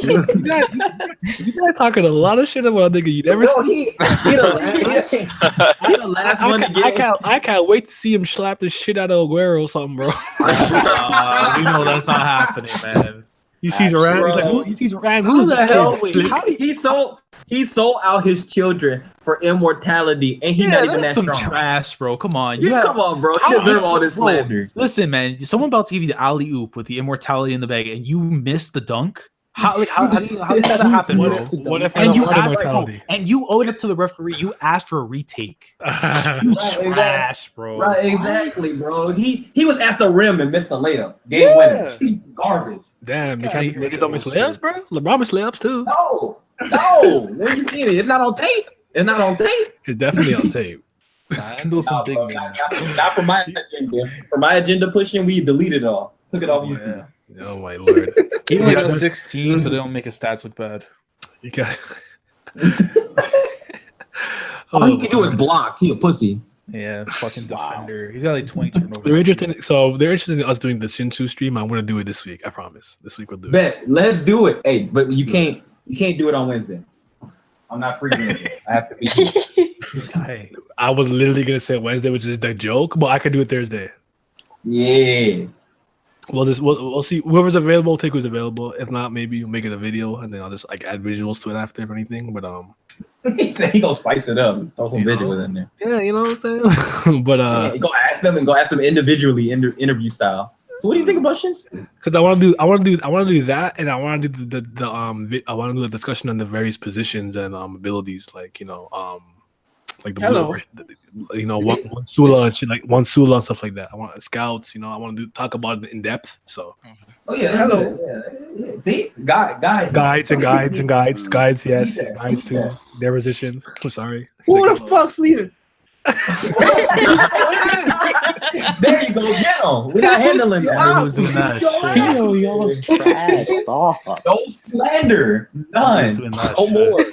you guys talking a lot of shit about a nigga you never seen. He the last one to get. I can't wait to see him slap the shit out of Aguero or something, bro. You know that's not happening, man. He sees Ryan. He's like, he sees Ryan. Who's the hell? He sold out his children for immortality, and he's not even that strong. Trash, bro. Come on, come on, bro. You deserve all this slander. Listen, man. Someone about to give you the alley oop with the immortality in the bag, and you missed the dunk. How did that happen, bro? What if and you asked, and you owed it to the referee? You asked for a retake. You trash, bro. Right, exactly, bro. He was at the rim and missed the layup. Game winner. He's garbage. Damn, niggas don't miss layups, bro. LeBron missed layups too. No. Where you seen it? It's not on tape. It's definitely on tape. Not for my agenda. For my agenda pushing, we deleted it all. Took it off YouTube. Oh my lord. Even like 16, so they don't make his stats look bad. You got. All he can do is block. He a pussy. Yeah, fucking defender. He's got like 20 turnovers. They're interested in us doing the Shinsu stream. I'm gonna do it this week. I promise. This week we'll do it. Let's do it. Hey, but you can't do it on Wednesday. I'm not free Wednesday. I have to be here. I was literally gonna say Wednesday, which is the joke, but I can do it Thursday. Yeah. We'll see. Whoever's available, we'll take who's available. If not, maybe we'll make it a video and then I'll just like add visuals to it after if anything. But he said he gonna spice it up. Throw some visuals in there. Yeah, you know what I'm saying. But go ask them individually, interview style. So what do you think about Shins? Because I want to do that, and I want to do I want to do the discussion on the various positions and abilities, like like the one Sula and shit, like one Sula and stuff like that. I want scouts, I want to talk about it in depth. So. Oh yeah, hello. Yeah. See, guides, yes, guides to their position. I'm sorry. Who the fuck's leaving? There you go, get him. We're not handling that. Who's doing that? Y'all trash. Stop. Don't slander. None. No more.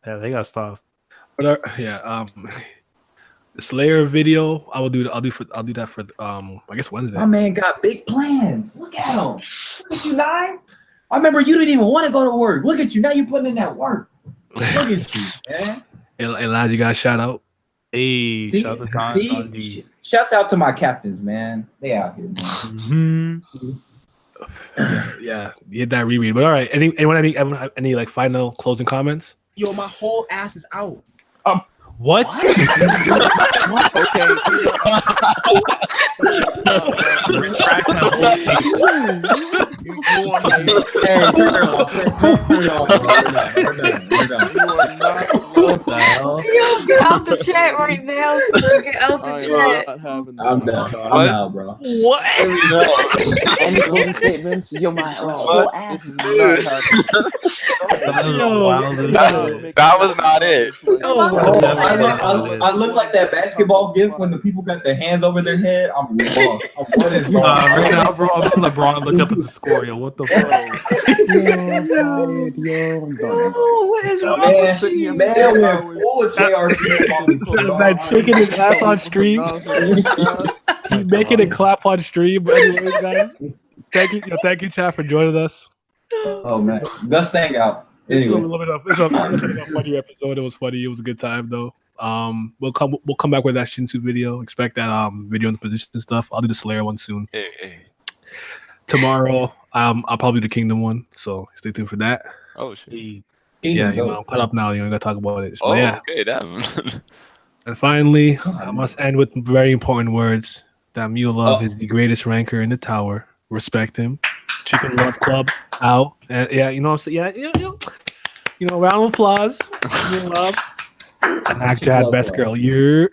Yeah, they got stuff. But the Slayer video, I'll do that for I guess Wednesday. My man got big plans. Look at him. Look at you, Nine. I remember you didn't even want to go to work. Look at you. Now you putting in that work. Look at you, man. Hey, lads, you guys shout out. Hey, shouts out to my captains, man. They out here, man. Yeah, you hit that reread. But all right, anyone have any like final closing comments? Yo, my whole ass is out. What? Okay. Retract that whole statement. Hey, turn it off. We're done. What the hell? Yo, get out the chat right now. Get out the chat. I'm done. I'm out, bro. What? Any closing statements? Yo, my whole ass is That was not it. I look like that basketball gif when the people got their hands over their head. I'm lost. What is wrong? Right now, bro, I'm LeBron. Look up at the score, yo. What the fuck? What is wrong with you? Man, we're full of JRC. Man, shaking his ass on stream. He's making a clap on stream. But anyways, guys, thank you, chat, for joining us. Oh man, Gus thing out. Anyway, it's a funny episode. It was funny. It was a good time though. We'll come back with that Shinsu video. Expect that video on the position and stuff. I'll do the Slayer one soon. Hey. Tomorrow, I'll probably do the Kingdom one. So stay tuned for that. Oh shit. Yeah, I'm caught up now. You gotta talk about it. Oh, yeah. Okay, damn. And finally, I must end with very important words. That Mulov is the greatest ranker in the tower. Respect him. Chicken Love Club out. Yeah, you know what I'm saying? Yeah, round of applause. Love. And Jad, best girl. You're